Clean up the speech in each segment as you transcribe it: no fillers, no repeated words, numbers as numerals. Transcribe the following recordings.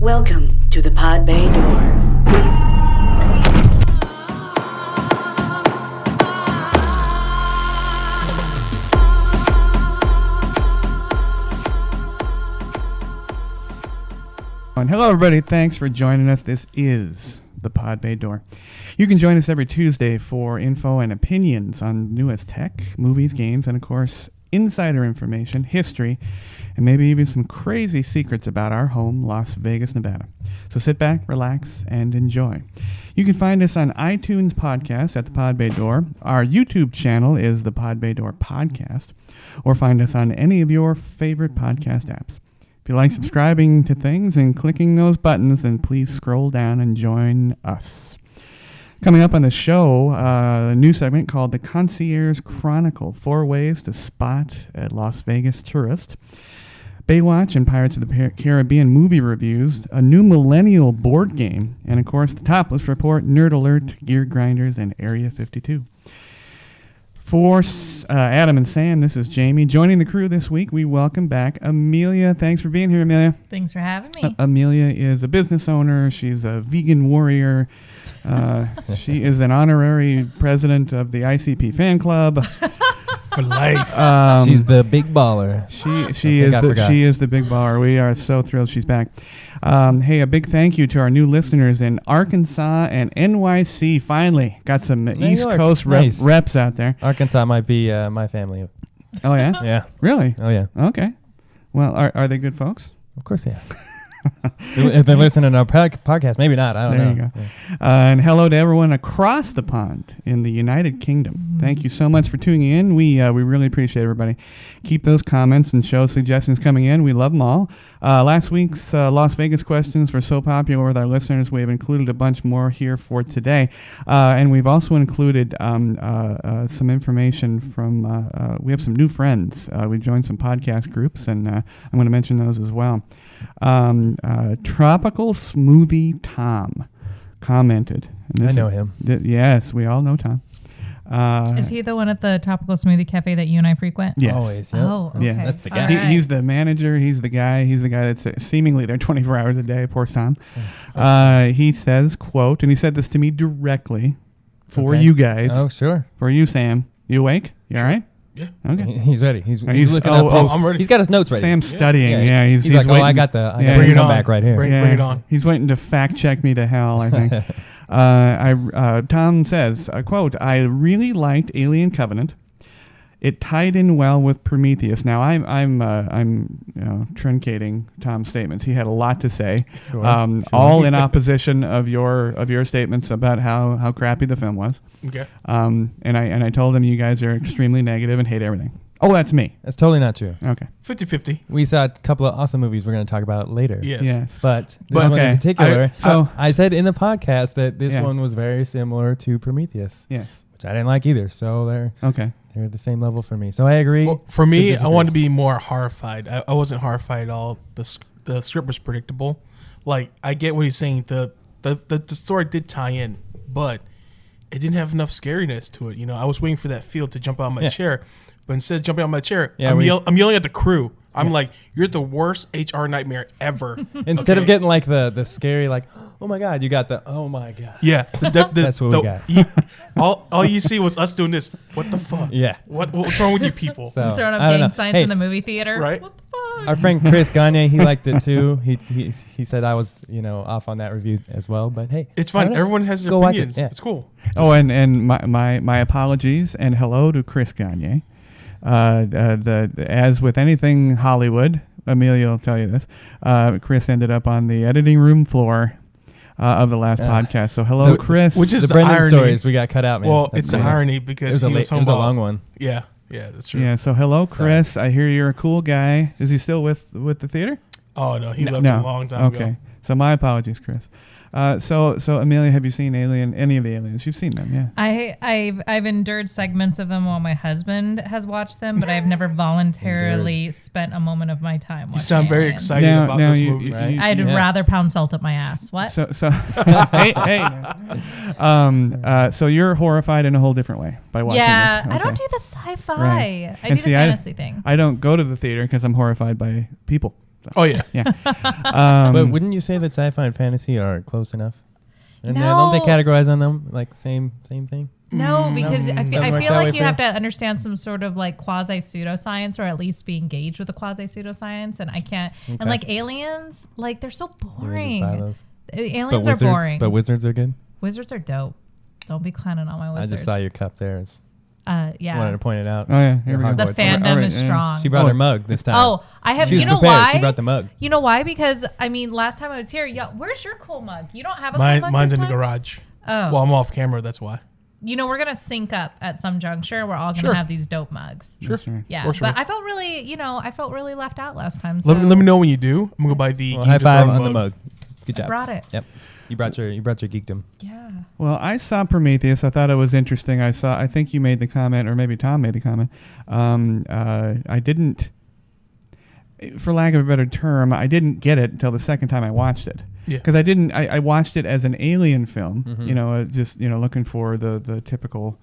Welcome to the Podbean door. And hello, everybody. Thanks for joining us. This is the Podbean door. You can join us every Tuesday for info and opinions on newest tech, movies, games, and, of course, insider information, history, and maybe even some crazy secrets about our home, Las Vegas, Nevada. So sit back, relax, and enjoy. You can find us on iTunes Podcast at the Podbean Door. Our YouTube channel is the Podbean Door Podcast, or find us on any of your favorite podcast apps. If you like subscribing to things and clicking those buttons, then please scroll down and join us. Coming up on the show, a new segment called The Concierge Chronicle, 4 ways to spot a Las Vegas tourist. Baywatch and Pirates of the Caribbean movie reviews, a new millennial board game, and of course the Topless Report, Nerd Alert, Gear Grinders, and Area 52. For Adam and Sam, this is Jamie. Joining the crew this week, we welcome back Amelia. Thanks for being here, Amelia. Thanks for having me. Amelia is a business owner. She's a vegan warrior. She is an honorary president of the ICP fan club. For life. She's the big baller. She is the big baller. We are so thrilled she's back. Hey, a big thank you to our new listeners in Arkansas and NYC. Finally got some East Coast reps out there. Arkansas might be my family. Oh yeah? Yeah. Really? Oh yeah. Okay. Well, are they good folks? Of course they are. If they listen to our podcast, maybe not. I don't know. There you go. Yeah. And hello to everyone across the pond in the United Kingdom. Mm-hmm. Thank you so much for tuning in. We really appreciate everybody. Keep those comments and show suggestions coming in. We love them all. Last week's Las Vegas questions were so popular with our listeners, we have included a bunch more here for today. And we've also included some information from, we have some new friends. We joined some podcast groups, and I'm going to mention those as well. Tropical Smoothie Tom commented. I know him. Yes, we all know Tom. Is he the one at the Tropical Smoothie Cafe that you and I frequent? Yes. Always. Yep. Oh, okay. Yeah. That's the guy. Right. He's the manager. He's the guy that's seemingly there 24 hours a day. Poor Tom. He says, quote, and he said this to me directly for you guys. Oh, sure. For you, Sam. You awake? You all right? Yeah. Okay. He's ready. He's looking oh, up. oh, I'm ready. He's got his notes ready. Sam's studying. Yeah. He's like, waiting. I got the Bring it on. back right here. Bring it on. He's waiting to fact check me to hell, I think. Tom says, quote, I really liked Alien Covenant. It tied in well with Prometheus. Now I'm truncating Tom's statements. He had a lot to say, Sure. all in opposition of your statements about how crappy the film was. Okay. And I told him you guys are extremely negative and hate everything. Oh, that's me. That's totally not true. Okay. 50-50. We saw a couple of awesome movies we're going to talk about later. Yes. But this one in particular, I said in the podcast that this one was very similar to Prometheus. Yes. Which I didn't like either. So they're at the same level for me. So I agree. Well, for me, I wanted to be more horrified. I wasn't horrified at all. The script was predictable. Like, I get what he's saying. The story did tie in, but it didn't have enough scariness to it. You know, I was waiting for that feel to jump out of my chair. But instead of jumping out of my chair, I'm yelling at the crew. I'm like, you're the worst HR nightmare ever. Instead of getting like the scary, like, oh my God, you got the, oh my God. Yeah. That's what we got. All you see was us doing this. What the fuck? Yeah. What's wrong with you people? So, Throwing up gang signs in the movie theater. Right. What the fuck? Our friend Chris Gagne, he liked it too. He said I was, off on that review as well. But hey, it's fine. Everyone has their Go watch opinions. it. Yeah. It's cool. Oh, and my apologies and hello to Chris Gagne. As with anything Hollywood, Amelia will tell you this, Chris ended up on the editing room floor of the last podcast. So hello, Chris. Which is the the Brendan irony. Stories we got cut out, man. Well, it's the irony because it was a long one. Yeah, that's true. Yeah, so hello, Chris. Sorry. I hear you're a cool guy. Is he still with the theater? Oh, no, he left a long time ago. Okay, so my apologies, Chris. So Amelia, have you seen any of the Aliens? You've seen them, yeah. I've endured segments of them while my husband has watched them, but I've never voluntarily spent a moment of my time watching. You sound very Aliens. excited about this movie. Right? I'd rather pound salt up my ass. What? So so you're horrified in a whole different way by watching this. Yeah, Okay. I don't do the sci-fi. Right. I do the fantasy thing. I don't go to the theater because I'm horrified by people. So, Oh yeah. yeah. But wouldn't you say that sci-fi and fantasy are close enough? And don't they categorize on them like same thing? No, because I feel like you have to to understand some sort of like quasi pseudoscience, or at least be engaged with the quasi pseudoscience. And I can't. Okay. And like aliens, like they're so boring. Aliens are boring, but wizards are good. Wizards are dope. Don't be clowning on my wizards. I just saw your cup there. Yeah. Wanted to point it out. Oh yeah, here we go. The fandom is strong. She brought her mug this time. Oh, I have. She was you know prepared. why? She brought the mug. You know why? Because I mean, last time I was here, where's your cool mug? You don't have a cool mug. Mine's in the garage. Oh. Well, I'm off camera. That's why. You know, we're gonna sync up at some juncture. We're all gonna have these dope mugs. Sure. Yeah, Works but I felt really left out last time. So let me know when you do. I'm gonna go buy the high five on the mug. Good job. I brought it. Yep. You brought your geekdom. Yeah. Well, I saw Prometheus. I thought it was interesting. I think you made the comment, or maybe Tom made the comment. I didn't, for lack of a better term, I didn't get it until the second time I watched it. Yeah. Because I watched it as an alien film. You know, just looking for the typical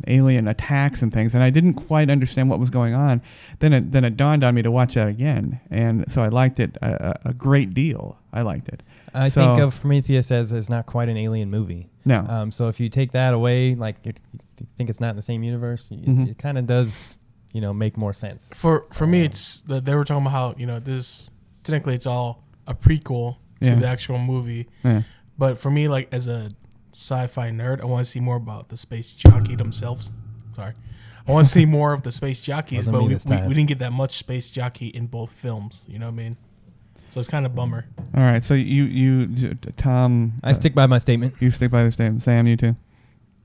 alien attacks and things, and I didn't quite understand what was going on. Then it dawned on me to watch that again, and so I liked it a great deal. I liked it. I think of Prometheus as not quite an alien movie. No. So if you take that away, like you think it's not in the same universe, it kind of does, make more sense. For me, it's they were talking about how this technically it's all a prequel to the actual movie. Yeah. But for me, like as a sci-fi nerd, I want to see more about the space jockey themselves. Sorry, I want to see more of the space jockeys, but we didn't get that much space jockey in both films. You know what I mean? So it's kind of bummer. All right, so you Tom. I stick by my statement. You stick by the statement. Sam, you too.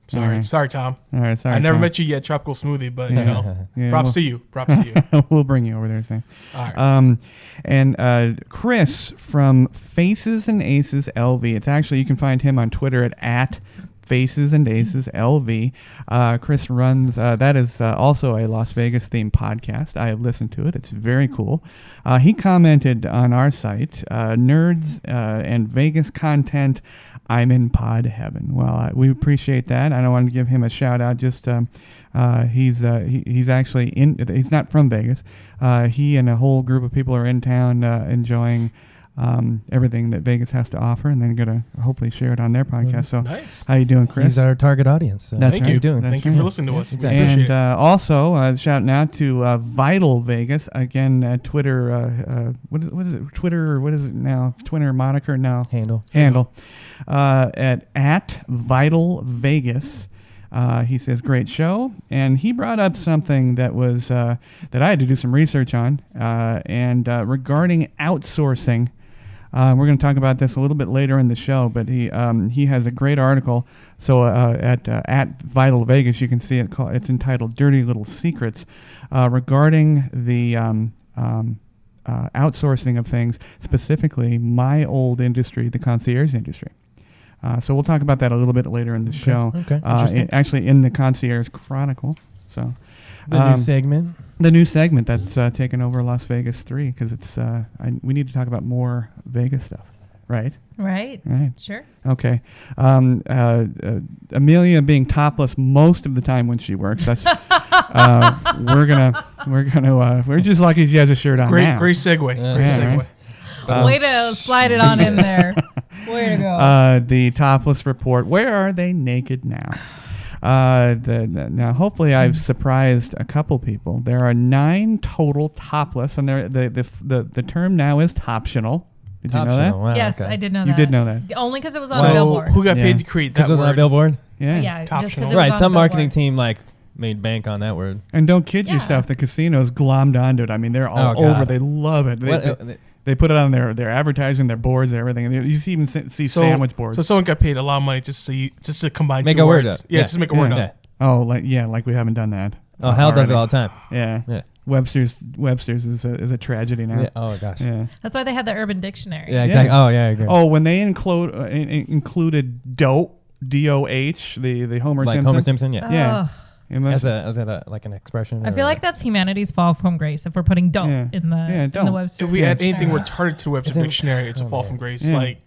Sorry, Tom. All right, sorry. I never Tom. met you yet, Tropical Smoothie, but Yeah, props to you. Props to you. We'll bring you over there, Sam. All right. And Chris from Faces and Aces LV. It's actually, you can find him on Twitter at Faces and Aces LV. Chris runs, that is also a Las Vegas themed podcast. I have listened to it. It's very cool. He commented on our site, nerds and Vegas content, I'm in pod heaven. Well, we appreciate that. I don't want to give him a shout out. Just he's actually he's not from Vegas. He and a whole group of people are in town enjoying everything that Vegas has to offer, and then going to hopefully share it on their podcast. So, nice. How you doing, Chris? He's our target audience. So That's Thank right. you. Doing? Thank you for listening to us. Exactly. We appreciate And it. also shouting out to Vital Vegas again. Twitter. What is it? Twitter. What is it now? Twitter moniker now. Handle. At Vital Vegas. He says, great show. And he brought up something that was that I had to do some research on, and regarding outsourcing. We're going to talk about this a little bit later in the show, but he has a great article. So at Vital Vegas, you can see it. It's entitled "Dirty Little Secrets," regarding the outsourcing of things, specifically my old industry, the concierge industry. So we'll talk about that a little bit later in the show. Okay. Actually, in the Concierge Chronicle. So The new segment. The new segment that's taken over Las Vegas 3, because it's we need to talk about more Vegas stuff, right? Right. Sure. Okay. Amelia being topless most of the time when she works. That's we're just lucky she has a shirt on now. Great segue. Great segue. Right? Way to slide it on in there. Way to go. The topless report. Where are they naked now? Now, hopefully, I've surprised a couple people. There are 9 total topless, and the term now is toptional. Did you know that? Wow, Yes, okay. I did know that. You did know that. Only because it was on So a billboard. who got Yeah. paid to create that Because it was on a word? billboard? Yeah, Top just 'cause channel. it was Right, on some the marketing billboard. team made bank on that word. And don't kid Yeah. yourself, the casinos glommed onto it. I mean, they're all Oh, God. over. They love it. They put it on their advertising, their boards, and everything. And you even see sandwich boards. So someone got paid a lot of money just to combine Make two a word words. up. Yeah, Yeah. just to make a word Yeah. up. Oh, like we haven't done that. Oh, Hal does it already. all the time. Yeah. Yeah. Webster's is a tragedy now. Yeah. Oh, gosh. Yeah. That's why they had the Urban Dictionary. Yeah, exactly. Yeah. Oh, yeah, I agree. Oh, when they included dope, DOH, the Homer like Simpson. Homer Simpson, yeah. Yeah. Ugh. It must- As like an expression? I feel like that's humanity's fall from grace if we're putting dope Yeah. in the Yeah, in the dope. Webster. If we add anything Dictionary. retarded to the Webster Isn't- Dictionary, it's a oh, fall man. from grace. Yeah. Like,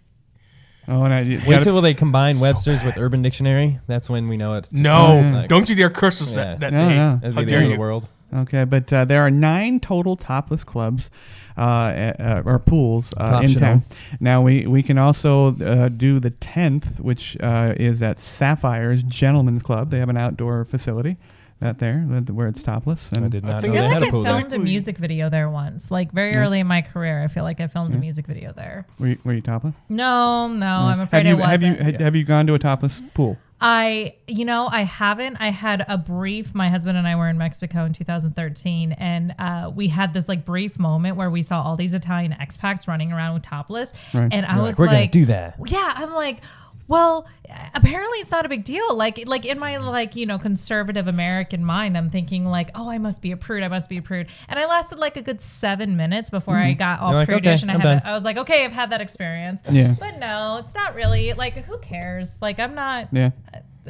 Oh, and you Wait gotta- till they combine So Webster's bad. with Urban Dictionary. That's when we know it's just no, Yeah. don't you dare curse us Yeah. that No, day. no. That'd How be the dare end of you? the world. Okay, but there are 9 total topless clubs or pools in Optional. town. Now we can also do the 10th, which is at Sapphire's Gentlemen's Club. They have an outdoor facility out there where it's topless. And I did not think know I they feel had like a I pool there. filmed a music video there once, like very early in my career. I feel like I filmed a music video there. Were you topless? No, I'm afraid I wasn't. Have you gone to a topless pool? I haven't. I had a brief. My husband and I were in Mexico in 2013, and we had this like brief moment where we saw all these Italian expats running around with topless, Right. and I was We're gonna like, do that. Yeah, I'm like, well, apparently it's not a big deal. Like in my conservative American mind, I'm thinking like, oh, I must be a prude. And I lasted like a good 7 minutes before I got all You're like, prudish, okay, and I'm done. I was like, okay, I've had that experience. Yeah. But no, it's not really like, who cares? Like, I'm not. Yeah.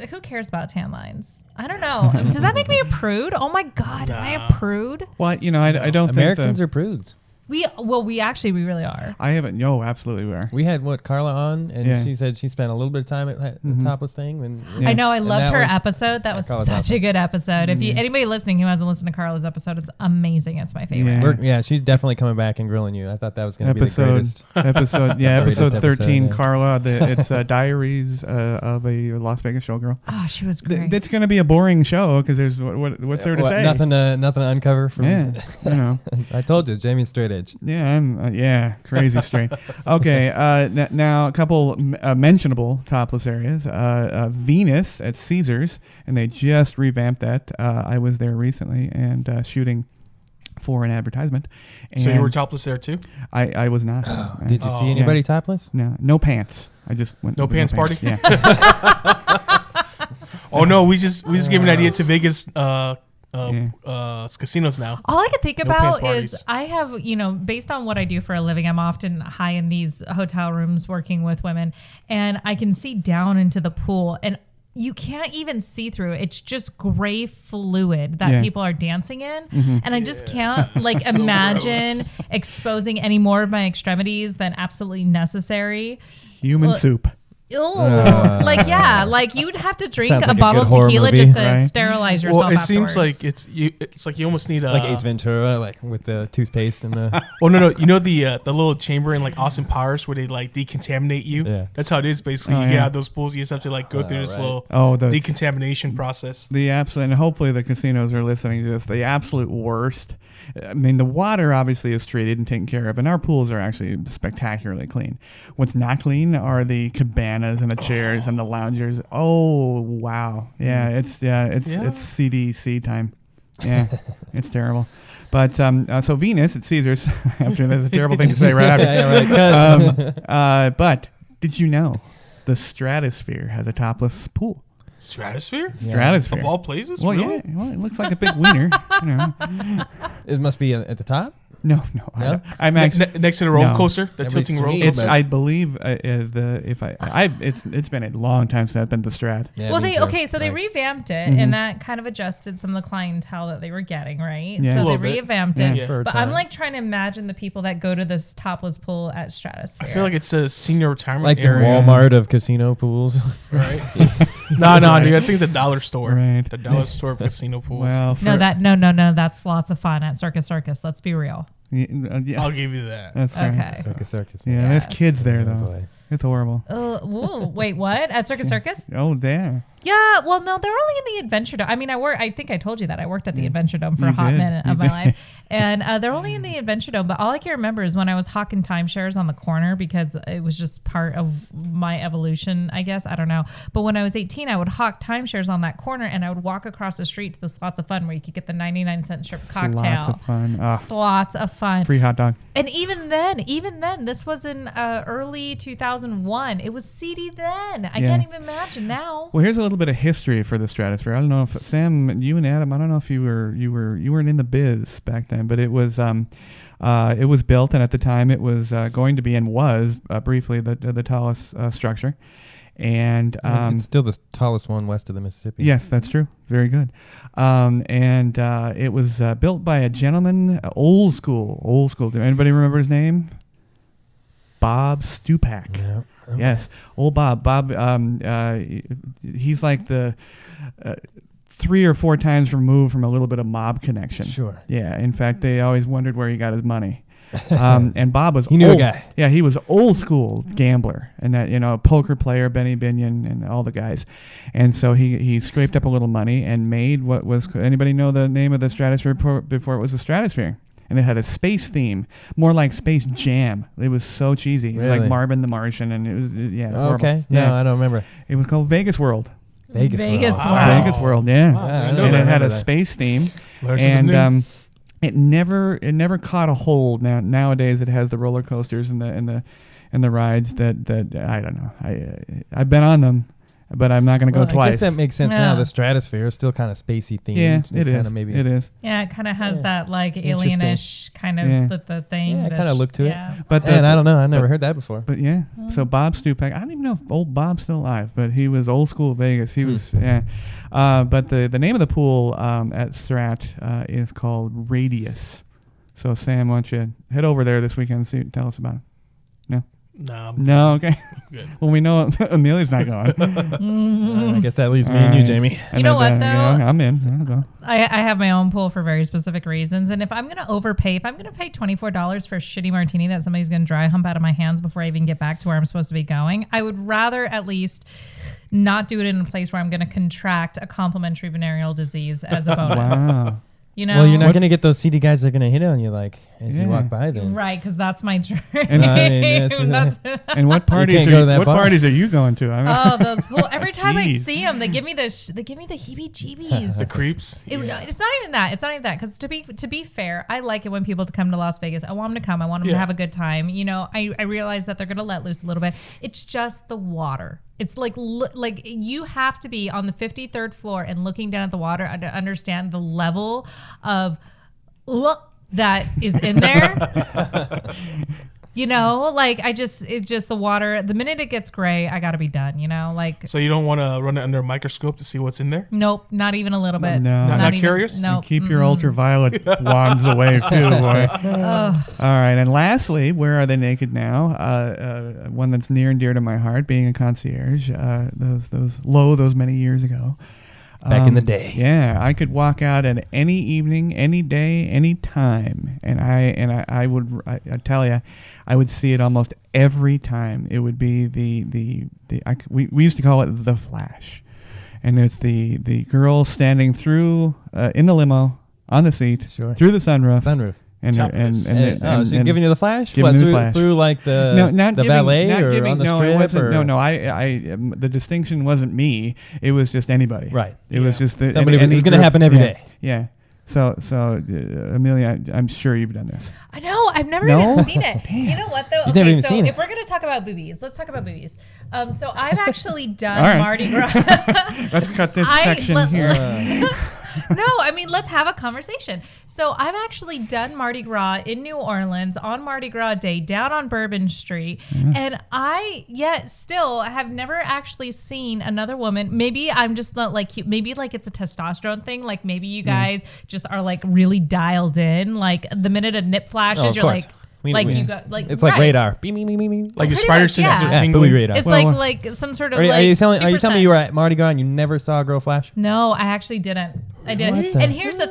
Who cares about tan lines? I don't know. Does that make me a prude? Oh my God, am I a prude? Well, I don't Americans think are prudes. We really are. I haven't. No, absolutely we are. We had Carla on, and Yeah. she said she spent a little bit of time at the topless thing. And Yeah. I know. I loved that her was- episode. That was Carla's such awesome. a good episode. If anybody listening who hasn't listened to Carla's episode, it's amazing. It's my favorite. Yeah. She's definitely coming back and grilling you. I thought that was going to be the episode greatest. episode Greatest episode 13 episode, yeah. Carla, it's Diaries of a Las Vegas showgirl. Oh, she was great. It's going to be a boring show because there's what's there to say? Nothing to uncover from. Yeah. I told you, Jamie's straight edge. Yeah, crazy straight. Okay, now a couple mentionable topless areas. Venus at Caesars, and they just revamped that. I was there recently and shooting for an advertisement. And So you were topless there too? I was not. Did you see anybody topless? No pants. I just went. No with pants party? Yeah. Oh no, we just gave an idea to Vegas casinos now. All I could think No pants about parties. is I have, based on what I do for a living, I'm often high in these hotel rooms working with women, and I can see down into the pool, and you can't even see through it. It's just gray fluid that Yeah. people are dancing in. And I just can't imagine exposing any more of my extremities than absolutely necessary. Human soup. Ew. You'd have to drink Sounds a like a bottle good of horror tequila movie. just to Right. sterilize yourself. Well, it afterwards. seems like it's like you almost need a Like Ace Ventura, like with the toothpaste and the. Oh no, you know the little chamber in like Austin Powers where they like decontaminate you. Yeah. That's how it is basically. Oh, you get yeah. out of those pools, you just have to like go through this right. little The decontamination process. absolute, and hopefully the casinos are listening to this. The absolute worst. I mean, the water obviously is treated and taken care of, and our pools are actually spectacularly clean. What's not clean are the cabanas and the chairs and the loungers. Oh wow, yeah, it's CDC time. Yeah, it's terrible. But so Venus at Caesars. After that's a terrible thing to say right after. But did you know the Stratosphere has a topless pool? Stratosphere? Stratosphere Of all places? Well, really? yeah. Well, it looks like a big wiener. It must be at the top. No. No? I'm actually Next to the roller No. coaster, the That'd be tilting roller sweet. It's coaster. I believe is the if I it's been a long time since I've been to Strat. Yeah, Well, me they too. so they Like, revamped it, and that kind of adjusted some of the clientele that they were getting, right? Yeah. So A they little bit. revamped Yeah. it. For a But I'm time. like trying to imagine the people that go to this topless pool at I Stratosphere. feel like it's a senior retirement like the area. Walmart of casino pools. Right? no, dude. I think the dollar store. Right. The dollar store of casino pools. Well, no, that's lots of fun at Circus Circus. Let's be real. yeah, I'll give you that. that's right. Okay. Circus. Yeah, Yeah. there's kids there Oh, though. boy. It's horrible. Whoa, wait, what? At Circus Circus? Oh, there. Yeah, well, no, they're only in the Adventure Dome. I mean, I think I told you that. I worked at the Adventure Dome for You a hot did. minute You of my did. life. And they're only in the Adventure Dome. But all I can remember is when I was hawking timeshares on the corner because it was just part of my evolution, I guess. I don't know. But when I was 18, I would hawk timeshares on that corner and I would walk across the street to the Slots of Fun where you could get the 99-cent strip cocktail. Lots of fun. Slots of fun. Free hot dog. And even then, this was in early 2001. It was seedy then. I Yeah. can't even imagine now. Well, here's a little bit of history for the Stratosphere. I don't know if Sam, you and Adam, I don't know if you weren't in the biz back then, but it was built, and at the time it was going to be and was briefly the tallest structure. And it's still the tallest one west of the Mississippi. yes, that's true. Very good. And it was built by a gentleman, old school. Do anybody remember his name? Bob Stupak. Yeah. Okay. Yes, old Bob. Bob, he's like the 3 or 4 times removed from a little bit of mob connection. Sure. Yeah. In fact, they always wondered where he got his money. And Bob was He knew a old. guy. Yeah, he was old school gambler, and that poker player, Benny Binion, and all the guys. And so he scraped up a little money and made what was. Anybody know the name of the Stratosphere before it was the Stratosphere? And it had a space theme, more like Space Jam. It was so cheesy. It was like Really? Marvin the Martian, and it was horrible. Okay. Yeah, No, I don't remember. it was called Vegas World. Vegas World. Wow. Vegas World, yeah. Wow, I didn't know And that. it had a that. space theme, Learn something and new. it never caught a hold. Nowadays it has the roller coasters and the rides that I don't know. I've been on them, but I'm not going to go I twice. guess that makes sense Yeah. now. The Stratosphere is still kind of spacey themed. Yeah, it kinda is. Maybe. It is. Yeah, it kind of has Yeah. that like Interesting. alienish kind of Yeah. the thing. Yeah, the kinda look to it. yeah. But And I don't know. I never but- heard that before. But yeah, so Bob Stupak, I don't even know if old Bob's still alive, but he was old school Vegas. He was, yeah. But the name of the pool at Strat is called Radius. So Sam, why don't you head over there this weekend and tell us about it? No? Nah, No? Okay. good. Well, we know Amelia's not going. I guess that leaves me and you, Jamie. You know what, though? I'm in. I'll go. I have my own pool for very specific reasons, and if I'm gonna overpay, if I'm gonna pay $24 for a shitty martini that somebody's gonna dry hump out of my hands before I even get back to where I'm supposed to be going, I would rather at least not do it in a place where I'm gonna contract a complimentary venereal disease as a bonus. Wow. You know, Well, you're not going to get those seedy guys that are going to hit on you like as Yeah. you walk by then. right, because that's my dream. And- I mean, that's- And what parties? can't go to that what bar. parties are you going to? I mean, Oh, those pool! Every time I Jeez. see them, they give me the heebie-jeebies. The creeps. It's not even that. It's not even that. Because to be fair, I like it when people come to Las Vegas. I want them to come. I want them to Yeah. have a good time. You know, I realize that they're going to let loose a little bit. It's just the water. It's like you have to be on the 53rd floor and looking down at the water to understand the level of that is in there. You know, like it's just the water. The minute it gets gray, I got to be done. You know, like So you don't want to run it under a microscope to see what's in there? nope, not even a little bit. No. Not even, curious? and No. keep your ultraviolet wands away too, boy. All right, and lastly, where are they naked now? One that's near and dear to my heart, being a concierge. Those many years ago. Back in the day. Yeah, I could walk out at any evening, any day, any time, and I tell you, I would see it almost every time. It would be we used to call it the Flash, and it's the girl standing through in the limo on the seat Sure. through the sunroof, Sunroof. and Topless. She's giving you the flash? giving What, me the through, flash. through like the no, not the giving, valet not or giving, on the no, strip? it wasn't. or? No, the distinction wasn't me. It was just anybody. Right. It was Yeah. just the, Somebody- any it was gonna group- happen every yeah, day. Yeah. So Amelia, I'm sure you've done this. I know. I've never No? even seen it. You know what though? You've never even so seen if it. we're gonna talk about boobies, let's talk about boobies. So I've actually done All right. Mardi Gras. Let's cut this I section let- here. No, I mean let's have a conversation. So I've actually done Mardi Gras in New Orleans on Mardi Gras Day down on Bourbon Street, and I yet still have never actually seen another woman. Maybe I'm just not like you. Maybe like it's a testosterone thing. Like maybe you guys just are like really dialed in. Like the minute a nip flashes, Oh, of you're course. like. We- Like we- you got like It's like right. radar. Beep, beep, beep, beep, beep. Like your Pretty spider much, senses yeah. are Yeah, tingling. booby radar. It's Well, like some sort of Are you like. telling super me you were sense. at Mardi Gras and you never saw a girl flash? No, I actually didn't. I didn't. What the- And here's the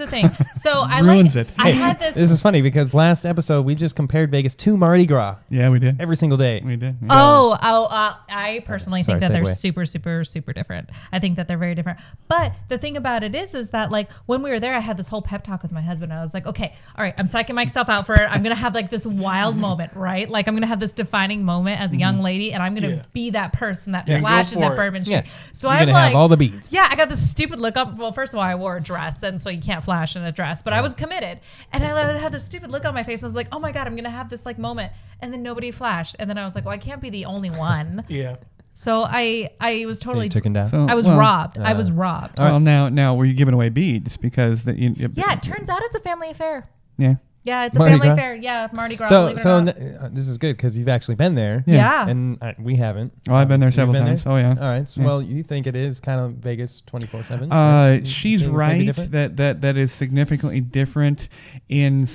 thing. So I Ruins like. it. I had this. This is funny because last episode we just compared Vegas to Mardi Gras Yeah, we did. every single day. We did. I personally think Sorry, that they're segue. super, super, super different. I think that they're very different. But the thing about it is that like when we were there, I had this whole pep talk with my husband. I was like, okay, all right, I'm psyching myself out for it. I'm gonna have like this wild moment, right? Like I'm gonna have this defining moment as a young lady, and I'm gonna Yeah. be that person that Yeah, go flashes for at it. Bourbon Street. Yeah. So You're I'm gonna like, have all the beads. yeah, I got this stupid look up. Well, first of all, I wore a dress, and so you can't flash in a dress. But I was committed, and I had this stupid look on my face. I was like, oh my god, I'm gonna have this like moment, and then nobody flashed, and then I was like, well, I can't be the only one. Yeah. So I was So totally you took him down. So, I was well, robbed. I was robbed. Well, now were you giving away beads because that? Yeah, it turns out it's a family affair. Yeah. Yeah, it's a Mardi family Gras? fair. Yeah, Mardi Gras. believe it or not. This is good because you've actually been there. Yeah. And we haven't. Oh, I've been there You've several been times. there? Oh, yeah. All right. So, Yeah. well, you think it is kind of Vegas 24/7? She's right that is significantly different in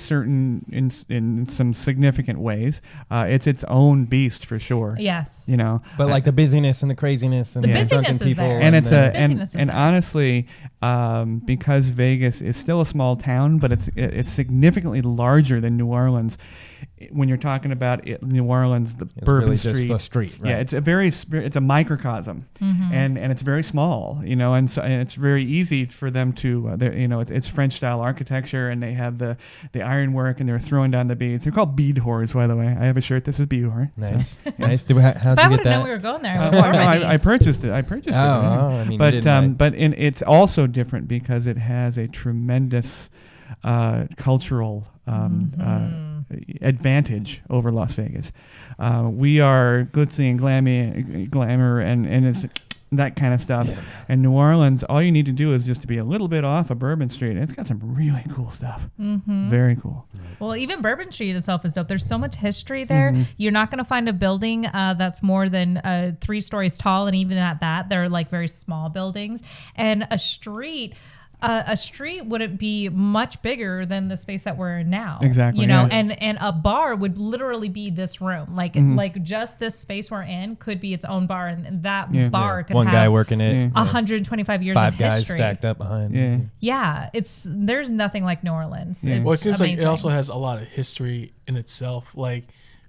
in some significant ways. It's its own beast for sure. Yes. You know, But like the busyness and the craziness and The the busyness drunken is people. there. and it's the a and, busyness is and there. honestly, because Vegas is still a small town, but it's significantly larger than New Orleans. When you're talking about New Orleans, the It's Bourbon really Street, just a street, right? yeah, it's a microcosm, and it's very small, you know, and it's very easy for them to, you know, it's French style architecture, and they have the ironwork, and they're throwing down the beads. They're called bead whores, by the way. I have a shirt. This is bead whore. Nice. So. Nice. How'd If I you would get have known that? we were going there, I Oh, would have worn no, my I beads. purchased it. I purchased it. I mean, you but didn't, but it's also different because it has a tremendous cultural advantage over Las Vegas. We are glitzy and glamour and it's that kind of stuff. Yeah. And New Orleans, all you need to do is just to be a little bit off of Bourbon Street. It's got some really cool stuff. Very cool. Well, even Bourbon Street itself is dope. There's so much history there. You're not going to find a building that's more than 3 stories tall, and even at that, they're like very small buildings. And a street wouldn't be much bigger than the space that we're in now. Exactly, You know, yeah. and a bar would literally be this room. Like just this space we're in could be its own bar, and that bar could One have guy working it. Yeah. 125 years 5 of guys history. stacked up behind. Yeah. Yeah, there's nothing like New Orleans. Yeah. It's Well, it seems like it amazing. also has a lot of history in itself. Like,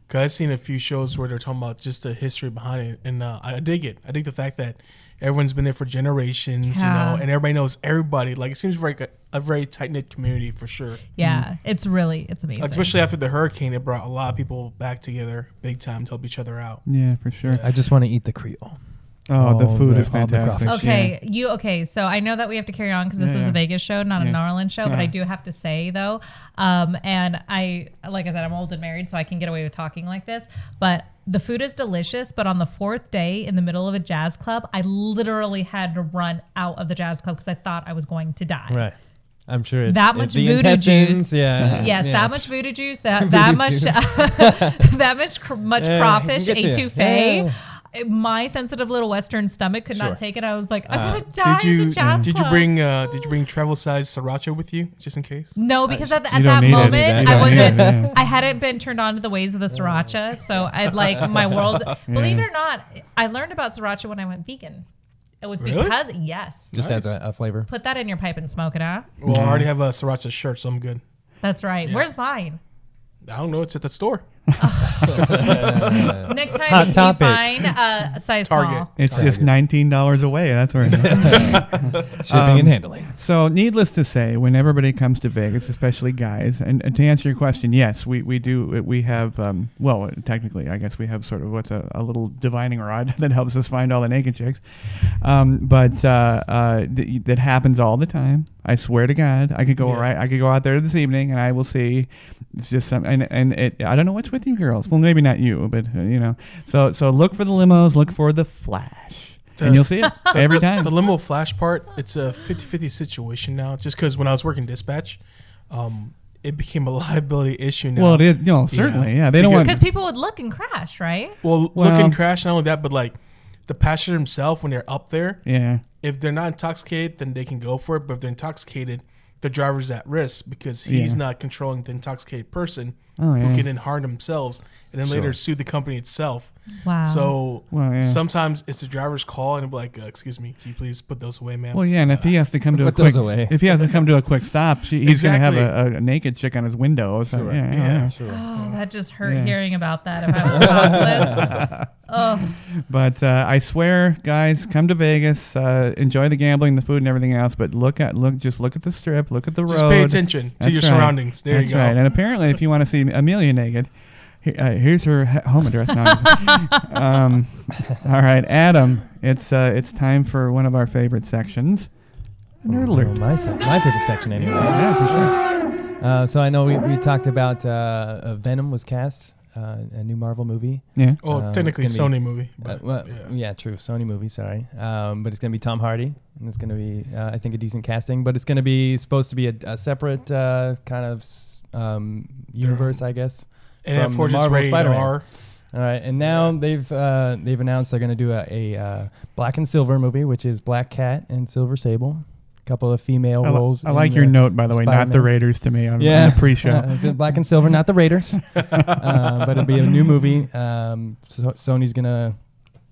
cause I've seen a few shows where they're talking about just the history behind it, and I dig it. I dig the fact that everyone's been there for generations, you Yeah. know, and everybody knows everybody. Like, it seems like a very tight knit community for sure. Yeah, it's amazing. Like, especially after the hurricane, it brought a lot of people back together, big time, to help each other out. Yeah, for sure. I just want to eat the Creole. Oh, the All food the- is all the fantastic. crawfish. Okay, so I know that we have to carry on because this Yeah, is yeah. a Vegas show, not a Yeah. New Orleans show. But Yeah. I do have to say though, and like I said, I'm old and married, so I can get away with talking like this. But the food is delicious. But on the 4th day, in the middle of a jazz club, I literally had to run out of the jazz club because I thought I was going to die. Right. I'm sure That much the voodoo intestines, juice. Yeah. Yes, yeah. that much voodoo juice, that Voodoo much juice. that much crawfish, get to you. etouffee. Yeah. My sensitive little Western stomach could Sure. not take it. I was like, I'm gonna die Did in you the jazz did you club. bring travel size sriracha with you just in case? No, because at You that don't need it. You moment, I don't need wasn't. it, yeah. I hadn't been turned on to the ways of the sriracha, so I'd like my world. Believe it or not, I learned about sriracha when I went vegan. It was Really? because yes, Just Nice. as a flavor. put that in your pipe and smoke it out. Well, I already have a sriracha shirt, so I'm good. That's right. Yeah. Where's mine? I don't know. It's at the store. Next time Hot you topic. find a size Target. small. It's just $19 away. That's where it is. Shipping and handling. So, needless to say, when everybody comes to Vegas, especially guys, and to answer your question, yes, we do. We have, well, technically, I guess we have sort of what's a little divining rod that helps us find all the naked chicks. But that happens all the time. I swear to God, I could go I could go out there this evening, and I will see. It's just some, and I don't know what's with you girls. Well, maybe not you, but you know. So look for the limos, look for the flash, and you'll see it every time. The limo flash part, it's a 50-50 situation now. Just because when I was working dispatch, it became a liability issue now. Well, it is, you know, certainly, yeah. They don't want. Because people would look and crash, right? Well, look and crash, not only that, but like the passenger himself, when they're up there, Yeah. if they're not intoxicated, then they can go for it. But if they're intoxicated, the driver's at risk because he's not controlling the intoxicated person Oh, yeah. who can then harm themselves and then later sue the company itself. Wow. So Well, yeah. sometimes it's the driver's call and it'll be like, excuse me, can you please put those away, ma'am? Well, yeah, and if he has to come to a Put those quick, away. if he has to come to a quick stop, he's going to have Exactly. a naked chick on his window. So, yeah. Sure. Oh, that just hurt Yeah. hearing about that. If I was topless. Oh, But I swear, guys, come to Vegas, enjoy the gambling, the food, and everything else. But just look at the strip, look at the road. Just pay attention to That's your right. surroundings. There That's you go. right. And apparently, if you want to see Amelia naked, here's her home address now. All right, Adam, it's time for one of our favorite sections. Nerd alert. My favorite section, anyway. Yeah, for sure. So I know we talked about Venom was cast, a new Marvel movie. Yeah. Oh, technically it's gonna Sony movie. But Well, yeah, true. Sony movie, sorry. But it's going to be Tom Hardy, and it's going to be, I think, a decent casting. But it's going to be supposed to be a separate kind of universe, I guess. And from of course, it's Marvel rated Spider-Man. R. All right, and now they've announced they're going to do a black and silver movie, which is Black Cat and Silver Sable. A couple of female roles. I like your note, by the way, not the Raiders to me on the pre-show. It's in black and silver, not the Raiders. But it'll be a new movie. Sony's going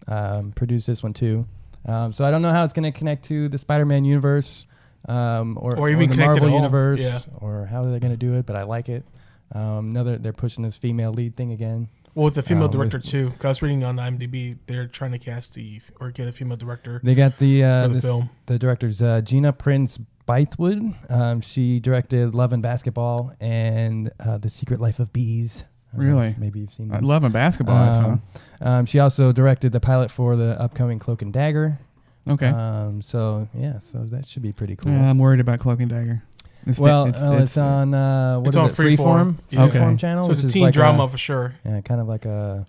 to produce this one too. So I don't know how it's going to connect to the Spider-Man universe or even the connect at Marvel all. universe or how they're going to do it, but I like it. They're pushing this female lead thing again. Well, with the female director too, because I was reading on IMDb, they're trying to cast get a female director. They got the film. The director's Gina Prince Bythewood. She directed Love and Basketball and The Secret Life of Bees. Really? Maybe you've seen I those. love basketball. I saw. She also directed the pilot for the upcoming Cloak and Dagger. Okay. So that should be pretty cool. Yeah, I'm worried about Cloak and Dagger. It's on it's on Freeform. Yeah. Freeform channel. So it's a which teen is drama for sure. Yeah, kind of like a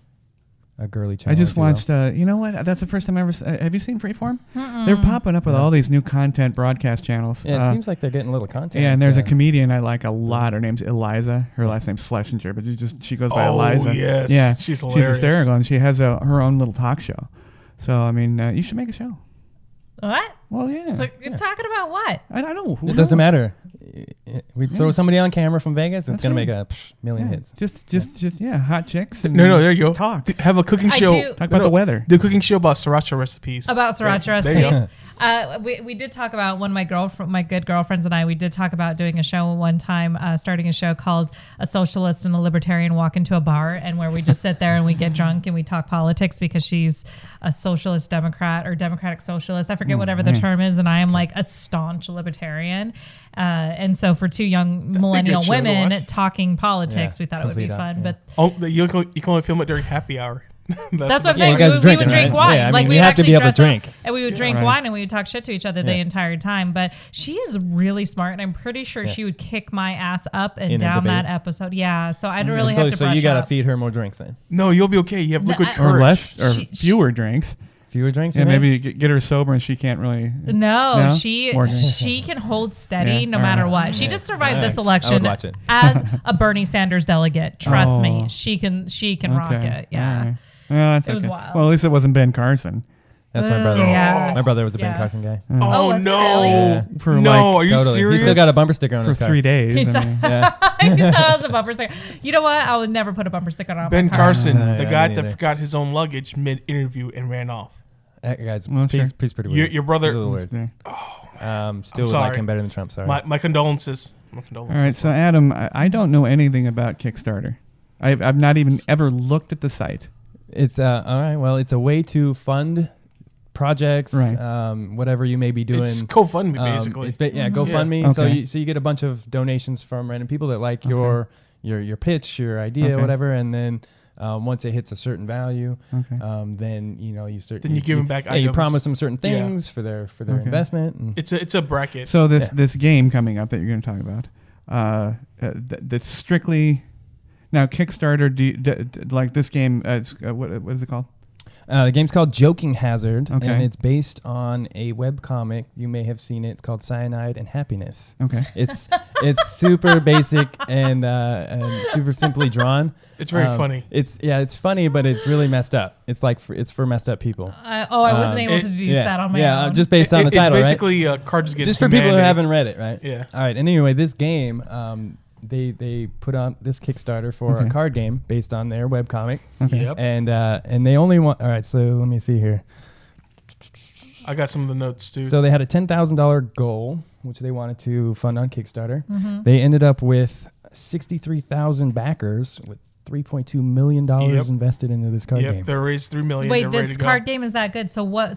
girly channel. I just watched. You know what? That's the first time I ever. Have you seen Freeform? They're popping up with all these new content broadcast channels. Yeah, it seems like they're getting a little content. Yeah, and there's a comedian I like a lot. Her name's Eliza. Her last name's Schlesinger, but she goes by Eliza. Oh yes, yeah, she's hilarious. She's hysterical, and she has her own little talk show. So I mean, you should make a show. What? Well, yeah. You're talking about what? I don't know. It doesn't matter. We throw somebody on camera from Vegas, it's going to make a million hits. Just hot chicks. And No, there you go. Talk. Have a cooking show. Talk about the weather. The cooking show about sriracha recipes. About sriracha There you recipes. go. We did talk about one of my good girlfriends and I. We did talk about doing a show one time, starting a show called "A Socialist and a Libertarian Walk into a Bar," and where we just sit there and we get drunk and we talk politics because she's a socialist Democrat or Democratic socialist. I forget whatever the term is, and I am like a staunch libertarian. And so for two young millennial women talking politics, we thought it would be fun. But you can only film it during happy hour. That's what I'm Yeah, you saying. guys are We would drinking, drink right? wine. Yeah, I like mean, we we would have to actually be able to dress up drink. and we would drink wine and we would talk shit to each other the entire time. But she is really smart, and I'm pretty sure she would kick my ass up and In a down that debate? episode. Yeah, so I'd really have to So brush you got to up. feed her more drinks then. No, you'll be okay. You have liquid I- courage. Or less, or She- fewer drinks. Fewer drinks? Yeah, you mean? maybe get her sober and she can't really. No, More drinks. she can hold steady Yeah, no all matter right. what. She just survived this I would election watch it. as a Bernie Sanders delegate. Trust me, Oh. she can rock it. Yeah. All right. Well, that's It was okay. wild. Well, at least it wasn't Ben Carson. That's my brother. Yeah. My brother was a Ben Yeah. Carson guy. Oh, was it no. really? Yeah. For No, like, are you Totally. serious? He's still got a bumper sticker on for his car. 3 days. He I said- mean, Yeah. He said I was a bumper sticker. You know what? I would never put a bumper sticker on Ben my car. Carson, Yeah, the me guy neither. that forgot his own luggage mid-interview and ran off. That guy's Well, sure. he's pretty weird. Your brother. He's a little weird. yeah. Still would sorry. like him better than Trump. Sorry. My condolences. All right, so Adam, I don't know anything about Kickstarter. I've not even ever looked at the site. It's all right. Well, it's a way to fund projects, Right. whatever you may be doing. It's GoFundMe, basically. GoFundMe. Yeah. So Okay. you get a bunch of donations from random people that like your pitch, your idea, Okay. whatever, and then once it hits a certain value, Okay. then you start. Then you give them back Yeah, you items. promise them certain Yeah. things for their Okay. investment. And It's a bracket. So Yeah. this game coming up that you're going to talk about, that's strictly now Kickstarter. Like this game, what is it called? The game's called Joking Hazard, Okay. and it's based on a webcomic. You may have seen it. It's called Cyanide and Happiness. Okay. It's super basic and super simply drawn. It's very funny. It's funny, but it's really messed up. It's like it's for messed up people. I wasn't able to deduce that on my own. Just based on the title, it's right? basically cards against Just for people who humanity. haven't read it, right? Yeah. All right. And anyway, this game, they put on this Kickstarter for Okay. a card game based on their webcomic, Okay. Yep. and they only want. All right. So let me see here. I got some of the notes too. So they had a $10,000 goal, which they wanted to fund on Kickstarter. Mm-hmm. They ended up with 63,000 backers with $3.2 million invested into this card game. They raised $3 million. Wait, They're ready this to go. card game is that good? So what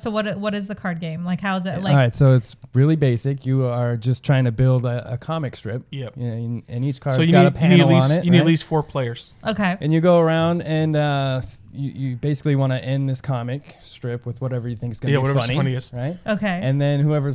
is the card game? Like, how is it? Like, All right, so it's really basic. You are just trying to build a comic strip. Yep. And each card's So you got need, a panel on it. you need at right? least 4 players. okay, And you go around and you basically want to end this comic strip with whatever you think is going to be whatever's funny, funniest. right? okay. And then whoever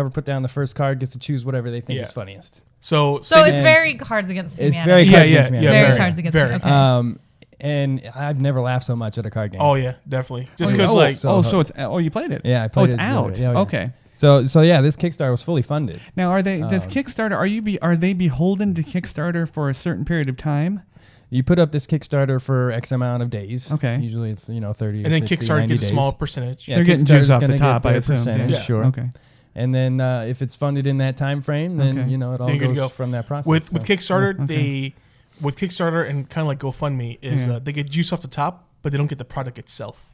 put down the first card gets to choose whatever they think Yeah. is funniest. So so it's and- very Cards Against It's Humanity. very Yeah, Cards yeah, Against yeah, Humanity. very very, Cards Against very. Humanity. Okay. And I've never laughed so much at a card game. Oh yeah, definitely. Just Oh, because yeah. like So- so it's you played it? Yeah, I played it's it. out. Yeah, yeah. Okay. So yeah, this Kickstarter was fully funded. Now, are they? Does Kickstarter? Are they beholden to Kickstarter for a certain period of time? You put up this Kickstarter for X amount of days. Okay. Usually it's 30 And then 60, Kickstarter 90 gets days. a small percentage. Yeah, They're getting Kickstarter's juice off the gonna top, get I their assume. percentage, Yeah. sure. Okay. And then if it's funded in that time frame, then Okay. it all Then you're good to goes go. from that process. With so. Kickstarter, Okay. with Kickstarter and kind of like GoFundMe is Yeah. they get juice off the top, but they don't get the product itself,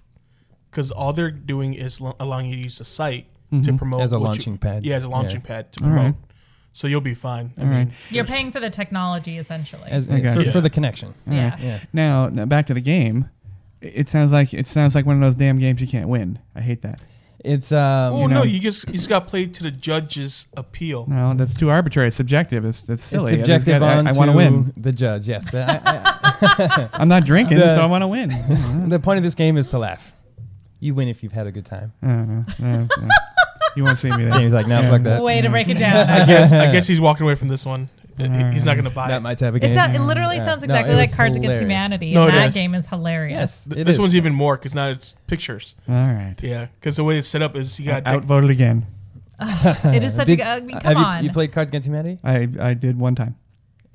because all they're doing is allowing you to use the site to promote As a what launching pad. Yeah, as a launching Yeah. pad to All promote. right. So you'll be fine. I All right. mean, You're paying for the technology essentially. Okay. For the connection. All Yeah. right. Yeah. Now back to the game. It sounds like one of those damn games you can't win. I hate that. It's Oh know- no, you just got played to the judge's appeal. No, that's too arbitrary. It's subjective. It's silly. It's subjective I on want to win. the judge. Yes. I'm not drinking, so I want to win. The point of this game is to laugh. You win if you've had a good time. I don't know. You won't see me there. Jamie's like, no, Yeah. fuck that. Way to break it down. I guess he's walking away from this one. He's not going to buy Not it. my type of game. It literally Yeah. sounds No, exactly it like was Cards Against hilarious. Humanity. No, And it that is. game is hilarious. Yes, it This is. one's even more because now it's pictures. All right. Yeah, because the way it's set up is you got Outvoted again. It is such a. I mean, come on. You played Cards Against Humanity? I did one time.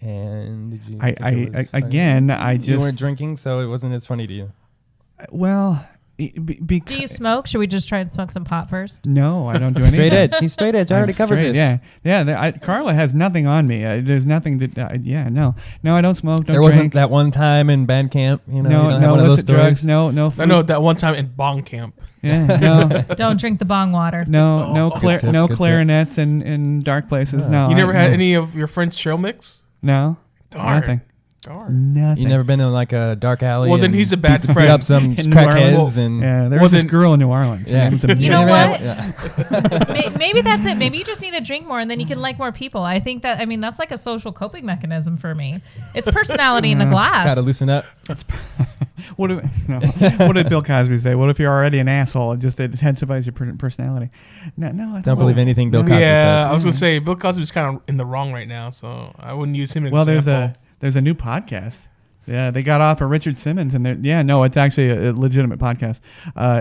And did you? think it was funny? Again, I You just weren't drinking, so it wasn't as funny to you. well, Do you smoke? Should we just try and smoke some pot first? no, I don't do anything. Straight edge. He's straight edge. I I'm already covered straight, this. Yeah. Carla has nothing on me. There's nothing that. No, I don't smoke. Don't There wasn't drink. that one time in band camp. You know, you No, don't have no one of those illicit drugs. stories. No I food. know that one time in Bong Camp. Yeah, no, Don't drink the bong water. no Good tip, good tip. clarinets in dark places. Yeah. No, You never I- had no. any of your friends' trail mix? No, Darn. nothing. Darn. Nothing. You never been in like a dark alley? Well, then and he's a bad beat friend. up some In New Orleans. crackheads and Yeah, there Well, was this then- girl in New Orleans. Yeah. Her name's You know Amelia. what? Yeah. Maybe that's it. Maybe you just need to drink more and then you can like more people. I think that, that's like a social coping mechanism for me. It's personality in a glass. Gotta loosen up. What did Bill Cosby say? What if you're already an asshole? It just intensifies your personality. No, I Don't believe anything Bill Cosby Yeah, I says. was gonna say Bill Cosby's kind of in the wrong right now, so I wouldn't use him as an Well, example. there's a new podcast. Yeah, they got off of Richard Simmons, and it's actually a legitimate podcast.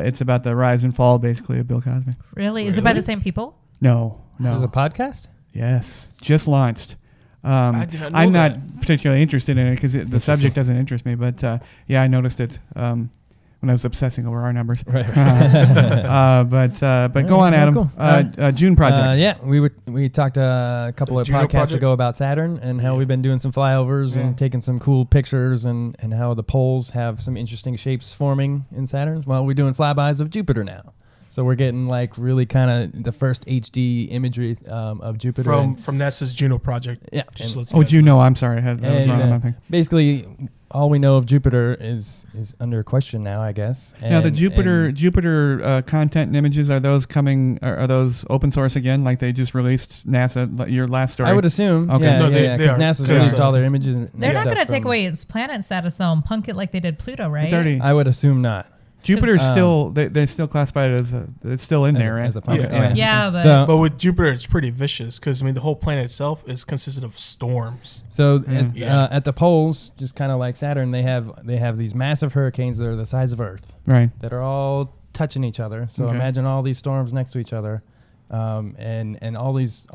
It's about the rise and fall, basically, of Bill Cosby. Really? Is it by the same people? No. There's a podcast? Yes, just launched. I did not know I'm that. not particularly interested in it because the subject doesn't interest me. But I noticed it when I was obsessing over our numbers. Right. But go on, cool, Adam. cool. June project. Yeah, we talked a couple The of Juno podcasts project? ago about Saturn and how we've been doing some flyovers Yeah. and taking some cool pictures and how the poles have some interesting shapes forming in Saturn. Well, we're doing flybys of Jupiter now. So we're getting like really kind of the first HD imagery of Jupiter. from NASA's Juno project. Yeah, Just to and- let you Oh, guys Juno. know. I'm sorry. That was And, wrong on my thing. basically, all we know of Jupiter is under question now, I guess. Now the And- Jupiter content and images, are those coming? Are those open source again? Like they just released NASA your last story? I would assume. Okay. Yeah, No, yeah, they because are. NASA's Because, released all their images. And They're not stuff going to take from- away its planet status though and punk it like they did Pluto, right? It's already I would assume not. Jupiter's um, still they still classify it as it's still in As there, a- right? as a planet, Okay. Yeah, but So- But with Jupiter, it's pretty vicious because the whole planet itself is consisted of storms. So Yeah. at the poles, just kind of like Saturn, they have these massive hurricanes that are the size of Earth Right. that are all touching each other. So Okay. imagine all these storms next to each other, and all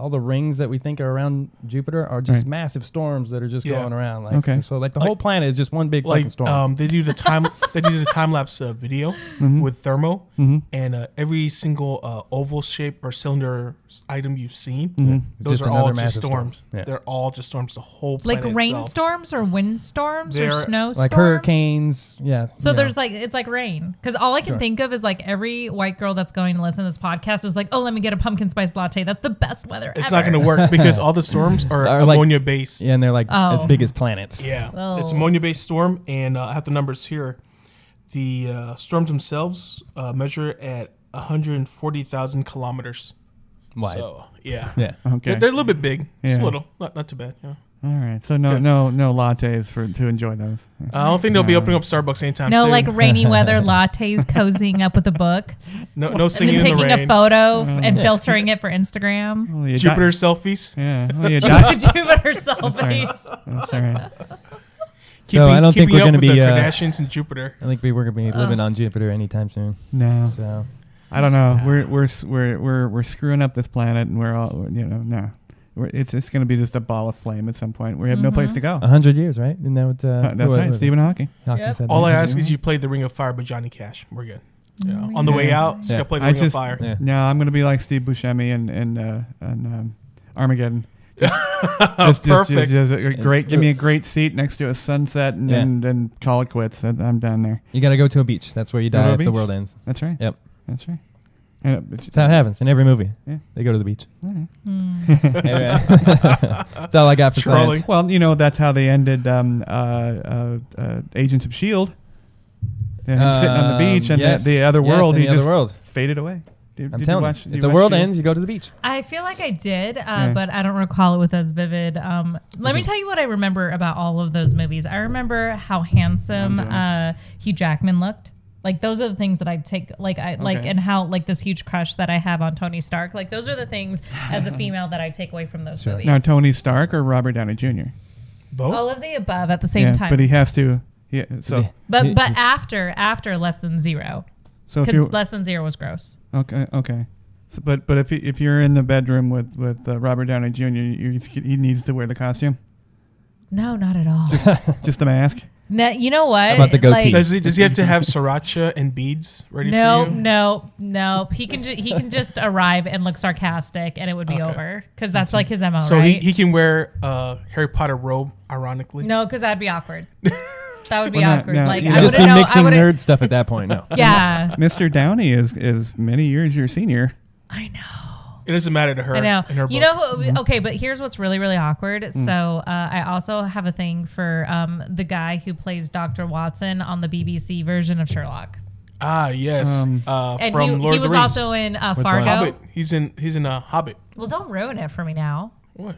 the rings that we think are around Jupiter are just Right. massive storms that are just Yeah. going around. Like, Okay. So like the Like- whole planet is just one big fucking Like storm. they do the time lapse video Mhm. with thermo, Mhm. and every single oval shape or cylinder item you've seen, Mhm. those Just are all another just massive storm. storms. Yeah. They're all just storms. The whole like planet itself. rainstorms or windstorms or They're- snowstorms. Like hurricanes, yeah. So you know. there's like it's like rain because all I can Sure. think of is like every white girl that's going to listen to this podcast is like, oh, let me get a pumpkin spice latte. That's the best weather It's ever. not going to work because all the storms are Are like- ammonia based. Yeah, and they're like Oh. as big as planets. Yeah, Oh. it's ammonia based storm, and I have the numbers here. The storms themselves measure at 140,000 kilometers. Wide. So yeah, Yeah. Okay. they're a little bit big, just Yeah. a little, not too bad. Yeah. All right. So no Good. no lattes to enjoy those. I don't think they'll be opening up Starbucks anytime No, soon. like rainy weather lattes, cozying up with a book, no and singing then in the taking a rain. photo and filtering it for Instagram. Well, you Jupiter selfies. Yeah. Well, you di- Jupiter selfies. That's all right. So I don't think keeping we're up gonna with be, the Kardashians and Jupiter. I think we're going to be living on Jupiter anytime soon. No. So I don't know. We're screwing up this planet, and we're all no. It's going to be just a ball of flame at some point. We have no place to go. 100 years, right? Isn't that what? That's right, Stephen Hawking. Yep. said. All I that. ask is you play The Ring of Fire by Johnny Cash. We're good. On the way out, just gotta play The Ring of Fire. Yeah. No, I'm going to be like Steve Buscemi and Armageddon. Just a great. Give me a great seat next to a sunset, and call it quits. I'm down there. You got to go to a beach. That's where you die if the world ends. That's right. Yep. That's right. And That's how it happens in every movie. Yeah. They go to the beach. All right. Anyway, that's all I got for Trolling. science. Well, that's how they ended Agents of S.H.I.E.L.D. Sitting on the beach, and yes. the other Yes, world, in he the just other world. faded away. I'm telling you, if the world ends, you go to the beach. I feel like I did, but I don't recall it with as vivid. Let me tell you what I remember about all of those movies. I remember how handsome Hugh Jackman looked. Like those are the things that I take, and how like this huge crush that I have on Tony Stark. Like those are the things as a female that I take away from those movies. Now, Tony Stark or Robert Downey Jr.? Both? All of the above at the same time. But he has to. Yeah. So But after Less Than Zero, if because you Less Than Zero was gross. okay. So, but if you're in the bedroom with Robert Downey Jr., he needs to wear the costume. No, not at all. Just the mask. No, you know what? How about the goatee? Does he have to have sriracha and beads ready for you? No. He can just arrive and look sarcastic, and it would be over because that's like his MO. So right? he can wear a Harry Potter robe, ironically. No, because that'd be awkward. That would be Well, awkward. no, Like you I Just wouldn't be know. mixing nerd stuff at that point. No. Yeah, Mr. Downey is many years your senior. I know. It doesn't matter to her. I know. In her You book. know who? Okay, but here's what's really, really awkward. So I also have a thing for the guy who plays Dr. Watson on the BBC version of Sherlock. Ah, yes. And From he Lord of was the Rings. also in Fargo. Hobbit. He's in a Hobbit. Well, don't ruin it for me now. What?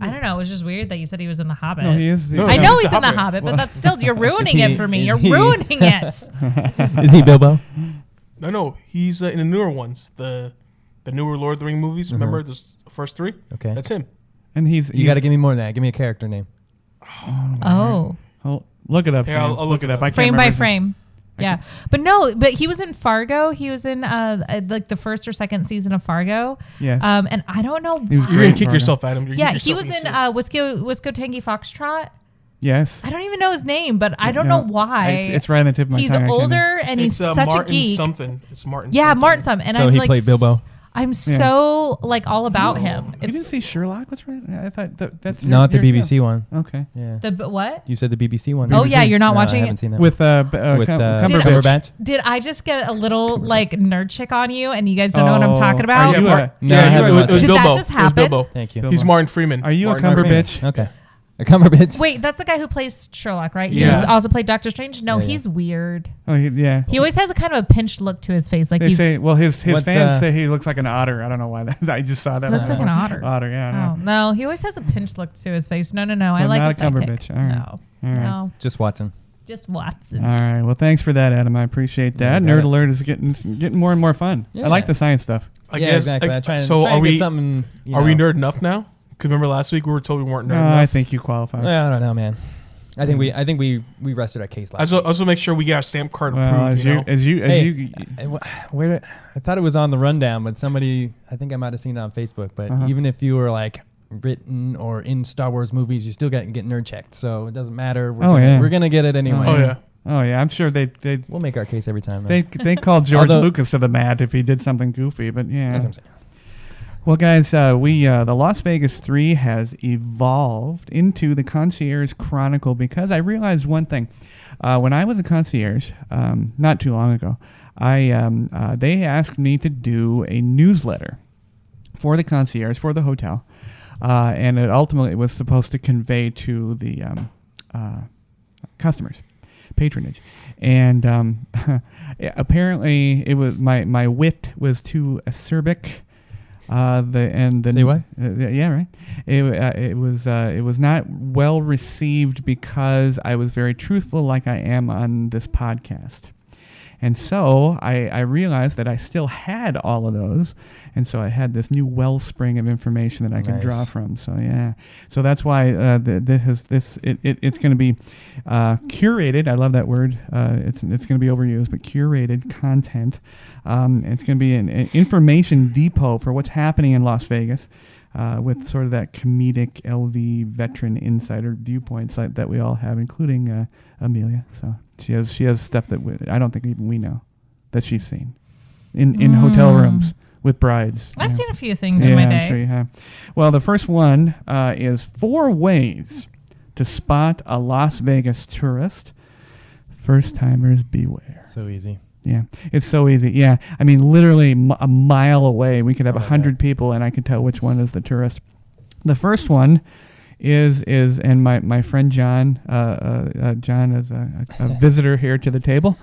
I don't know. It was just weird that you said he was in the Hobbit. No, he is. No, I no, know he's he's a in the Hobbit. Hobbit, but that's still you're ruining he- it for me. is You're he- ruining it. Is he Bilbo? No. He's in the newer ones. The newer Lord of the Rings movies. Remember the first three? Okay. That's him. And You got to give me more than that. Give me a character name. Oh, look it up. Yeah, Sam. I'll look it up. I can't frame by remember his name. frame. Yeah, but he was in Fargo. He was in like the first or second season of Fargo. Yes. And I don't know He was why. You're great. gonna kick Fargo. yourself, Adam. You're Yeah, gonna he kick was yourself in Wisco Tangy Foxtrot. Yes. I don't even know his name, but I don't know why. It's right on the tip of my He's tongue. I can't- older and he's It's such Martin a geek. something. It's Martin. Yeah, something. Martin something. And So I'm he like, played Bilbo? I'm so like all about him. You didn't see Sherlock? What's right? I thought that's Not the your BBC one. show. Okay. Yeah. What? You said the BBC one. Oh, yeah, you're not No, watching I it? haven't seen that. With With Cumberbatch. Did I just get a little like nerd chick on you and you guys don't know what I'm talking about? Are you Yeah, No, I haven't it watched was it. Did that Bilbo. just It was happen? Bilbo. Thank you. He's Martin Freeman. Are you a Martin Freeman. Cumberbatch? Okay. A Cumberbatch. Wait, that's the guy who plays Sherlock, right? Yeah. He's also played Doctor Strange. No, Yeah, yeah. he's weird. Oh, yeah. He always has a kind of a pinched look to his face, like They he's say, well, his What's, fans say he looks like an otter. I don't know why. I just saw that. looks like an otter. Otter, yeah. I Oh know. no, he always has a pinched look to his face. No. So I like not his a Cumberbatch. sidekick. All right. No, All right. no, Just Watson. just Watson. All right. Well, thanks for that, Adam. I appreciate Yeah, that. got Nerd it. Alert is getting more and more fun. Yeah. I like the science stuff. I Yeah, guess. exactly. I try So to are get we? something? Are we nerd enough now? Because remember last week we were told we weren't nerd No, enough. I think you qualify. I don't know, man. I think we rested our case last. I also make sure we get our stamp card Well, approved. as You you know? as you Hey, you I thought it was on the rundown, but somebody, I think I might have seen it on Facebook. But Uh-huh. even if you were like written or in Star Wars movies, you still got to get nerd checked. So it doesn't matter. We're gonna get it anyway. Oh yeah. Oh yeah, I'm sure they We'll make our case every time. they called George Although- Lucas to the mat if he did something goofy, but yeah. That's what I'm saying. Well, guys, the Las Vegas 3 has evolved into the Concierge Chronicle because I realized one thing. When I was a concierge, not too long ago, they asked me to do a newsletter for the concierge, for the hotel, and it ultimately was supposed to convey to the customers patronage. And apparently it was my wit was too acerbic. Say what? Yeah, right. It was not well received because I was very truthful, like I am on this podcast, And so I realized that I still had all of those. And so I had this new wellspring of information that I could draw Nice. from. So yeah, so that's why it's going to be curated. I love that word. It's going to be overused, but curated content. It's going to be an information depot for what's happening in Las Vegas, with sort of that comedic LV veteran insider viewpoints that we all have, including Amelia. So she has stuff that I don't think even we know that she's seen in hotel rooms with brides. I've Yeah. seen a few things in my day. I'm sure you have. Well, the first one is 4 ways to spot a Las Vegas tourist. First timers beware. So easy. Yeah, it's so easy. Yeah, I mean, literally a mile away, we could have Oh my 100 people, and I could tell which one is the tourist. The first one is and my friend John, John is a visitor here to the table,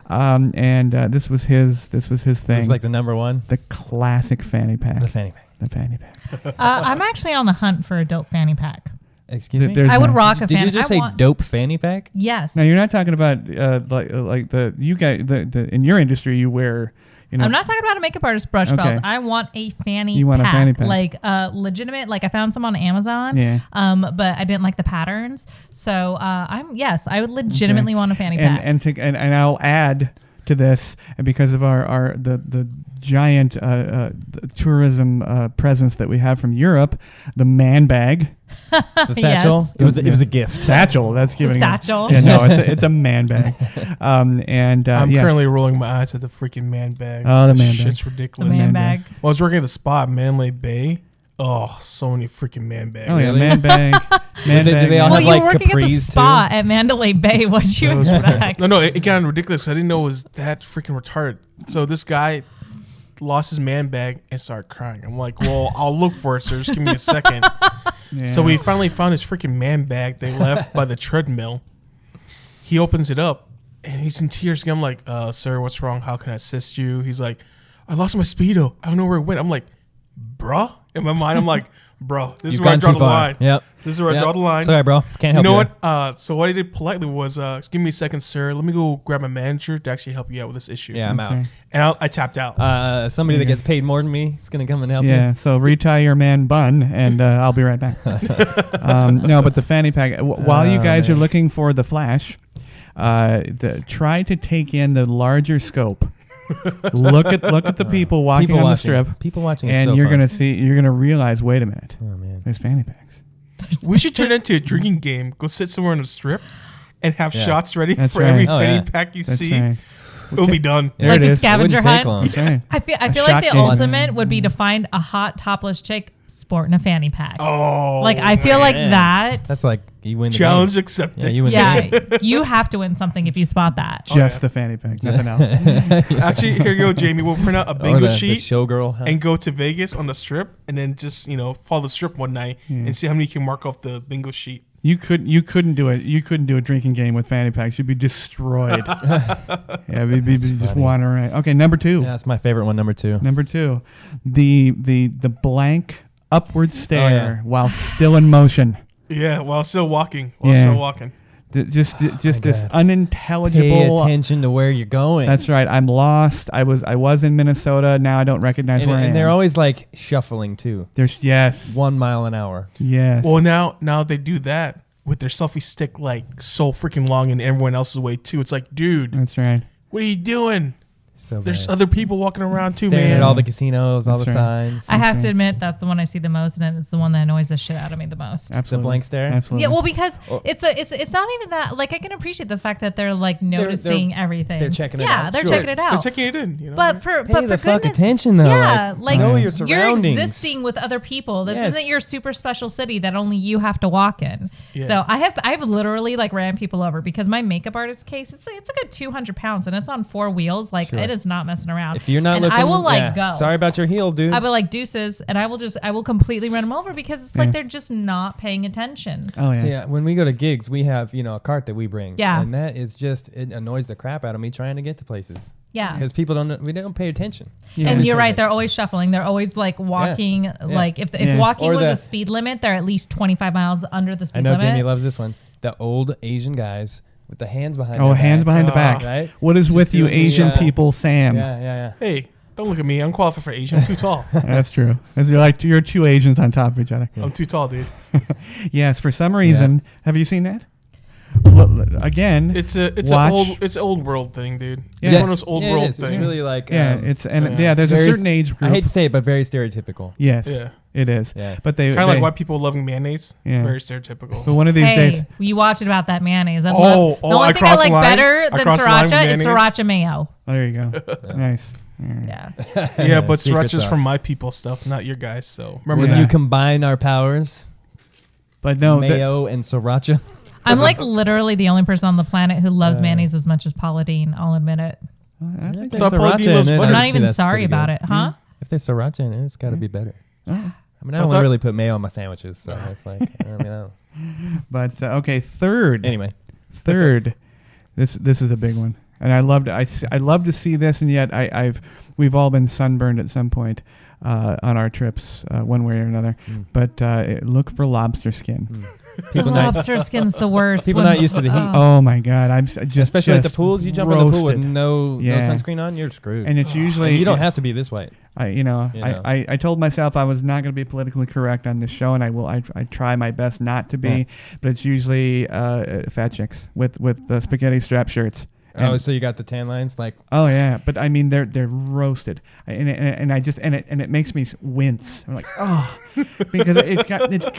and this was his thing. It's like the number one. The classic fanny pack. The fanny pack. The fanny pack. I'm actually on the hunt for a dope fanny pack. Excuse me? There's I would no- rock a Did fanny. you just I say want, dope fanny pack? Yes. Now you're not talking about like the you guys the in your industry you wear. You know, I'm not talking about a makeup artist brush Okay. belt. I want a fanny You want a pack. fanny pack. Like legitimate, like I found some on Amazon. Yeah. But I didn't like the patterns. So I would legitimately want a fanny pack. and I'll add to this, and because of our the giant the tourism presence that we have from Europe, the man bag. The satchel? Yes. It was a gift. Satchel, that's giving it- satchel. Yeah, no, it's a man bag. And I'm yes. currently rolling my eyes at the freaking man bag. Oh, the man bag. Shit's The ridiculous. man Man bag. bag. Well, I was working at the spot, Manly Bay. Oh, so many freaking man bags. Oh yeah, Really? man bag. Man Do bag. they all Well, have, you were like, working at the capris, spa too? at Mandalay Bay. What'd you expect? No, it got ridiculous. I didn't know it was that freaking retarded. So this guy lost his man bag and started crying. I'm like, well, I'll look for it, sir. Just give me a second. Yeah. So we finally found his freaking man bag they left by the treadmill. He opens it up and he's in tears. I'm like, sir, what's wrong? How can I assist you? He's like, I lost my Speedo. I don't know where it went. I'm like, bruh? In my mind, I'm like, bro, this is You've where I gone draw too the far. line. Yep. This is where I Yep. draw the line. Sorry, bro. Can't You help know you. what? So what I did politely was, give me a second, sir. Let me go grab my manager to actually help you out with this issue. Yeah, I'm out. Okay. And I tapped out. Somebody that gets paid more than me is going to come and help Yeah, you. so retie your man bun, and I'll be right back. No, but the fanny pack. While you guys are man. looking for the flash, try to take in the larger scope. look at the people walking People on the watching. strip, People watching is and so you're fun. gonna realize. Wait a minute, Oh, man. there's fanny packs. We should turn it into a drinking game. Go sit somewhere on a strip and have Yeah. shots ready That's for right. every Oh, fanny yeah. pack you That's see. right. It'll be done. There Like it a is. scavenger Wouldn't take hunt. long. That's right. I A feel like the shotgun. ultimate would be to find a hot topless chick sporting a fanny pack. Oh, Like I feel like man. that. That's like you win the challenge game. accepted. Yeah, you win Yeah, the game. you have to win something if you spot that. Just yeah. the fanny pack, nothing else. Actually, here you go, Jamie. We'll print out a Or bingo the sheet showgirl. Huh? and go to Vegas on the strip, and then just follow the strip one night and see how many you can mark off the bingo sheet. You couldn't do it. You couldn't do a drinking game with fanny packs. You'd be destroyed. Yeah, we'd be just funny. wandering around. Okay, number 2. Yeah, that's my favorite one. Number 2. Number 2, the blank upward stare yeah. while still in motion. Yeah, while still walking. Just this God. unintelligible. Pay attention to where you're going. That's right. I'm lost. I was in Minnesota. Now I don't recognize and, where I am. and they're always like shuffling too. There's 1 mile an hour. Yes. Well, now they do that with their selfie stick like so freaking long in everyone else's way too. It's like, dude, That's right. what are you doing? So There's bad. other people walking around too, Staring man. at all the casinos, all That's the right. signs. I have Okay. to admit that's the one I see the most, and it's the one that annoys the shit out of me the most. Absolutely. blank stare? Absolutely. Yeah, well, because Oh. it's not even that. Like I can appreciate the fact that they're like noticing everything. they're checking it Yeah, out. they're Sure. checking it out. They're checking it in. But for Pay but the for fuck goodness, attention though. yeah, like know your you're surroundings. existing with other people. This Yes. isn't your super special city that only you have to walk in. Yeah. So I've literally like ran people over because my makeup artist case it's a good 200 pounds and it's on 4 wheels. Like Sure. it is not messing around. If you're not and looking, I will like yeah. go. Sorry about your heel, dude. I will like deuces, and I will completely run them over because it's like Yeah. they're just not paying attention. Oh yeah. So yeah, when we go to gigs, we have a cart that we bring. Yeah. and that is just it annoys the crap out of me trying to get to places. Yeah. because people don't pay attention. Yeah. And Always you're pay right. attention. They're always shuffling. They're always like walking. Like if Yeah. walking Or was the- a speed limit, they're at least 25 miles under the speed I know limit. Jamie loves this one. The old Asian guys with the hands behind. Oh, their hands back. behind the back. Right? What is Just with you doing the, Asian people, Sam? Yeah. Hey, don't look at me. I'm qualified for Asian. I'm too tall. That's true. You're two Asians on top of each other. I'm too tall, dude. Yes, for some reason. Have you seen that? Again, It's watch. an old world thing, dude. Yeah. It's one of those old world It's things. really like Yeah, there's a very certain age group. I hate to say it, but very stereotypical. Yes, Yeah. it is. Yeah. But they Kind of like white people loving mayonnaise. Yeah. Very stereotypical. But one of these Hey, days, you watch it about that mayonnaise. Oh, the oh, only I thing I crossed the like line? better I than crossed the line with sriracha is mayonnaise? sriracha mayo. there you go. Nice. Yeah. Yes. Yeah, but Secret sriracha's sauce. from my people stuff, not your guys. So remember When that. you combine our powers, But no, mayo and sriracha. I'm like literally the only person on the planet who loves mayonnaise as much as Paula Deen. I'll admit it. I think There's thought Paula sriracha Deen in loves it. butter. I'm I'd not say even that's sorry pretty about good. it, huh? If there's sriracha in it, it's got to be better. Oh. I mean, I don't thought- really put mayo on my sandwiches, so it's like, I don't know. But okay, third. Anyway, Third, this is a big one, and I love to see this, and yet we've all been sunburned at some point on our trips, one way or another. But look for lobster skin. people not, Lobster skin's the worst. people When- not used to the heat. Oh my God, I'm just Especially at the just pools, you jump in the pool with roasted. no Yeah. sunscreen on, you're screwed. And it's usually And you don't have to be this white. You know. I told myself I was not going to be politically correct on this show, and I will. I try my best not to be, Yeah. but it's usually fat chicks with the spaghetti strap shirts. Oh, And- so you got the tan lines? Like, Oh yeah, but I mean they're roasted, and it makes me wince. I'm like, oh, because it's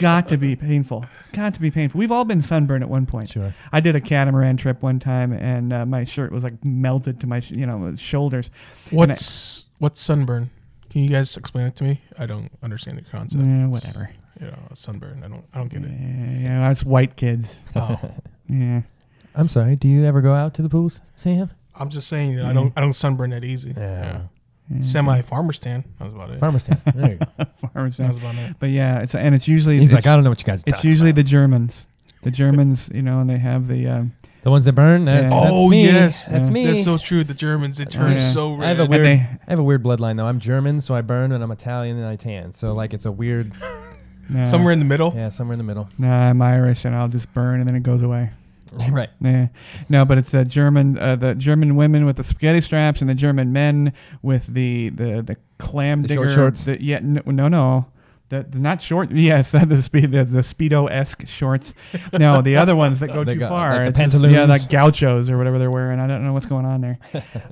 got to be painful. Got to be painful. We've all been sunburned at one point. Sure. I did a catamaran trip one time, and my shirt was like melted to my shoulders. What's sunburn? Can you guys explain it to me? I don't understand the concept. Whatever. You know, sunburn. I don't get it. Yeah, us white kids. Oh, Yeah. I'm sorry, do you ever go out to the pools, Sam? I'm just saying. You know, I don't sunburn that easy. Yeah. Semi farmer's tan. That was about it. Farmer's tan. There you go. Farmers That was don't. about it. But yeah, it's usually He's like, I don't know what you guys are it's talking usually about. the Germans. The Germans, and they have the The ones that burn? That's, Yeah. that's Oh, me. yes. That's Yeah. me. That's so true. The Germans, it turns Yeah. so I have a red. weird, they- I have a weird bloodline though. I'm German, so I burn, and I'm Italian, and I tan. So like, it's a weird, nah, Somewhere in the middle. yeah, somewhere in the middle. Nah, I'm Irish, and I'll just burn, and then it goes away. Right. Yeah. No, but it's the German women with the spaghetti straps, and the German men with the clam The digger short shorts? No. The not short. Yes, the speedo-esque shorts. No, the other ones that go They too got, far. like the It's just- pantaloons. yeah, like gauchos or whatever they're wearing. I don't know what's going on there.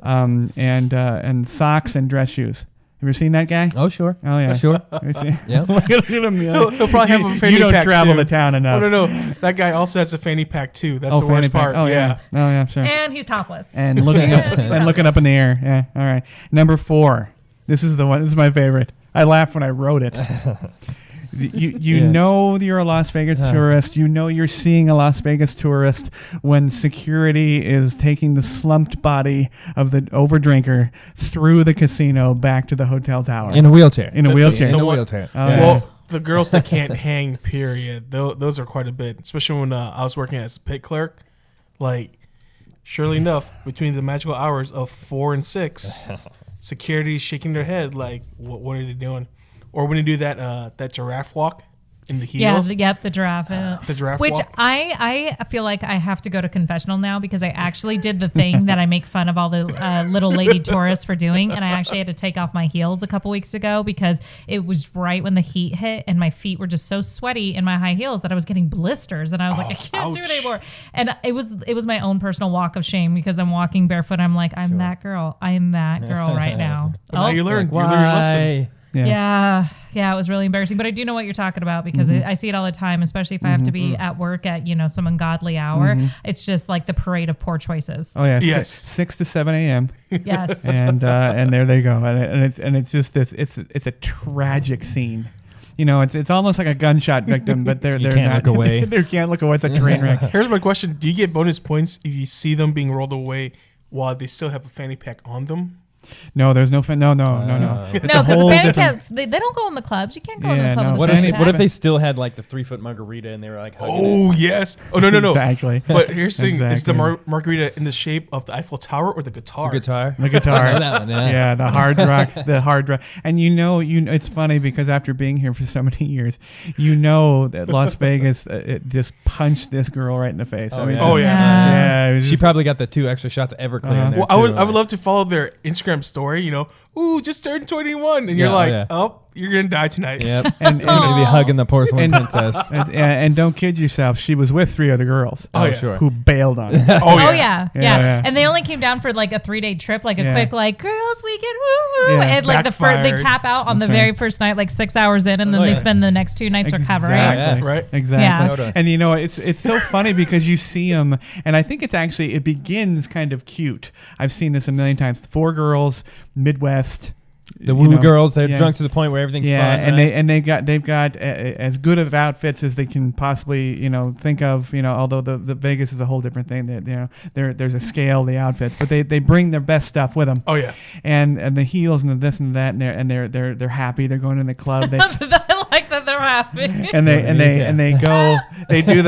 And socks and dress shoes. Have you ever seen that guy? Oh, sure. Oh yeah. Sure. Have you seen- Yep. Look at him. He'll probably have a fanny You don't pack travel too. to town enough. Oh, no. That guy also has a fanny pack too. That's the fanny worst pack. part. Oh yeah. Oh yeah. Sure. And he's topless. And looking up Yeah, and looking up in the air. Yeah. All right. Number 4. This is the one. This is my favorite. I laughed when I wrote it. You Yeah. know you're a Las Vegas tourist. You know you're seeing a Las Vegas tourist when security is taking the slumped body of the overdrinker through the casino back to the hotel tower In a wheelchair. In a wheelchair. In a The one- wheelchair. Oh, Yeah. yeah. Well, the girls that can't hang, period. Those are quite a bit, especially when I was working as a pit clerk. Like, surely enough, between the magical hours of 4 and 6, security is shaking their head like, what are they doing? Or when you do that giraffe walk in the Yeah, heels. the giraffe. The giraffe Which walk. I feel like I have to go to confessional now because I actually did the thing that I make fun of all the little lady tourists for doing. And I actually had to take off my heels a couple weeks ago because it was right when the heat hit and my feet were just so sweaty in my high heels that I was getting blisters. And I was like, I can't do it ouch. anymore. And it was my own personal walk of shame because I'm walking barefoot. I'm like, I'm that girl. I am that girl right now. But now you learn. Like, you learn your lesson. why? Yeah, it was really embarrassing. But I do know what you're talking about because I see it all the time, especially if I have to be at work at some ungodly hour. It's just like the parade of poor choices. Oh yeah. Yes. 6 to 7 a.m. Yes. and there they go, and it's just this. It's a tragic scene. It's almost like a gunshot victim, but they're can't not, look away. They can't look away. It's a train wreck. Here's my question: do you get bonus points if you see them being rolled away while they still have a fanny pack on them? No, there's no no. It's No, a because whole fanny different. packs, they don't go in the clubs. You can't go in Yeah, the club no. with What a if, fanny they, what if pack. they still had like the 3-foot margarita and they were like hugging it? Oh yes. Oh no. Exactly. But here's the thing: is the Exactly. margarita in the shape of the Eiffel Tower or the guitar? Guitar. The guitar. I know that one, yeah. The hard rock. And it's funny because after being here for so many years, that Las Vegas it just punched this girl right in the face. Oh, yeah. Oh yeah. Yeah, it was She just- probably got the 2 extra shots of Everclear in there. Well, I would love to follow their Instagram story. Ooh, just turned 21, and you're Yeah, like, yeah. oh, you're gonna die tonight. Yep. and Maybe hugging the porcelain princess. and don't kid yourself, she was with 3 other girls. Oh, yeah. sure. Who bailed on her. Oh Oh yeah. yeah. And they only came down for like a 3-day trip, like a Yeah. quick like girls weekend woo woo, Yeah. and like they Backfired. tap out on That's the right. very first night, like 6 hours in, and then Oh, they yeah. spend the next 2 nights recovering. Exactly. Yeah. Right. Exactly. Yeah. And it's so funny because you see them, and I think it begins kind of cute. I've seen this a million times. 4 girls, Midwest. The woo girls, they're yeah. drunk to the point where everything's Yeah, fun. and right? they've got as good of outfits as they can possibly think of. Although the Vegas is a whole different thing. That there's a scale of the outfits, but they bring their best stuff with them. Oh yeah. And the heels and the this and that, and they're happy. They're going to the club. They, I like that they're happy. and they go. They do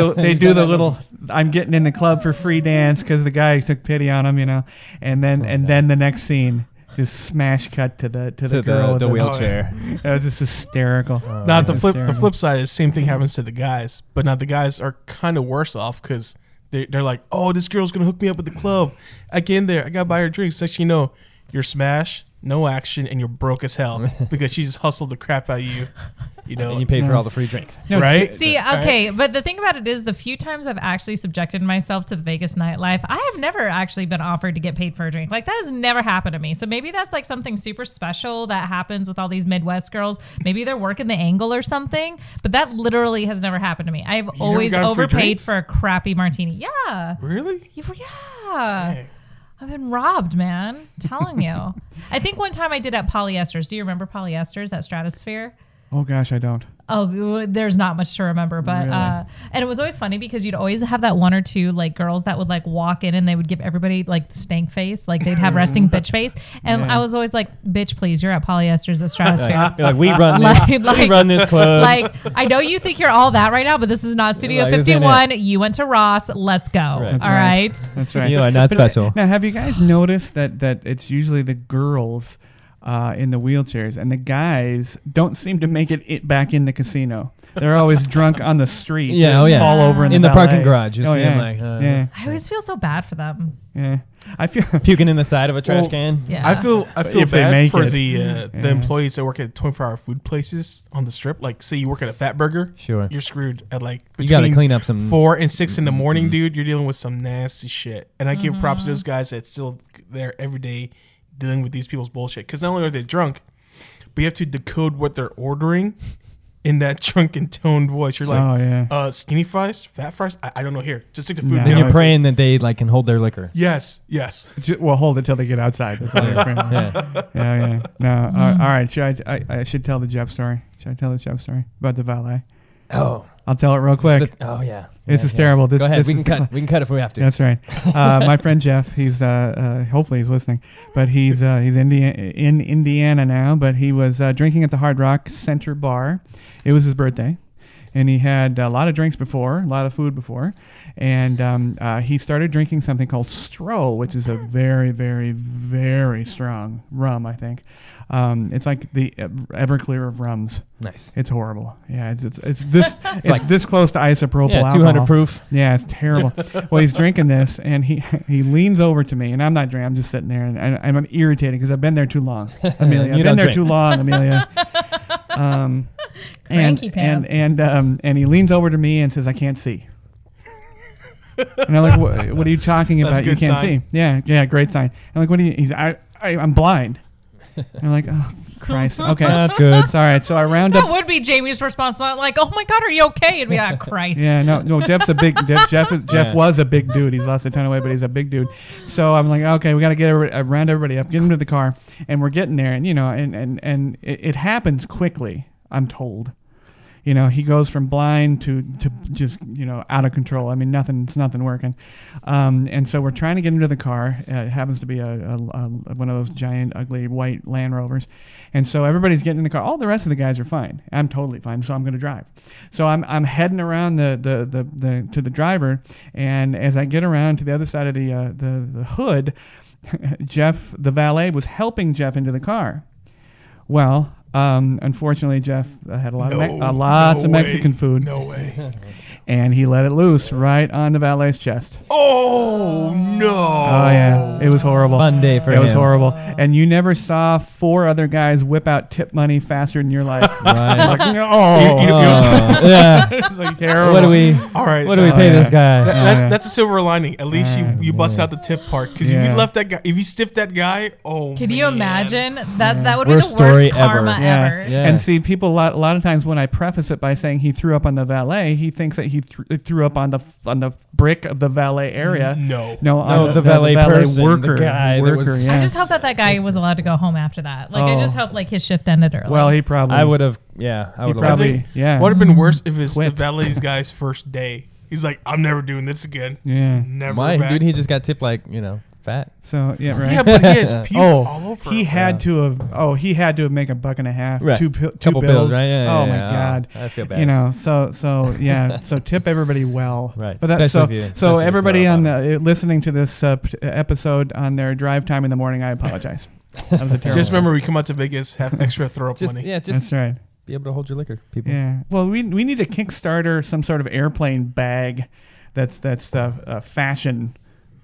the little. I'm getting in the club for free dance because the guy took pity on him. And then the next scene. Just smash cut to the girl with the wheelchair. That was just hysterical. Now It's the hysterical. flip side is same thing happens to the guys, but now the guys are kind of worse off because they're like, oh, this girl's gonna hook me up at the club. I get in there, I gotta buy her drinks. Next thing you know, you're smash, no action, and you're broke as hell because she just hustled the crap out of you. And you paid for all the free drinks. No, right? See, okay, but the thing about it is the few times I've actually subjected myself to the Vegas nightlife, I have never actually been offered to get paid for a drink. Like, that has never happened to me. So maybe that's like something super special that happens with all these Midwest girls. Maybe they're working the angle or something, but that literally has never happened to me. I've always gotten free overpaid drinks? for a crappy martini. Yeah. Really? Yeah. Dang. I've been robbed, man. I'm telling you. I think one time I did at Polyesters. Do you remember Polyesters at Stratosphere? Oh gosh, I don't. Oh, there's not much to remember, but Really? and it was always funny because you'd always have that one or two like girls that would like walk in and they would give everybody like stank face, like they'd have resting bitch face, and Yeah. I was always like, bitch, please, you're at Polyesters at Stratosphere. You're like, we run this. We run this club. Like, I know you think you're all that right now, but this is not Studio Like, this ain't 51. You went to Ross. Let's go. Right. All That's right. That's right. You are not But, special. Now, have you guys noticed that it's usually the girls in the wheelchairs, and the guys don't seem to make it back in the casino. They're always drunk on the street. Yeah, They oh, yeah. fall over in the valet. parking garage. You Oh, see yeah. them like yeah, I always feel so bad for them. yeah. I feel puking in the side of a trash Well, can. Yeah. I feel If they bad make for it. the Yeah. employees that work at 24-hour food places on the strip. Like, say you work at a Fat Burger, Sure. you're screwed at like You got to between clean up some. 4 and 6 in the morning, dude. You're dealing with some nasty shit. And I give props to those guys that's still there every day dealing with these people's bullshit. Because not only are they drunk, but you have to decode what they're ordering in that drunken toned voice. You're like, oh yeah. skinny fries, fat fries. I don't know. Here, just take the food. No. and Then get you're on my praying face. that they like can hold their liquor. Yes. Well, hold it till they get outside. That's all you're praying. Yeah. Yeah. No. All right. Should I should tell the Jeff story. Should I tell the Jeff story about the valet? Oh. I'll tell it real quick. Oh yeah. This Yeah, is terrible. This, Go ahead. this We is can the cut. We can cut if we have to. That's right. My friend Jeff, he's hopefully he's listening, but he's in Indiana now. But he was drinking at the Hard Rock Center bar. It was his birthday, and he had a lot of drinks before, a lot of food before, and he started drinking something called Stro, which is a very, very, very strong rum. I think it's like the Everclear of rums. Nice. It's horrible. Yeah, it's this it's like this close to isopropyl Yeah, alcohol. 200 proof. Yeah, it's terrible. Well, he's drinking this, and he leans over to me, and I'm not drinking. I'm just sitting there, and I'm irritated because I've been there too long, Amelia. I've You been don't there drink. too long, Amelia. Cranky pants. And he leans over to me and says, "I can't see." And I'm like, "What are you talking That's about? a You good can't sign. see." Yeah, great sign. I'm like, "What are you?" He's, I'm blind. And I'm like, "Oh Christ, okay, That's good. It's all right." So I round That up. would be Jamie's response. Not like, oh my God, are you okay? It'd be, ah, Christ. Yeah, no. Jeff's a big. Jeff was a big dude. He's lost a ton of weight, but he's a big dude. So I'm like, okay, we got to round everybody up, get him to the car, and we're getting there, and and it happens quickly. I'm told. he goes from blind to just out of control. I mean, it's nothing working. And so we're trying to get into the car. It happens to be a one of those giant, ugly white Land Rovers. And so everybody's getting in the car. All the rest of the guys are fine. I'm totally fine. So I'm going to drive. So I'm heading around to the driver, and as I get around to the other side of the hood, Jeff, the valet, was helping Jeff into the car. Well, unfortunately, Jeff had lots of Mexican food. No way. And he let it loose right on the valet's chest. Oh, no. Oh, yeah. It was horrible. Fun day for him. It was horrible. And you never saw 4 other guys whip out tip money faster than your life. Right. Like, no. Yeah. It's like terrible. What do we? All right. What do we pay this guy? That's a silver lining. At least you bust out the tip part. Because if you left that guy, if you stiffed that guy, Can you imagine? That would be Worst the worst story karma ever. ever. Yeah. And see, people a lot of times when I preface it by saying he threw up on the valet, he thinks that he threw up on the brick of the valet area. No. on the valet person, worker. the guy that worker, was- yeah. I just hope that guy was allowed to go home after that. Like, I just hope his shift ended early. Well, he probably. I would have. Yeah, I would have. probably. Yeah. Would have been worse if it's the Quit. valet's guy's first day. He's like, I'm never doing this again. Yeah. Never Why, back. dude? He just got tipped like fat. So yeah, right. Yeah, but he has puke all over he him. had to have. Oh, he had to have make $1.50. Right. Two Couple bills. bills, right? Yeah, oh yeah, my yeah. God. I feel bad. So yeah. So tip everybody well. Right. But that's Especially if you- so especially if everybody you're on up on listening to this episode on their drive time in the morning, I apologize. That was a terrible. Just remember, we come out to Vegas, have extra throw up money. Just That's right. be able to hold your liquor, people. Yeah. Well, we need a Kickstarter, some sort of airplane bag that's fashion.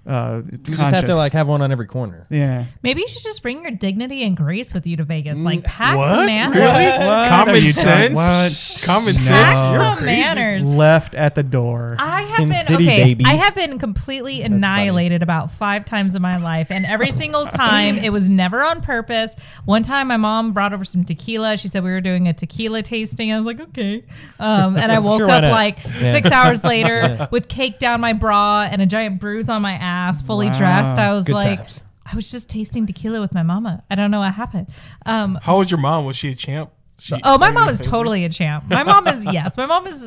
You just have to have one on every corner. Yeah. maybe you should just bring your dignity and grace with you to Vegas. Like, pack What? some manners. Really? What are Common you sense. What? Common No. sense. Pack You're some crazy. manners. Left at the door. I have Sin been City, baby. I have been completely annihilated about 5 times in my life, and every single time it was never on purpose. One time, my mom brought over some tequila. She said we were doing a tequila tasting. I was like, okay, and I woke Sure, why up not? like 6 hours later with cake down my bra and a giant bruise on my ass, fully Wow. dressed. I was Good like, times. I was just tasting tequila with my mama. I don't know what happened. How was your mom? Was she a champ? My mom is totally a champ. My mom is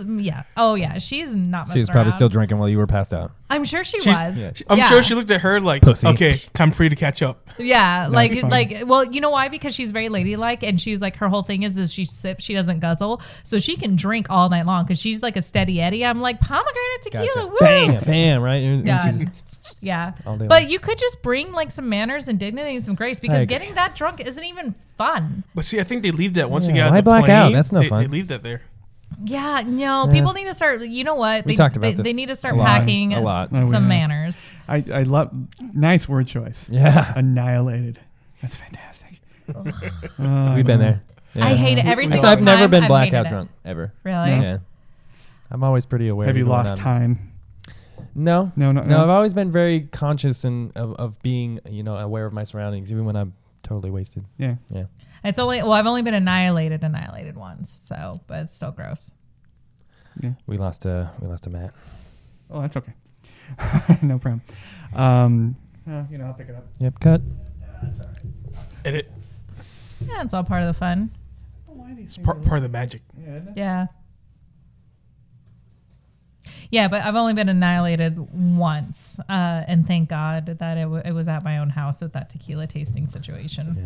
yeah. Oh yeah, she's not. She was probably still drinking while you were passed out. I'm sure she was. Yeah. I'm Yeah. sure she looked at her like, Pussy. okay, time for you to catch up. Yeah, funny. well, you know why? Because she's very ladylike, and she's like, her whole thing is she sips, she doesn't guzzle, so she can drink all night long because she's like a steady Eddie. I'm like, pomegranate tequila, Gotcha. woo! Bam, right? And Yeah. she just- Yeah, All day but long. you could just bring like some manners and dignity and some grace because agree. getting that drunk isn't even fun. But see, I think they leave that once they Yeah, get out why of the black plane. out? That's no they, fun. They leave that there. Yeah, no, Yeah. people need to start. You know what? We talked about they this need to start a lot. packing A lot. Oh, some yeah. manners. I love nice word choice. Yeah. Annihilated. That's fantastic. We've been there. Yeah. I hate it every So single I've time. never been I've blackout hated it. drunk ever. Really? Yeah. I'm always pretty aware. Have of you going lost on. time? No. No. I've always been very conscious of being, aware of my surroundings, even when I'm totally wasted. Yeah. Yeah. It's I've only been annihilated once, so but it's still gross. We lost to Matt. Oh, that's okay. No problem. I'll pick it up. Yep. Cut. Edit. Yeah, it's all part of the fun. It's part of the magic. Yeah. Yeah, but I've only been annihilated once, and thank God that it was at my own house with that tequila tasting situation. Yeah.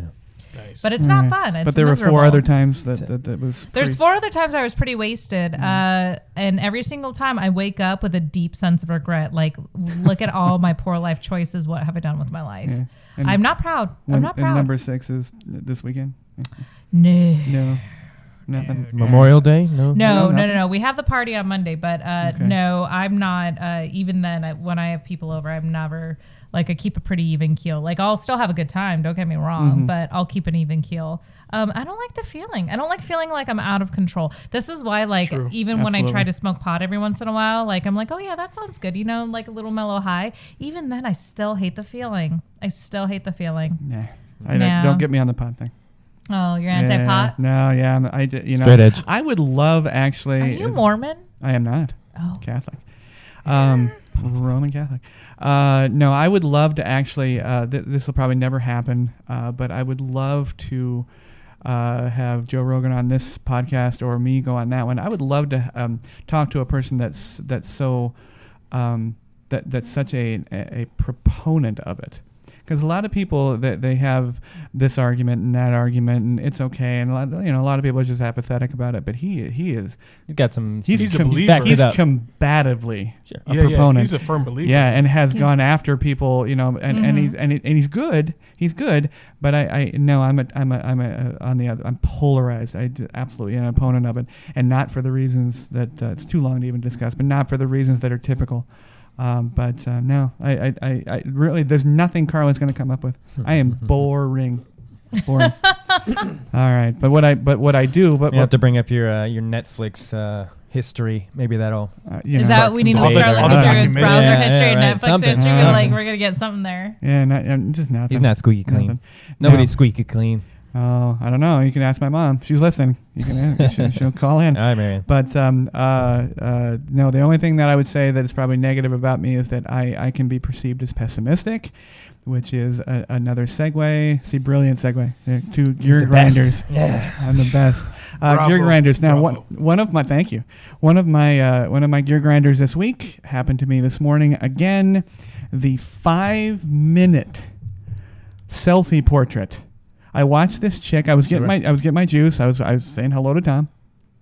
Nice. But it's not fun. It's But there miserable. were 4 other times that was. There's pretty- 4 other times I was pretty wasted, and every single time I wake up with a deep sense of regret. Like, look at all my poor life choices. What have I done with my life? Yeah. And I'm not proud. I'm not And proud. number 6 is this weekend. No. No, nothing. Memorial Day? No. No. We have the party on Monday, but Okay. no, I'm not. Even then, when I have people over, I'm never I keep a pretty even keel. Like, I'll still have a good time. Don't get me wrong, but I'll keep an even keel. I don't like the feeling. I don't like feeling like I'm out of control. This is why, True. even when I try Absolutely. to smoke pot every once in a while, I'm like, oh yeah, that sounds good. Like a little mellow high. Even then, I still hate the feeling. Nah. No. Don't get me on the pot thing. Oh, you're anti-pot? No, yeah, Straight edge. I would love actually. Are you Mormon? I am not. Oh. Catholic. Roman Catholic. No, I would love to actually. This will probably never happen, but I would love to have Joe Rogan on this podcast or me go on that one. I would love to talk to a person that's so that's such a proponent of it. Because a lot of people that they have this argument and that argument, and it's okay, and a lot of people are just apathetic about it. But he is. He's got some. He's a believer. He's combatively a Yeah, proponent. he's a firm believer. Yeah, and has gone after people, and he's good. He's good. But I'm on the other. I'm polarized. Absolutely an opponent of it, and not for the reasons that it's too long to even discuss. But not for the reasons that are typical. No, I really, there's nothing Carla's going to come up with. I am boring. All right, but what I do, but you have to bring up your Netflix history. Maybe that'll. Is that we need to start looking through his browser history and Netflix something. history? We're gonna get something there. Yeah, just nothing. He's not squeaky clean. Nothing. Nobody's squeaky clean. Oh, I don't know. You can ask my mom. She's listening. You can. She'll call in. All right, Marion. But no, the only thing that I would say that is probably negative about me is that I can be perceived as pessimistic, which is another segue. See, brilliant segue to gear grinders. Yeah, I'm the best. Gear grinders. Now, one of my gear grinders this week happened to me this morning again. The 5-minute selfie portrait. I watched this chick. I was getting my juice. I was saying hello to Tom.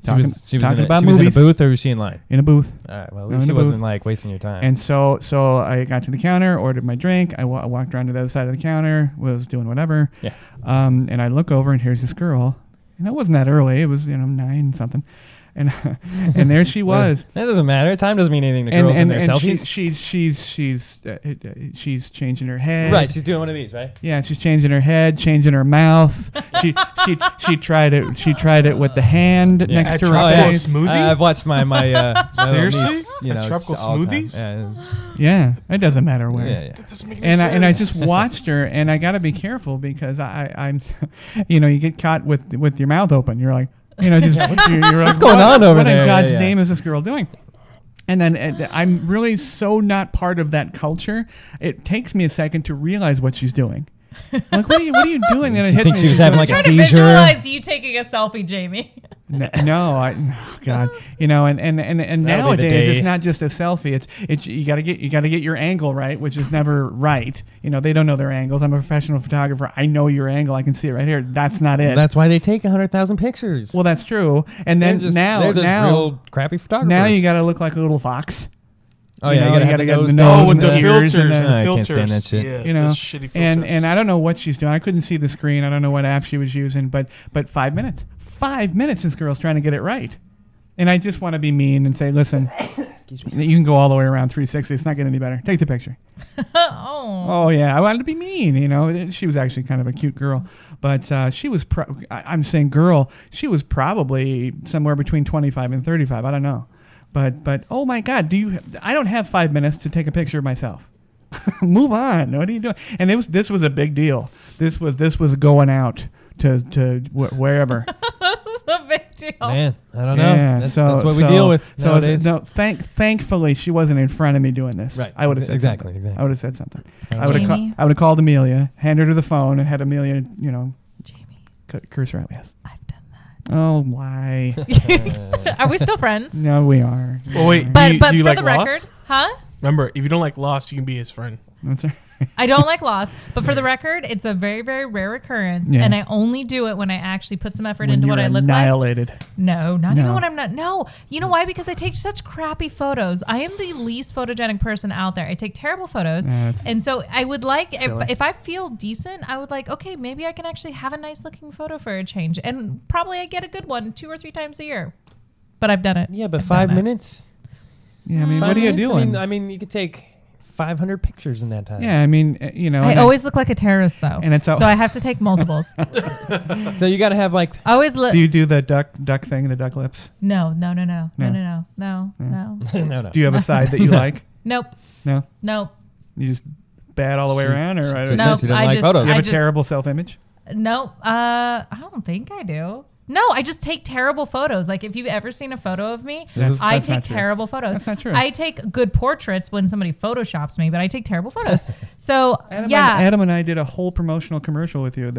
Talking about movies. In a booth, or was she in line? In a booth. All right. Well, at least she wasn't wasting your time. And so I got to the counter, ordered my drink. I walked around to the other side of the counter, was doing whatever. Yeah. And I look over, and here's this girl. And it wasn't that early. It was 9 something. And and there she was. That doesn't matter. Time doesn't mean anything to girls and their selfies. She's changing her head. Right, she's doing one of these, right? Yeah, she's changing her head, changing her mouth. she tried it. She tried it with the hand next to her face. Smoothie? I've watched my seriously? Niece, tropical smoothies? Yeah, it doesn't matter where. Yeah. That doesn't make And I just watched her, and I got to be careful because I'm, you get caught with your mouth open. You're like. You're like, what's going on over there? What in God's name is this girl doing? And then I'm really so not part of that culture. It takes me a second to realize what she's doing. Like, what are you doing? And it hits think me. she was having like a I'm trying to seizure? visualize you taking a selfie, Jamie. Oh God, and nowadays it's not just a selfie. It's you gotta get your angle right, which is never right. They don't know their angles. I'm a professional photographer. I know your angle. I can see it right here. That's not it. That's why they take 100,000 pictures. Well, that's true. And then they're just real crappy photographers. Now you gotta look like a little fox. Oh yeah, you gotta get the nose with and the ears filters. and I can't stand that shit. Yeah, the shitty filters. and I don't know what she's doing. I couldn't see the screen. I don't know what app she was using. But 5 minutes. 5 minutes. This girl's trying to get it right. And I just want to be mean and say, listen, you can go all the way around 360. It's not getting any better. Take the picture. Oh yeah, I wanted to be mean. She was actually kind of a cute girl, but she was. I'm saying girl. She was probably somewhere between 25 and 35. I don't know. But oh my God, I don't have 5 minutes to take a picture of myself. Move on. What are you doing? And this was a big deal. This was going out to wherever. This is a big deal. Man, I don't know. Yeah, that's what we deal with nowadays. Thankfully she wasn't in front of me doing this. Right. I would have said exactly. I would have said something. I Jamie? would have called Amelia, handed her the phone, and had Amelia, Jamie, curse her out. Yes. I've done that. Oh, why? Are we still friends? No, we are. Well, wait. But do you for like the Lost? record, huh? Remember, if you don't like Lost, you can be his friend. That's right. I don't like Lost, but for the record, it's a very, very rare occurrence, and I only do it when I actually put some effort into what I look annihilated. like. No, not even when I'm not. No, you know why? Because I take such crappy photos. I am the least photogenic person out there. I take terrible photos, and so I would like if I feel decent, I would like okay, maybe I can actually have a nice looking photo for a change, and probably I get a good one 2 or 3 times a year. But I've done it. Yeah, but 5 minutes. Yeah, I mean, what are you doing? I mean, you could take 500 pictures in that time. Yeah, I mean, I always look like a terrorist though, and so I have to take multiples. So you got to have like. I always look. Do you do the duck thing, the duck lips? No. No. Do you have a side that you like? Nope. No. Nope. You just bad all the way around, or just No, said she didn't like photos. you have a terrible self-image? Nope. I don't think I do. No, I just take terrible photos. Like if you've ever seen a photo of me, That's I not take true. terrible photos. That's not true. I take good portraits when somebody photoshops me, but I take terrible photos. So Adam, yeah, Adam and I did a whole promotional commercial with you.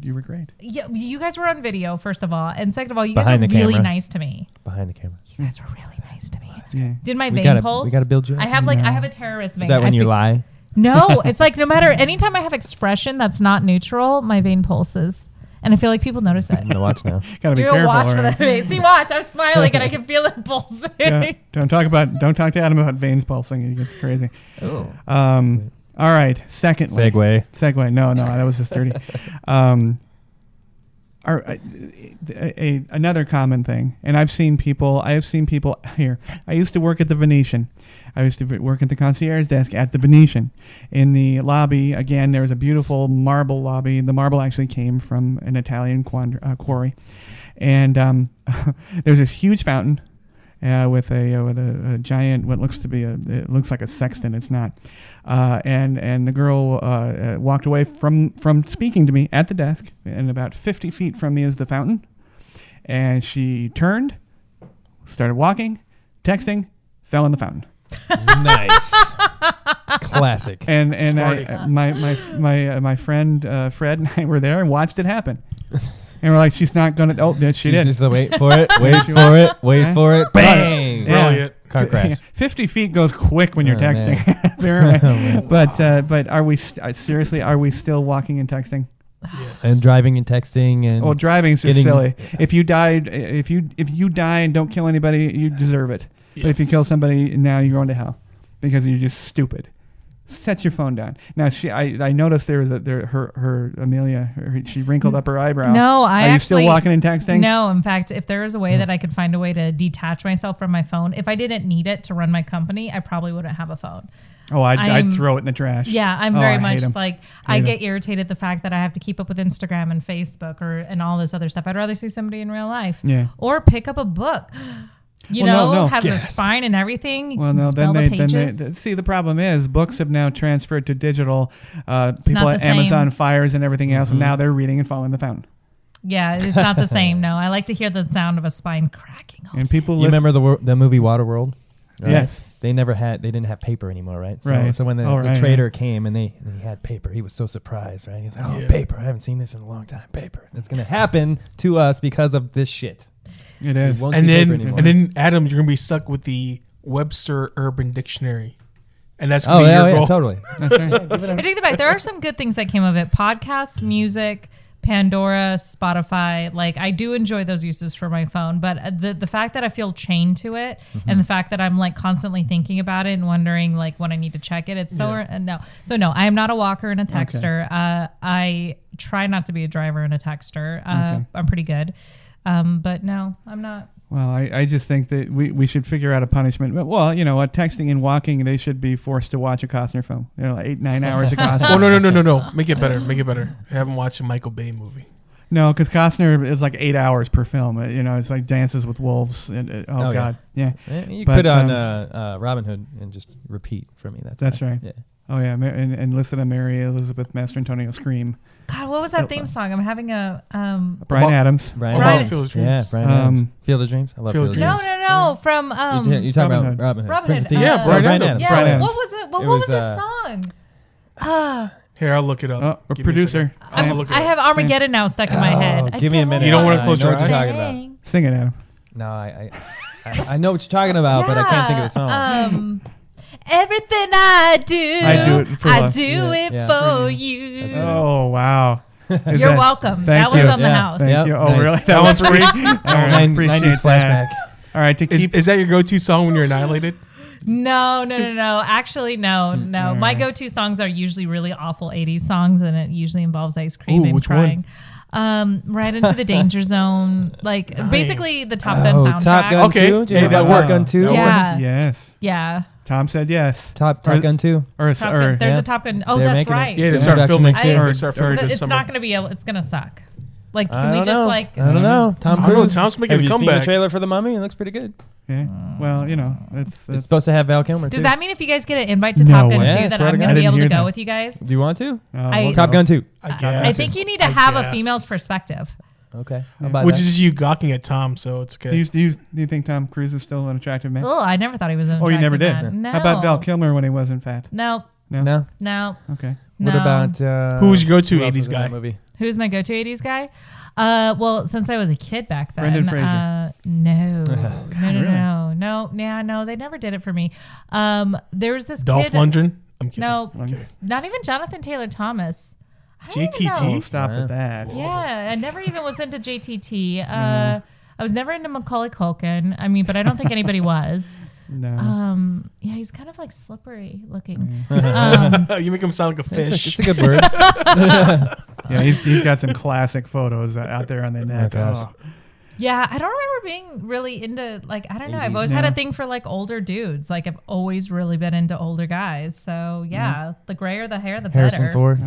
You were great. yeah, you guys were on video, first of all, and second of all, you Behind guys the were really camera. nice to me. Behind the camera. You guys were really nice to me. Yeah. Did my We vein gotta- pulse? we gotta build you up. I have like No. I have a terrorist vein. Is that when I you think- lie? No, it's like no matter anytime I have expression that's not neutral, my vein pulses, and I feel like people notice it. I'm gonna watch now. Gotta be Do a careful. watch for all that right? face. See, watch. I'm smiling and I can feel it pulsing. Yeah, don't talk to Adam about veins pulsing. He gets crazy. Ooh. All right. Secondly, Segue. No, that was just dirty. Another common thing, and I have seen people here. I used to work at the Venetian. I used to work at the concierge desk at the Venetian. In the lobby, again, there was a beautiful marble lobby. The marble actually came from an Italian quarry, and there's this huge fountain with a giant, what looks to be it looks like a sextant. It's not. And the girl walked away from speaking to me at the desk, and about 50 feet from me is the fountain. And she turned, started walking, texting, fell in the fountain. Nice. Classic. And Smarty. my friend Fred and I were there and watched it happen. And we're like, she's not gonna. Oh, she She's did. just like, wait for it, wait for it. Bang! Yeah. Brilliant. Car crash. 50 feet goes quick when you're Oh, texting. But are we seriously? Are we still walking and texting? Yes. And driving and texting and Well, driving's just getting- silly. If you die and don't kill anybody, you deserve it. But Yeah. if you kill somebody, now you're going to hell because you're just stupid. Set your phone down. Now, I noticed her Amelia. She wrinkled up her eyebrow. No, Are you still walking and texting? No, in fact, if there was a way that I could find a way to detach myself from my phone, if I didn't need it to run my company, I probably wouldn't have a phone. Oh, I'd I'm- throw it in the trash. Yeah, I'm Oh, very I much hate 'em. like I Hate 'em. get irritated the fact that I have to keep up with Instagram and Facebook and all this other stuff. I'd rather see somebody in real life. Yeah. Or pick up a book. Well, no. Has a Yes. spine and everything. Well, no. Smell Then the they pages. see the problem is books have now transferred to digital. People not at the Amazon same. Fires and everything else, and now they're reading and following the fountain. Yeah, it's not the same. No, I like to hear the sound of a spine cracking. And people You listen. remember the movie Waterworld? Right? Yes. They didn't have paper anymore, right? So, Right. So when the Right, trader came and he had paper, he was so surprised, right? He's like, oh, Yeah. paper. I haven't seen this in a long time. Paper. It's going to happen to us because of this shit. It is. We won't And see paper then, anymore. and then, Adam, you're gonna be stuck with the Webster Urban Dictionary, and that's Oh, gonna be your yeah, goal. totally. That's right. I take that back. There are some good things that came of it. Podcasts, music, Pandora, Spotify. Like I do enjoy those uses for my phone, but the fact that I feel chained to it and the fact that I'm like constantly thinking about it and wondering like when I need to check it, it's no. So no, I am not a walker and a texter. I try not to be a driver and a texter. I'm pretty good. But no, I'm not. Well, I just think that we should figure out a punishment. Well, you know what? Texting and walking, they should be forced to watch a Costner film. You know, like 8-9 hours of Costner. Oh no! Make it better. Make it better. I haven't watched a Michael Bay movie. No, because Costner is like 8 hours per film. You know, it's like Dances with Wolves. Oh, God, yeah. You But, put on Robin Hood and just repeat for me. That's fine. right. Yeah. Oh yeah, and listen to Mary Elizabeth Mastrantonio scream. God, what was that theme song? I'm having a Brian Adams. Brian Right. Adams. Field of Dreams. Yeah, Brian Adams. Field of Dreams. I love Field of Field of no, Dreams. no, from You're talking Robin about Hood. Robin Hood. Robin Prince Hood. of Thieves. Yeah, Brian Brian Adams. yeah. Brian Adams. What was it? What It was was, the song? Here, I'll look it up. A Give me producer. second. I'll look it I up. have Armageddon now stuck in my head. I give me a don't minute. You don't wanna know close I know your what you're eyes? talking about. Dang. Sing it, Adam. No, I know what you're talking about, but I can't think of the song. Everything I do, I do Yeah, it yeah. for you. Oh wow. Is You're that- welcome. Thank That was you. on the Yeah. house. Thank Yep, you. Oh nice. really? That one's free. All right, I appreciate 90s that. flashback. All right, to keep. Is that your go-to song when you're annihilated? No. Actually, no. My go-to songs are usually really awful 80s songs, and it usually involves ice cream Ooh, and which crying. Right into the danger zone. Like basically the Top Gun Oh, soundtrack. Top Gun Okay. 2? Hey, that Top works. Gun 2? That Yeah. Yes. Yeah. Tom said yes. Top Or- Gun 2. Or, Top or Gun. There's yeah. a Top Gun. Oh, They're that's making it. right. Yeah, they It's start production filming. next year. They start filming But this it's summer. not going to be able. It's going to suck. Like, I can we don't just know. like? I don't know. Tom I don't know, Cruise. Tom's making Have a you seen the comeback. trailer for The Mummy? It looks pretty good. yeah. Well, you know, It's it's supposed to have Val Kilmer, Does too. that mean if you guys get an invite to No Top Gun way. 2 Yeah, that swear I'm to going God. to be I didn't able to hear go that. with you guys? Do you want to? I- Top Gun 2. I guess. I think you need to I have a guess. female's perspective. Okay. Yeah. I'll buy Which that. is you gawking at Tom, so it's okay. Do you think Tom Cruise is still an attractive man? Oh, I never thought he was an Oh, you never did. attractive man. No. How about Val Kilmer when he wasn't fat? No. No. No. Okay. No. What about Who was your go-to who else 80s was in that guy? movie? Who's my go-to 80s guy? Well, since I was a kid back then. Brendan Fraser. No. They never did it for me. There was this Dolph kid. Lundgren? I'm kidding. No, I'm kidding. not even Jonathan Taylor Thomas. I don't even JTT? know. Oh, stop with that. Yeah, I never even was into JTT. I was never into Macaulay Culkin. I mean, but I don't think anybody was. No. Yeah, he's kind of like slippery looking. You make him sound like a fish. It's a good word. Yeah, he's got some classic photos out there on the net. gosh. Yeah, I don't remember being really into, like, I don't know. I've always had a thing for like older dudes. Like, I've always really been into older guys. So yeah, the grayer the hair, the Harrison better. Ford,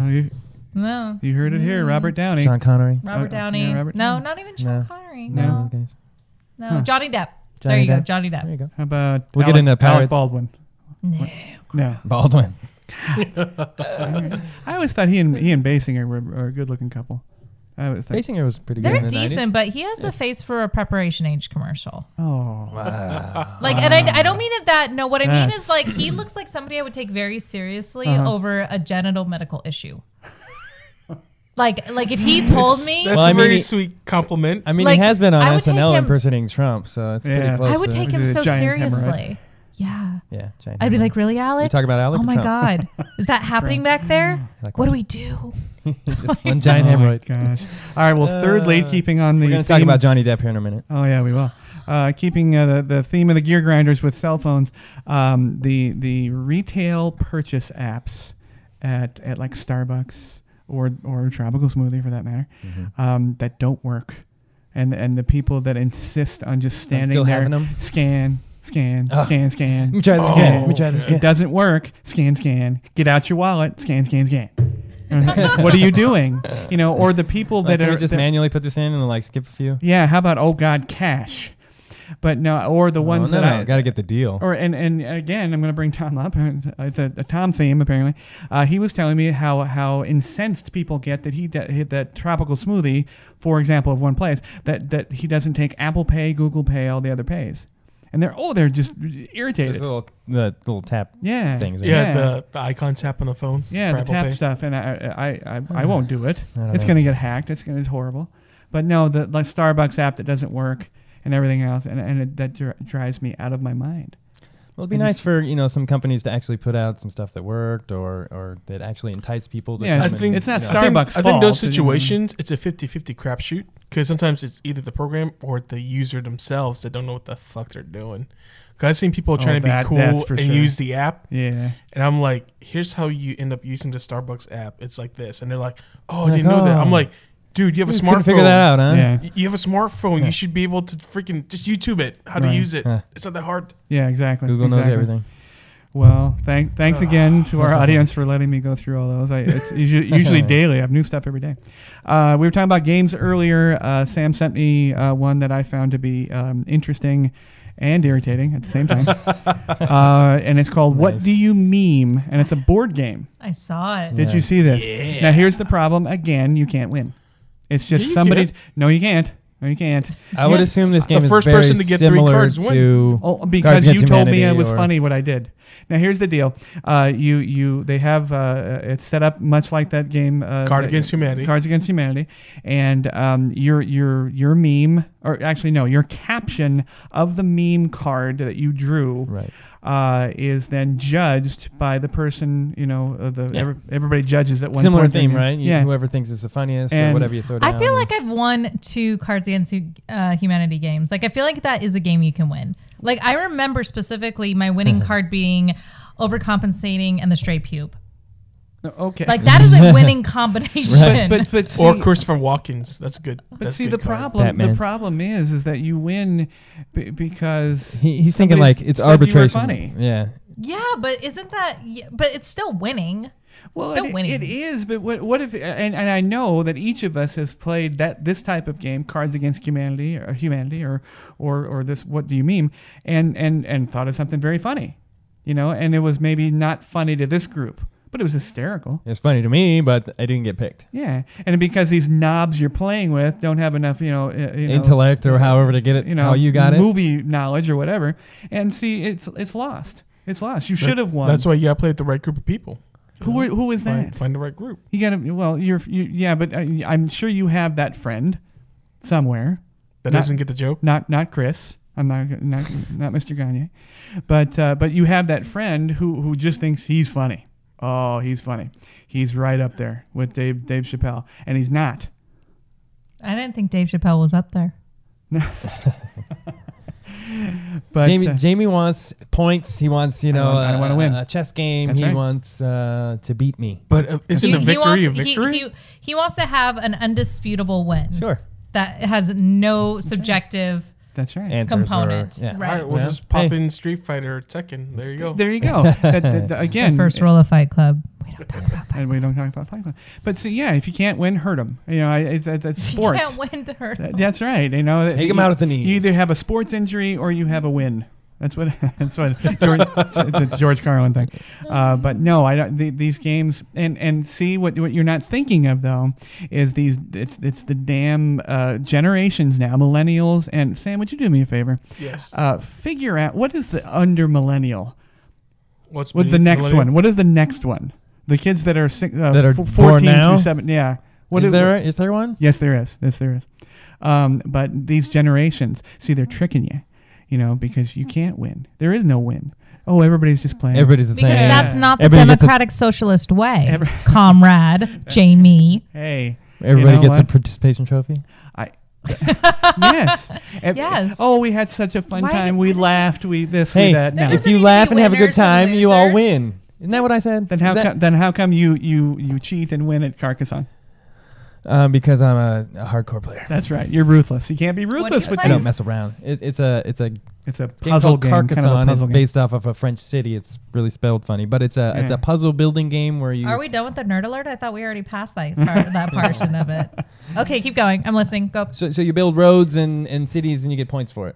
No, You heard it here, Robert Downey. Sean Connery. Robert Downey. yeah, Robert no, Downey. not even Sean No. Connery. None of No, those guys. no. Huh. Johnny Depp. Johnny There you go, Depp. Johnny Depp. There you go. How about We'll get into Alec Pirates. Baldwin? No. No. Baldwin. I always thought he and Basinger were a good-looking couple. I always thought. Basinger was pretty good They're in the decent, 90s. but he has the face for a Preparation Age commercial. Oh. Wow. Like, and I don't mean it that. No, what I mean That's- is like he looks like somebody I would take very seriously Uh-huh. over a genital medical issue. Like if he told me, That's Well, a I mean, very he- sweet compliment. I mean, Like, he has been on I would take SNL him- impersonating Trump, so it's Yeah. pretty close. I would to- take him He's a so giant seriously. hemorrhoid. Yeah. Yeah, giant I'd be hemorrhoid. like, really, Alec? You talk about Alec Oh or my Trump? God. Is that happening back there? Like, What do we do? Just one giant Oh my hemorrhoid. gosh. All right. Well, thirdly, keeping on the We're going to talk theme- about Johnny Depp here in a minute. Oh yeah, we will. Keeping the theme of the gear grinders with cell phones, the retail purchase apps at like Starbucks or Tropical Smoothie for that matter, that don't work, and the people that insist on just standing still there, having 'em? scan. Let me try this Oh. again. Let me try this It again. doesn't work. Scan. Get out your wallet. Scan. What are you doing? You know, or the people Like, that can are we just that- manually put this in and like skip a few? Yeah, how about oh God, cash? But no, or the ones that I got to get the deal. or and again, I'm going to bring Tom up. It's a Tom theme apparently. He was telling me how incensed people get that that Tropical Smoothie, for example, of one place that he doesn't take Apple Pay, Google Pay, all the other pays, and they're just irritated. Just the little tap Yeah, things. yeah, the icon tap on the phone. yeah, for the Apple tap Pay. stuff, and I won't do it. I don't It's know. going to get hacked. It's horrible. But no, the like Starbucks app that doesn't work and everything else, and that drives me out of my mind. Well, it'd be I nice just- for some companies to actually put out some stuff that worked or that actually entice people to Yeah, come I and, think it's not you I know. think- Starbucks' I think those fault, situations, it's a 50-50 crapshoot because sometimes it's either the program or the user themselves that don't know what the fuck they're doing. Because I've seen people trying to be that's cool for and sure. use the app, Yeah. and I'm like, here's how you end up using the Starbucks app. It's like this, and they're like, oh, I Like, didn't know that. oh. I'm like, dude, you have a You couldn't smartphone. figure that out, huh? Yeah. You have a smartphone. You should be able to freaking just YouTube it, how to Right. use it. Huh. It's not that hard. Yeah, exactly. Google knows exactly. everything. Well, thanks again to our audience for letting me go through all those. It's usually daily. I have new stuff every day. We were talking about games earlier. Sam sent me one that I found to be interesting and irritating at the same time. And it's called What Nice. Do You Meme? And it's a board game. I saw it. Did Yeah. you see this? Yeah. Now, here's the problem. Again, you can't win. It's just Yeah, you somebody. can. No, you can't. No, you can't. I would Yeah. assume this game The is first very person to get 3 similar cards win. to Oh, Cards because Against you told me it Humanity was or- funny what I did. Now here's the deal. They have it's set up much like that game. Cards Against Humanity. Cards Against Humanity, and your meme, or actually no, your caption of the meme card that you drew, right. is then judged by the person. Yeah. Everybody judges at one Similar point. theme, right? Yeah. Whoever thinks is the funniest or And whatever you throw down. I feel like is- I've won 2 Cards Against Humanity games. Like, I feel like that is a game you can win. Like, I remember specifically my winning card being overcompensating and the straight pube. Okay. Like, that is a winning combination. Right. but see, Or Christopher Walken's. That's good. But That's see, good the card. problem Batman. is that you win because he's thinking somebody like it's said you were arbitration. funny. Yeah. Yeah, but isn't that... But it's still winning. Well, Still winning. it is, but what if? And I know that each of us has played this type of game, Cards Against Humanity, or this. What do you meme? And thought of something very funny, and it was maybe not funny to this group, but it was hysterical. It's funny to me, but I didn't get picked. Yeah, and because these knobs you're playing with don't have enough, Intellect or however to get it, how you got it. movie knowledge or whatever, and see, it's lost. It's lost. You should have won. That's why you got to play with the right group of people. Who is that? Find the right group. You got to. Well, yeah, but I'm sure you have that friend somewhere. That doesn't get the joke. Not Chris. I'm not Mr. Gagne, but you have that friend who just thinks he's funny. Oh, he's funny. He's right up there with Dave Chappelle, and he's not. I didn't think Dave Chappelle was up there. But Jamie wants points. He wants, I want to win. A chess game. That's he right. wants to beat me. But isn't a victory a victory? He wants to have an undisputable win. Sure. That has no subjective. That's right. Answers component. yeah. Right. All right, we'll just pop in Street Fighter or Tekken. There you go. There you go. Again, The first rule of Fight Club. We don't talk about that. and we don't talk about Fight Club. But see, yeah, if you can't win, hurt them. It's sports. You can't win to hurt them. That's right. Take him out at the knees. You either have a sports injury or you have a win. That's what George, it's a George Carlin thing. But no, I don't. These games and see what you're not thinking of though is these. It's the damn generations now, millennials. And Sam, would you do me a favor? Yes. Figure out what is the under millennial. What's the next millennial? one? What is the next one? The kids that are that are 14 born now? through 7. Yeah. Is there one? Yes, there is. But these generations, see, they're tricking you. Because you can't win. There is no win. Oh, everybody's just playing. Everybody's the Because same. that's not the Everybody gets democratic socialist way, comrade Jamie. Hey. Everybody you know gets a what? participation trophy. Yes. Yes. Oh, we had such a fun Why time. did- We laughed. We this. Hey, We that. No. There if doesn't you need to laugh be and have a good winners and time, you all losers. win. Isn't that what I said? Then how come you cheat and win at Carcassonne? Because I'm a hardcore player. That's right. You're ruthless. You can't be do ruthless you with play? I don't these. mess around. It's a It's a game puzzle called game. Carcassonne. Kind of a It's puzzle game. based off of a French city. It's really spelled funny, but it's a Yeah. puzzle building game where you. Are we done with the nerd alert? I thought we already passed that portion of it. Okay, keep going. I'm listening. Go. So you build roads and cities and you get points for it.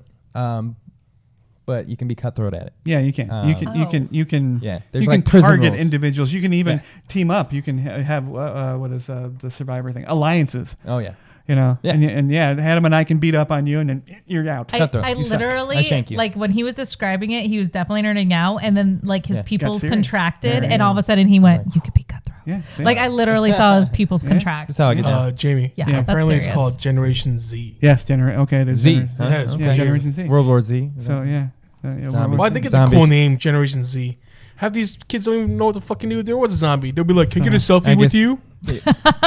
But you can be cutthroat at it. Yeah, you can. You can. Yeah, You there's can like prison target rules. individuals. You can even Yeah. team up. You can have what is the Survivor thing? Alliances. Oh yeah. Yeah. Yeah. And Adam and I can beat up on you, and then you're out. Cutthroat. I You suck. literally, I shank you. like when he was describing it, he was definitely nerding out, and then like his Yeah. pupils serious. contracted, Yeah, and yeah. all of a sudden he went, "You could be cutthroat." Yeah. see? Like I literally saw his pupils contract. That's how I get down. Jamie. Yeah, that's Apparently it's serious. called Generation Z. Yes, okay. There's Z. Generation Huh? Yeah, it's Yeah, okay. Generation Z. World War Z. So yeah. Zombies. Well, I think it's a Zombies. cool name, Generation Z. Half these kids don't even know what the fucking do. There was a zombie. They'll be like, "Can I get a selfie I with guess- you?"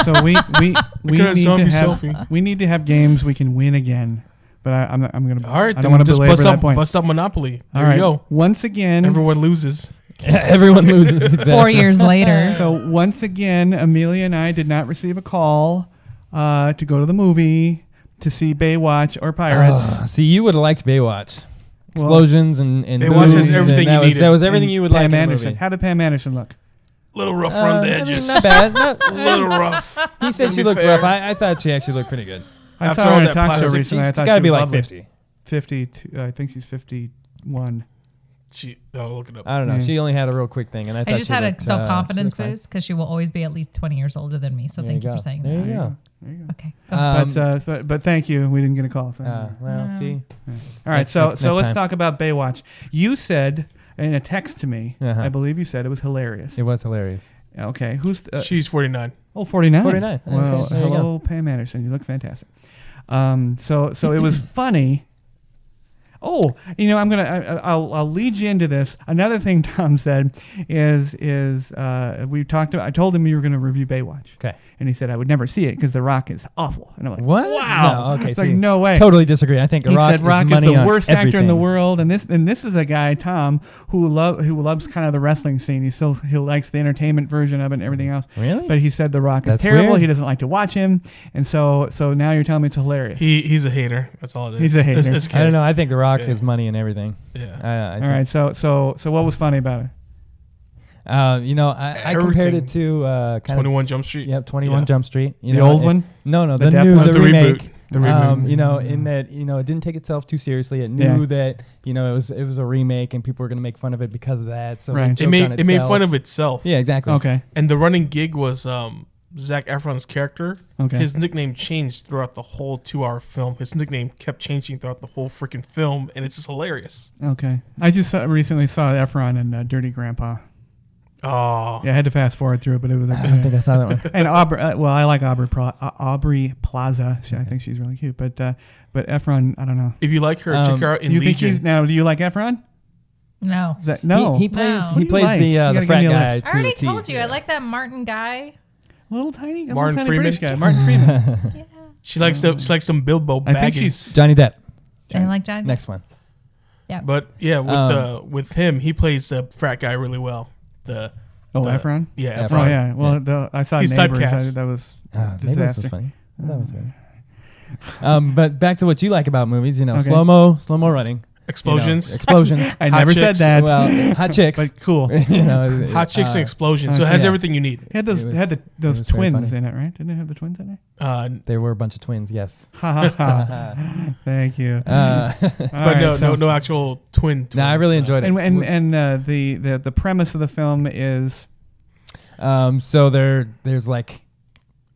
So we got a need zombie to have selfie. we need to have games we can win again. But I'm gonna. All right, I then don't want to just belabor that point. bust up Monopoly. All There right. you go. Once again. Everyone loses. Everyone loses. Exactly. 4 years later. So once again, Amelia and I did not receive a call to go to the movie to see Baywatch or Pirates. See, you would have liked Baywatch. Well, Explosions and Baywatch has boobs, and everything that you was, needed. That was everything you would like Pam in a Anderson. movie. How did Pam Anderson look? Little rough around the I mean, edges. not bad. A little rough. He said To she be looked fair. rough. I thought she actually looked pretty good. I After saw her all on a that talk show plastic, recently. I She's thought got to she be was like lovely. 50. 52. I think she's 51. Look it up. I don't know. Yeah. She only had a real quick thing, and I thought I just she had a looked, self-confidence she looked fine. boost because she will always be at least 20 years older than me. So There thank you go. for saying There that. you go. There you go. Okay. Go. But thank you. We didn't get a call. So. Well, No. see. All right. Next- So next let's time. talk about Baywatch. You said in a text to me, Uh-huh. I believe you said it was hilarious. It was hilarious. Okay. Who's She's 49. 49? 49. Well, Okay, there you hello, Pam Anderson. You look fantastic. So it was funny. Oh, I'll lead you into this. Another thing Tom said is we talked about. I told him you were going to review Baywatch. Okay. And he said I would never see it because The Rock is awful. And I'm like, What? wow. No, okay. It's like, see, no way. Totally disagree. I think He Rock said Rock is money the on worst actor in the everything. world, and this is a guy, Tom, who loves kind of the wrestling scene. He likes the entertainment version of it and everything else. Really? But he said The Rock is That's terrible. weird. He doesn't like to watch him, and so now you're telling me it's hilarious. He's a hater. That's all it is. He's a hater. It's I don't know. I think The Rock Okay. has money and everything. Yeah. All right. So what was funny about it? I compared it Everything. to kind 21 Jump Street. of. Yep, 21 Yeah. Jump Street. The old one? No, The the deaf new, one? the The remake. reboot. The remake. In that it didn't take itself too seriously. It knew that it was a remake and people were going to make fun of it because of that. So Right. It made fun of itself. Yeah, exactly. Okay. And the running gig was Zac Efron's character. Okay. His nickname changed throughout the whole 2-hour film. His nickname kept changing throughout the whole freaking film, and it's just hilarious. Okay. I just recently saw Efron in Dirty Grandpa. Oh. Yeah, I had to fast forward through it, but it was. I don't think I saw that one. And Aubrey. I like Aubrey Plaza. I think she's really cute. But Efron, I don't know. If you like her, check her out in You think Legion. she's now? Do you like Efron? No. No. He plays No. he What do you plays like? You the gotta frat give me a guy. list. I already to a T. told you. Yeah. I like that Martin guy. Little tiny Martin tiny Freeman? British guy. Martin Freeman. Yeah. She likes some Bilbo I think Baggins. she's- Johnny Depp. I like Johnny. Next one. Yeah. But yeah, with him, he plays the frat guy really well. Efron. Yeah, Efron. Efron. Oh yeah. Well, I saw He's Neighbors. typecast. That was Neighbors disaster. was funny. That was funny. But back to what you like about movies. Okay. slow mo running, Explosions. explosions. I Hot never said chicks. that. Well, hot chicks. but cool. Hot chicks and explosions. So it has yeah. everything you need. It had those. It It had was- those it was very twins funny. in it, right? Didn't it have the twins in it? There were a bunch of twins. Yes. Ha ha ha. Thank you. But But no actual twin. No, I really enjoyed it. And the premise of the film is So there's like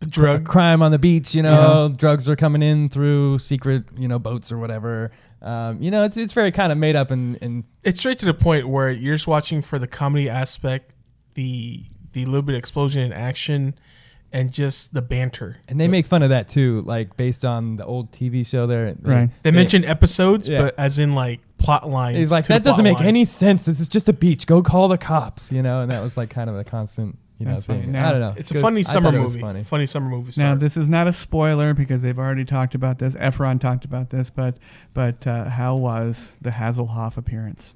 a drug. crime on the beach. Drugs are coming in through secret boats or whatever. It's very kind of made up and It's straight to the point where you're just watching for the comedy aspect, the little bit of explosion and action, and just the banter. and they make fun of that too, like based on the old TV show there. Right. They mention episodes, Yeah. but as in like plot lines. He's like, to the that doesn't plot make line. any sense. This is just a beach. Go call the cops. And that was like kind of the constant That's funny. thing. Now- I don't know. It's a Good. funny I summer thought it was movie. funny. Funny summer movie. now Star. this is not a spoiler because they've already talked about this. Efron talked about this, but how was the Hasselhoff appearance?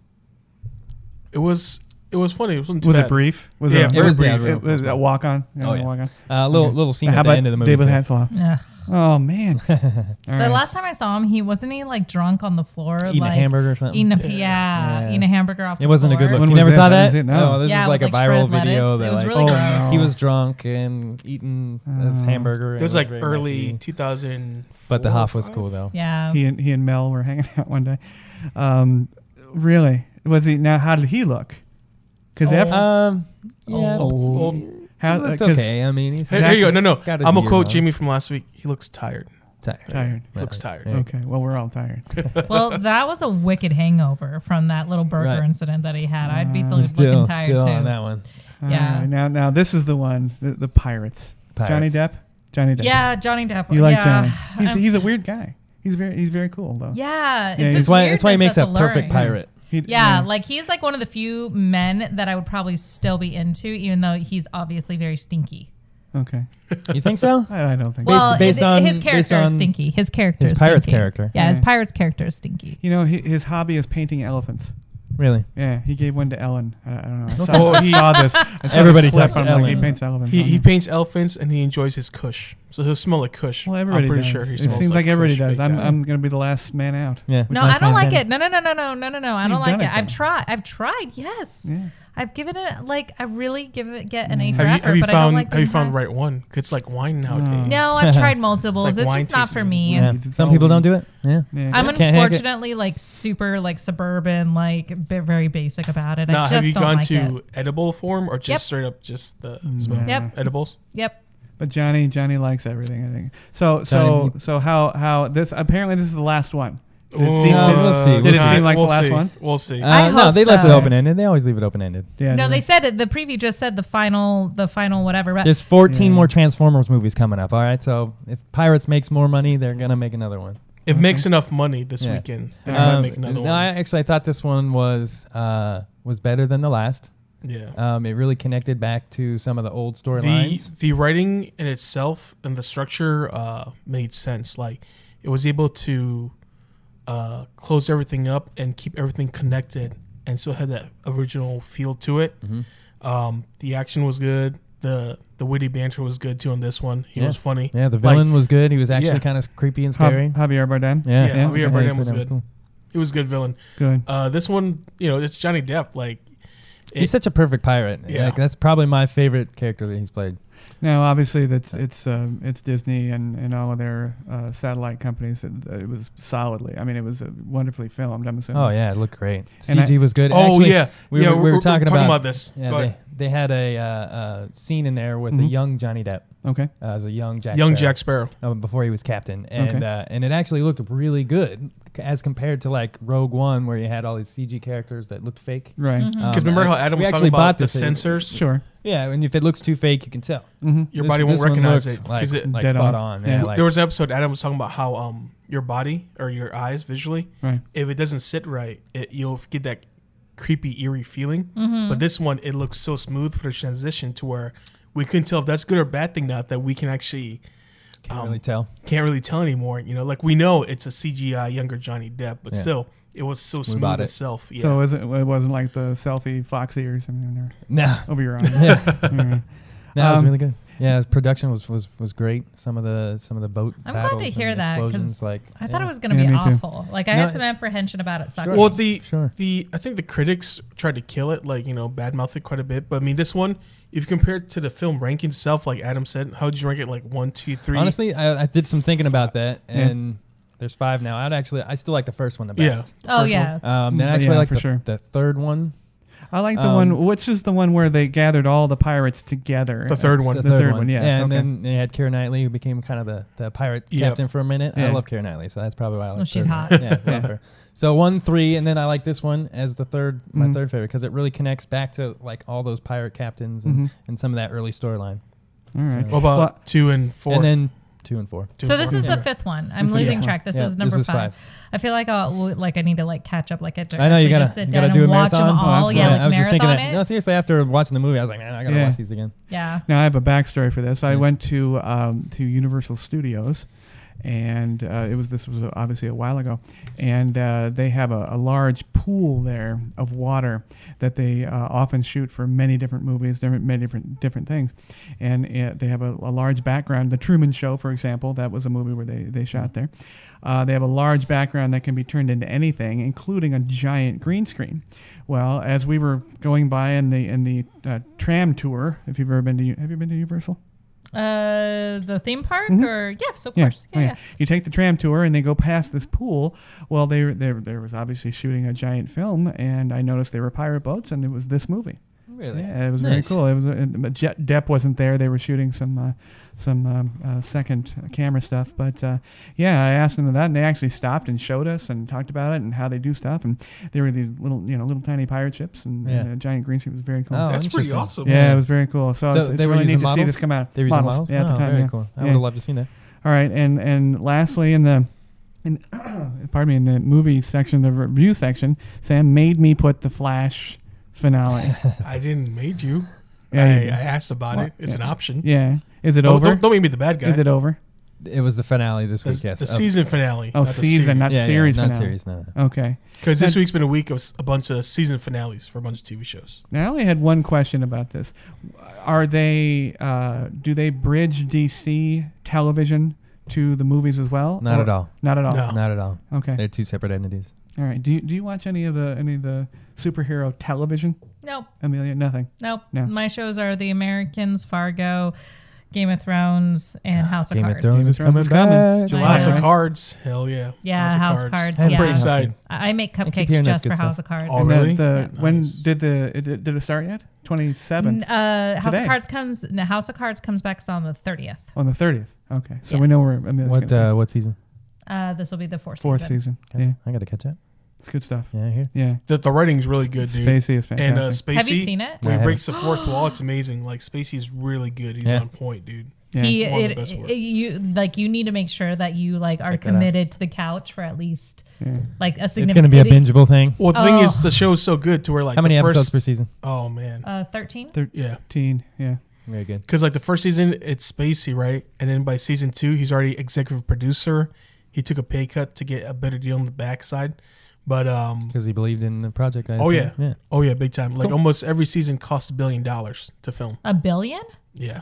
It was funny. It wasn't too Was bad. it brief? Was Yeah, it? very was, yeah, brief. It was a walk on. Oh, yeah. Walk on. Little scene How at the about end of the movie. David too. Hasselhoff? Ugh. Oh man. All The right. last time I saw him, wasn't he like drunk on the floor, Eating like a hamburger or something. eating a hamburger off. It wasn't a good look. When You was never that? saw I that? didn't see it, no. This Yeah, was like a with, viral shredded video. lettuce. That It was like, really gross. he was drunk and eating his hamburger. It was and like very early messy. 2000. But the Hoff was cool though. Yeah. He and Mel were hanging out one day. Really? Was he? Now, how did he look? Because Yeah. Old. He looked okay. I mean, he's Here you go. No. got his I'm gonna years quote on. Jamie from last week. He looks tired. tired. He looks tired. Yeah. Okay. Well, we're all tired. Well, that was a wicked hangover from that little burger Right. incident that he had. I'd be looking Still tired still too. on that one. Yeah. All right, now this is the one. The Pirates. Johnny Pirates. Depp. Johnny Depp. Yeah, Johnny Depp. You like yeah. Johnny? He's a weird guy. He's very cool though. Yeah, it's Yeah, his That's why he weirdness makes a that's perfect alluring. pirate. Yeah, like he's like one of the few men that I would probably still be into, even though he's obviously very stinky. Okay. You think so? I don't think. Well, based on- his character based is on stinky. His character his is pirate's stinky. character. Yeah, his Yeah. pirate's character is stinky. You know, his hobby is painting elephants. Really? Yeah, he gave one to Ellen. I don't know. I saw, Oh, I saw this. I saw Everybody this clip. talks to I'm like, he Ellen. paints elephants. He paints elephants and he enjoys his Kush. So he'll smell like Kush. Well, everybody I'm pretty does. sure he It smells seems like everybody Kush does. big I'm time. going to be the last man out. Yeah. No, Which I don't last like man it. No. I You've don't like done it. it, I've though. tried. I've tried. Yes. Yeah. I've given it I really get an A for Have you, effort, have you but I don't found like have you the found the entire- right one? 'Cause it's like wine nowadays. No, I've tried multiples. It's like It's wine just not for tasting. me. Yeah. It's Some all people don't weed. do it. Yeah. Yeah. I'm Can't hack it. unfortunately like super like suburban, like very basic about it. I Now, just have you don't gone like to it. edible form or just Yep. straight up just the Yep. edibles? Yep. But Johnny likes everything. I think. So Johnny- how this apparently this is the last one. Did it Ooh, seem, we'll see. did We'll it see. seem like We'll the last see. one? We'll see. I No, hope they left it so. open ended. They always leave it open ended. Yeah. No, they said it. The preview just said the final whatever. But There's 14 Yeah. more Transformers movies coming up. All right, so if Pirates makes more money, they're gonna make another one. If it makes enough money this Yeah. weekend, then they might make another no, one. I thought this one was better than the last. Yeah. It really connected back to some of the old storylines. The writing in itself and the structure made sense. Like it was able to close everything up and keep everything connected, and still had that original feel to it. Mm-hmm. The action was good. The witty banter was good too on this one. He Yeah. was funny. Yeah, the villain was good. He was actually Yeah. kind of creepy and scary. Javier Bardem. Yeah, Yeah, Javier Bardem was that good. He was a good villain. Good. This one, it's Johnny Depp. Like He's such a perfect pirate. Yeah. Like, that's probably my favorite character that he's played. Now, obviously, it's Disney and all of their satellite companies. It was solidly. I mean, it was wonderfully filmed. I'm assuming. Oh yeah, it looked great. And CG was good. Oh Actually, yeah, we were talking about this. Yeah, they had a scene in there with a young Johnny Depp Okay. as a young Jack Jack Sparrow. before he was captain, and it actually looked really good as compared to like Rogue One, where you had all these CG characters that looked fake. Right. Because remember how Adam we was actually talking about bought the this sensors? Sure. Yeah, and if it looks too fake, you can tell. Your body won't This one recognize looks it. Like, 'Cause it like dead spot on. on. Yeah. Yeah, like, There was an episode Adam was talking about how your body or your eyes visually, Right. if it doesn't sit right, you'll get that creepy, eerie feeling. But this one, it looks so smooth for the transition to where we couldn't tell if that's good or bad thing now that we can actually can't really tell. can't really tell anymore. You know, like we know it's a CGI younger Johnny Depp, but Yeah. still, it was so bought smooth it. itself. Yeah. So it wasn't like the selfie fox ears No, over your eye. yeah, Mm. no, it was Um, really good. Yeah, production was great. Some of the boat. I'm glad to battles hear and that explosions, because like I thought yeah. it was going to Yeah, be me too. awful. Like I No, had some apprehension about it sucking. Well, Sure. I think the critics tried to kill it, like, badmouth it quite a bit. But I mean, this one, if you compare it to the film ranking itself, like Adam said, how would you rank it? Like 1, 2, 3? Honestly, I did some thinking about that, and there's 5 now. I still like the first one the best. Oh yeah. Then Yeah, actually like for the, sure. the third one. I like the one. Which is the one where they gathered all the pirates together? The third one. The third third one, one, yes, And okay. then they had Keira Knightley, who became kind of the pirate Yep. captain for a minute. Yeah. I love Keira Knightley, so that's probably why I like. Well, she's third hot. one. Yeah, love her. So 1, 3, and then I like this one as the third, my third favorite, because it really connects back to like all those pirate captains and some of that early storyline. All right. What about Well, 2 and 4? And then 2 and 4. So this is Yeah. the 5th one. I'm This is- losing yeah. track. This Yeah, is number this is 5. 5. I feel like I need to catch up. Like I know you gotta just sit you down gotta do a and watch marathon. them all. absolutely. Yeah, Yeah, like I was just thinking marathon that. it. No, seriously, after watching the movie, I was like, man, I gotta Yeah. watch these again. Yeah. Now I have a backstory for this. I Yeah. went to Universal Studios, and this was obviously a while ago, and they have a large pool there of water that they often shoot for many different movies, many different things, and they have a large background. The Truman Show, for example, that was a movie where they shot there. They have a large background that can be turned into anything, including a giant green screen. Well, as we were going by in the tram tour, if you've ever been to, have you been to Universal? The theme park, or yes, of Yeah. course. Oh, Yeah. yeah. You take the tram tour and they go past this pool. Well, there was obviously shooting a giant film, and I noticed there were pirate boats, and it was this movie. Really? Yeah, it was Nice. very cool. It was Depp wasn't there. They were shooting some second camera stuff. But yeah, I asked them that, and they actually stopped and showed us and talked about it and how they do stuff. And there were these little tiny pirate ships and a giant green screen. It was very cool. Oh, That's pretty interesting. awesome. Yeah, it was very cool. So, So it's they were really using neat to see models? this come out. They were using models? Yeah, at the Oh, time. very Yeah. cool. I Yeah. would have loved to see that. All right, and lastly, in the movie section, the review section, Sam made me put the Flash finale. I didn't made you. Yeah, you I did. asked about it. It's an option. Yeah, is it Don't, over? don't make me the bad guy. Is it over? It was the finale this the, week, yes. the season finale. Oh, not the season, not yeah, series not finale. series, no. Okay. Because this That- week's been a week of a bunch of season finales for a bunch of TV shows. Now I only had one question about this. Are they? Do they bridge DC television to the movies as well? Not Or- at all. Not at all. No. Not at all. Okay. They're two separate entities. All right. Do you watch any of the superhero television, Nope. Amelia? Nothing. Nope. No. My shows are The Americans, Fargo, Game of Thrones, and House of Game of Cards. Thrones is Thrones coming is coming. back. July, House right? of Cards. Hell yeah. Yeah, House of Cards, I'm yeah. pretty excited. I make keep cupcakes hearing just that's for good House stuff. of Cards. Oh, And really? When Nice. did it start yet? 27th House Today. of Cards comes. No, House of Cards comes back on the 30th. on the 30th. Okay, so Yes. we know where Amelia's What season? This will be the fourth fourth season. season. Okay. Yeah, I got to catch up. it's good stuff. Yeah, here. Yeah, The writing's really good, dude. Spacey is And fantastic. Spacey, Have you seen it? when I he breaks the fourth wall, it's amazing. Like, Spacey's really good. He's Yeah. on point, dude. yeah. One of the best work. You need to make sure that you are Check that out. committed to the couch for at least Yeah. a It's significant. going to be a bingeable thing. Well, the thing is, Oh. the show's so good to where, like, How many the episodes first, per season? Oh, man. 13. Yeah. 13. Yeah. Very good. Because, like, the first season, it's Spacey, right? And then by season 2, he's already executive producer. He took a pay cut to get a better deal on the backside. But, Because he believed in the project. I oh, assume. yeah. Oh, yeah, big time. Like, Cool. almost every season costs $1 billion to film. $1 billion? Yeah.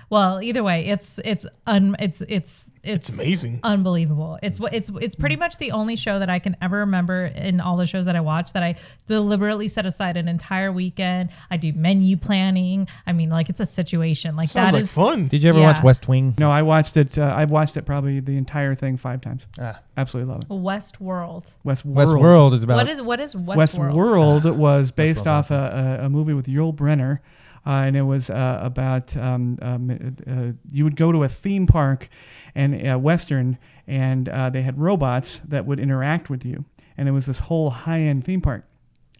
Well, either way, it's amazing. unbelievable. It's pretty much the only show that I can ever remember in all the shows that I watch that I deliberately set aside an entire weekend. I do menu planning. I mean, like, it's a situation like Sounds that like is fun. Did you ever Yeah. watch West Wing? No, I watched it. I've watched it probably the entire thing 5 times. Ah. Absolutely love it. Westworld. Westworld. Westworld is about. What is Westworld? Westworld was based Westworld's off a movie with Yul Brynner, and it was about you would go to a theme park and Western, and they had robots that would interact with you, and it was this whole high-end theme park.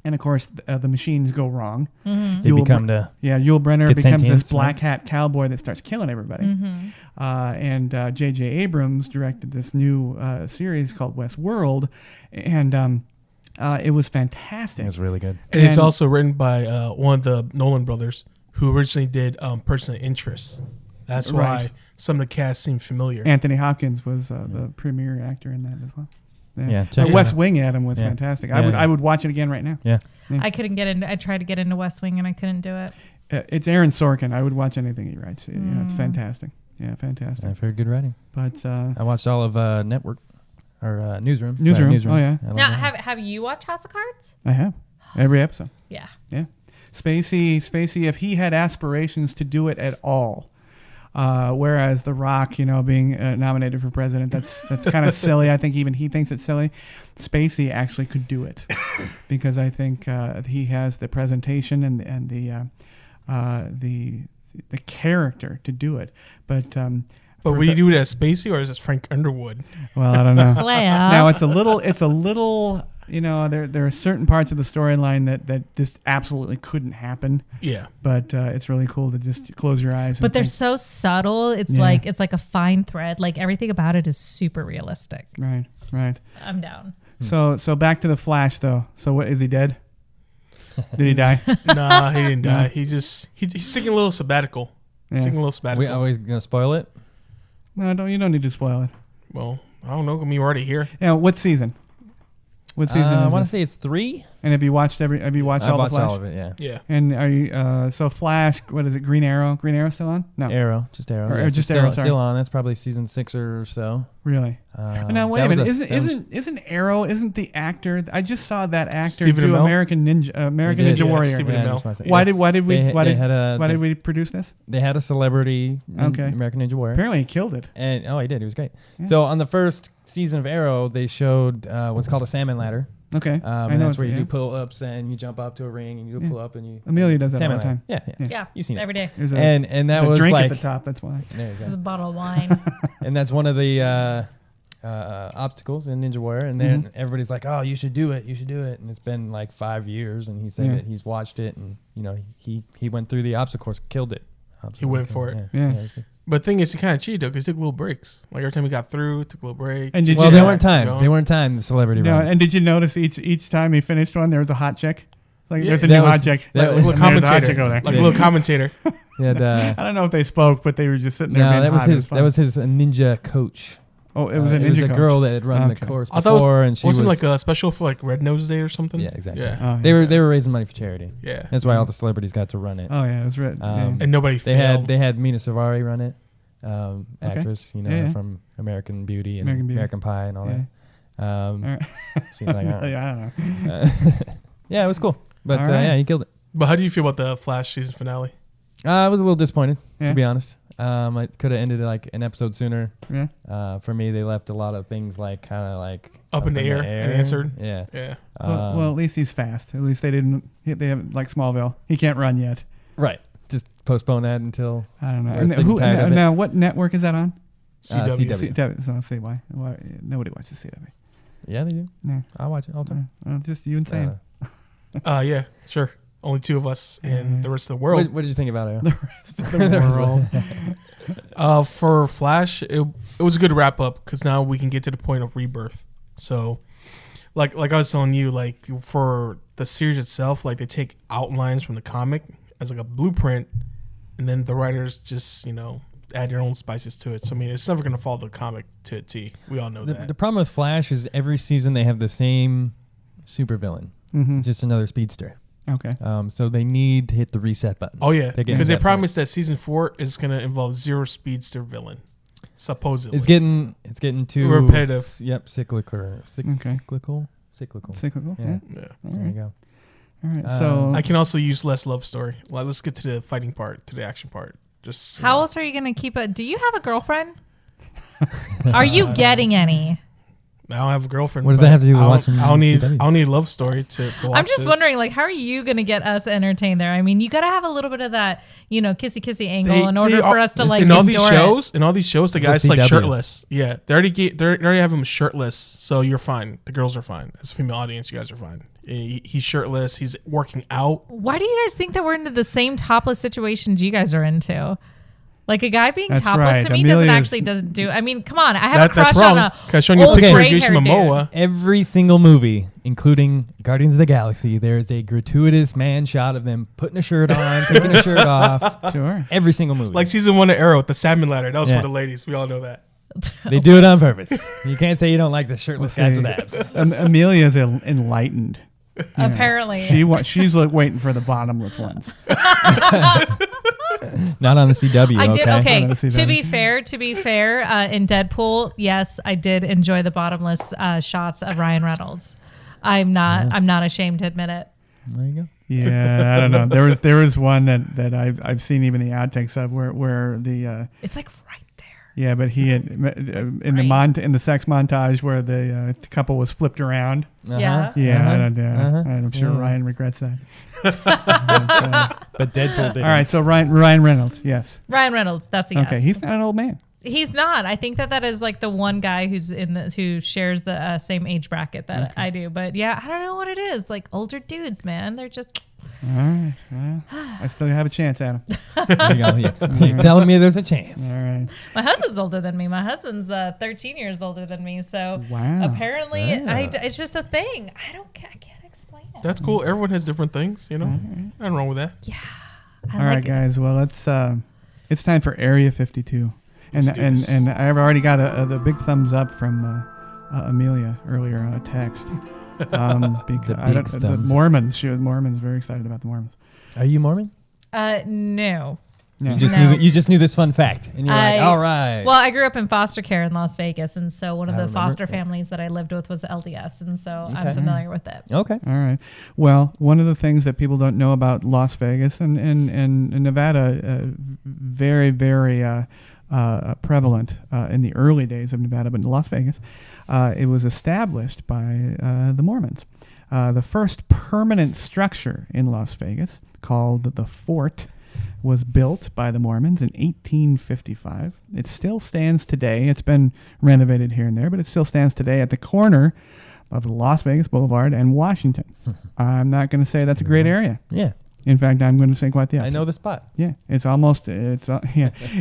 And of course, the machines go wrong. Mm-hmm. They become the. Yul Brynner Get becomes sentience, this black hat cowboy that starts killing everybody. Mm-hmm. And J.J. Abrams directed this new series called Westworld, and it was fantastic. It was really good. And it's And- also written by one of the Nolan brothers who originally did Person of Interest. That's why Right. some of the cast seem familiar. Anthony Hopkins was the premier actor in that as well. Yeah, But check it West out. Wing Adam was Yeah. fantastic. Yeah, I would yeah. I would watch it again right now. Yeah. I couldn't get into. I tried to get into West Wing and I couldn't do it. It's Aaron Sorkin. I would watch anything he writes. You know, it's fantastic. Yeah, fantastic. Yeah, very good writing. But I watched all of Network or Newsroom. Newsroom. Sorry, Oh, yeah. I love Now, that. have you watched House of Cards? I have every episode. Yeah. Yeah, Spacey. If he had aspirations to do it at all, whereas The Rock, being nominated for president, that's kind of silly. I think even he thinks it's silly. Spacey actually could do it because I think he has the presentation and the character to do it. But but would you do it as Spacey or is it Frank Underwood? well, I don't know. Leia. Now it's a little. There are certain parts of the storyline that just absolutely couldn't happen. Yeah. But it's really cool to just close your eyes. But and they're think, so subtle. It's Yeah. like a fine thread. Like everything about it is super realistic. right. I'm down. So back to the Flash though. So what is he dead? Did he die? Nah, he didn't die. He's taking a little sabbatical. Yeah. Taking a little sabbatical. We always gonna spoil it. No, you don't need to spoil it. Well, I don't know. I mean, we're already here. Yeah, what season? What season I is want this? to say it's 3. And have you watched I've all the watched Flash? all of it. Yeah. Yeah. And are you so Flash? What is it? Green Arrow? Green Arrow still on? No, Arrow, just Arrow. Or Yes, just it's Arrow, still, sorry. still on. That's probably season 6 or so. really. Now wait a that was minute. that was- Isn't Arrow? Isn't the actor? I just saw that actor Stephen do Amell? American He did, Ninja yeah, Warrior. Stephen Yeah, Amell. that's what I said. Why Yeah. did They had we produce this? They had a celebrity in Okay. American Ninja Warrior. Apparently, he killed it. And he did. He was great. Yeah. So on the first season of Arrow, they showed what's called a salmon ladder. Okay, And that's where you yeah. do pull-ups and you jump up to a ring and you do Yeah. pull up and you. Amelia does that all salmon the time. ladder. Yeah, yeah. Yeah. You've seen it. every day. There's a, And that there's a was drink like at the top. That's why. there you This go. is a bottle of wine. And that's one of the obstacles in Ninja Warrior. And then everybody's like, "Oh, you should do it. You should do it." And it's been like 5 years, and he said Yeah. that he's watched it, and he went through the obstacle course, killed it. went for it. Yeah. it was good. But the thing is, he kind of cheated though, because he took little breaks. Like every time he got through, took a little break. And did Well, you they know- weren't timed. Going. They weren't timed. The celebrity No, rounds. and did you notice each time he finished one, there was a hot chick? Like Yeah, there's a that new was- hot chick. that Like was- a little And there's a hot commentator. chick over there. Like a little commentator. Yeah, the, I don't know if they spoke, but they were just sitting there. no, being that was hot. It his. fun. That was his ninja coach. Oh, it was a It ninja was a coach. girl that had run Okay. the course I thought it was- before, and she Wasn't was like a special for like Red Nose Day or something? Yeah, exactly. Yeah. Oh, They yeah. were raising money for charity. Yeah. That's why all the celebrities got to run it. Oh yeah, it was red. And nobody They failed. had Mina Savari run it, actress, Yeah. from American Beauty and American American, Beauty. Pie and all Yeah. that. All right. She's like, I don't know. yeah, it was cool, but All right. yeah, he killed it. But how do you feel about the Flash season finale? I was a little disappointed, Yeah. to be honest. I could have ended it like an episode sooner. Yeah. For me, they left a lot of things like kind of like Up in the air, unanswered. Yeah. Yeah. Well, at least he's fast. At least they didn't. They have like Smallville. He can't run yet. Right. Just postpone that until I don't know. We're And sick and tired of it. now, what network is that on? CW. CW. So let's see why. Nobody watches CW. Yeah, they do. No. I watch it all the time. Just you and Sam. Yeah, sure. Only 2 of us and the rest of the world. What did you think about it? The rest of the world. For Flash, it was a good wrap up because now we can get to the point of rebirth. So, like I was telling you, like for the series itself, like they take outlines from the comic as like a blueprint, and then the writers just add their own spices to it. So I mean, it's never gonna follow the comic to a T. We all know that. The problem with Flash is every season they have the same supervillain, Mm-hmm. just another speedster. Okay. So they need to hit the reset button. Oh yeah, They're getting because they to that promised that season 4 is going to involve zero speedster villain, supposedly. It's getting too repetitive. Yep, cyclical. Okay. Cyclical. Cyclical. Yeah. Yeah. All There you right. go. All right. So I can also use less love story. Well, let's get to the fighting part, to the action part. Just How else are you going to keep it? Do you have a girlfriend? Are you getting any? I don't have a girlfriend. What does but that have to do with I don't- watching I don't need. CW? I don't need a love story to watch. I'm just this. wondering, like, how are you going to get us entertained there? I mean, you got to have a little bit of that, kissy angle in order for us to like in all these adore shows. In all these shows, the It's a guy's like CW. shirtless. Yeah, they already have him shirtless, so you're fine. The girls are fine. As a female audience, you guys are fine. He's shirtless. He's working out. Why do you guys think that we're into the same topless situations you guys are into? Like a guy being That's topless right. to me doesn't do. I mean, come on. I have a crush That's wrong. on a Because showing you a old picture of gray Jason haired Momoa. Every single movie, including Guardians of the Galaxy, there is a gratuitous man shot of them putting a shirt on, taking a shirt off. sure. Every single movie. Like season 1 of Arrow with the salmon ladder. That was Yeah. for the ladies. We all know that. They do it on purpose. You can't say you don't like the shirtless guys with abs. Amelia's enlightened. Apparently. She's like waiting for the bottomless ones. Not on the CW. I did okay. Wanna see To that. be fair, in Deadpool, yes, I did enjoy the bottomless shots of Ryan Reynolds. I'm not ashamed to admit it. There you go. Yeah, I don't know. There was one that I've seen even the outtakes of where the It's like right there. yeah, but he had in the sex montage where the couple was flipped around. Yeah. Yeah, I don't Uh-huh. I'm sure Yeah. Ryan regrets that. But Deadpool did. All right, so Ryan Reynolds, yes. Ryan Reynolds, that's a yes. Okay, he's not an old man. He's not. I think that is like the one guy who shares the same age bracket that I do. But yeah, I don't know what it is. Like older dudes, man. They're just. All right, well, I still have a chance, Adam. There you go. Yeah. You're telling me there's a chance. All right. My husband's older than me. My husband's 13 years older than me. So Wow. apparently, Yeah. it's just a thing. I can't explain it. That's cool. Everyone has different things, you know. Nothing wrong with that. Yeah. All right, guys. Well, it's time for Area 52, Let's do this. and I've already got the big thumbs up from Amelia earlier on a text. Because the Mormons. Mormons very excited about the Mormons. Are you Mormon? No. Yeah. You just knew this fun fact, and you're like, all right. Well, I grew up in foster care in Las Vegas, and so one of I the remember. foster families that I lived with was LDS, and so I'm Okay. familiar with it. Okay. All right. Well, one of the things that people don't know about Las Vegas and Nevada, very, very prevalent in the early days of Nevada, but in Las Vegas, it was established by the Mormons. The first permanent structure in Las Vegas, called the Fort, was built by the Mormons in 1855. It still stands today. It's been renovated here and there, but it still stands today at the corner of Las Vegas Boulevard and Washington. I'm not going to say that's a great area. Yeah. In fact, I'm going to say quite the opposite. I know the spot. Yeah, it's almost yeah.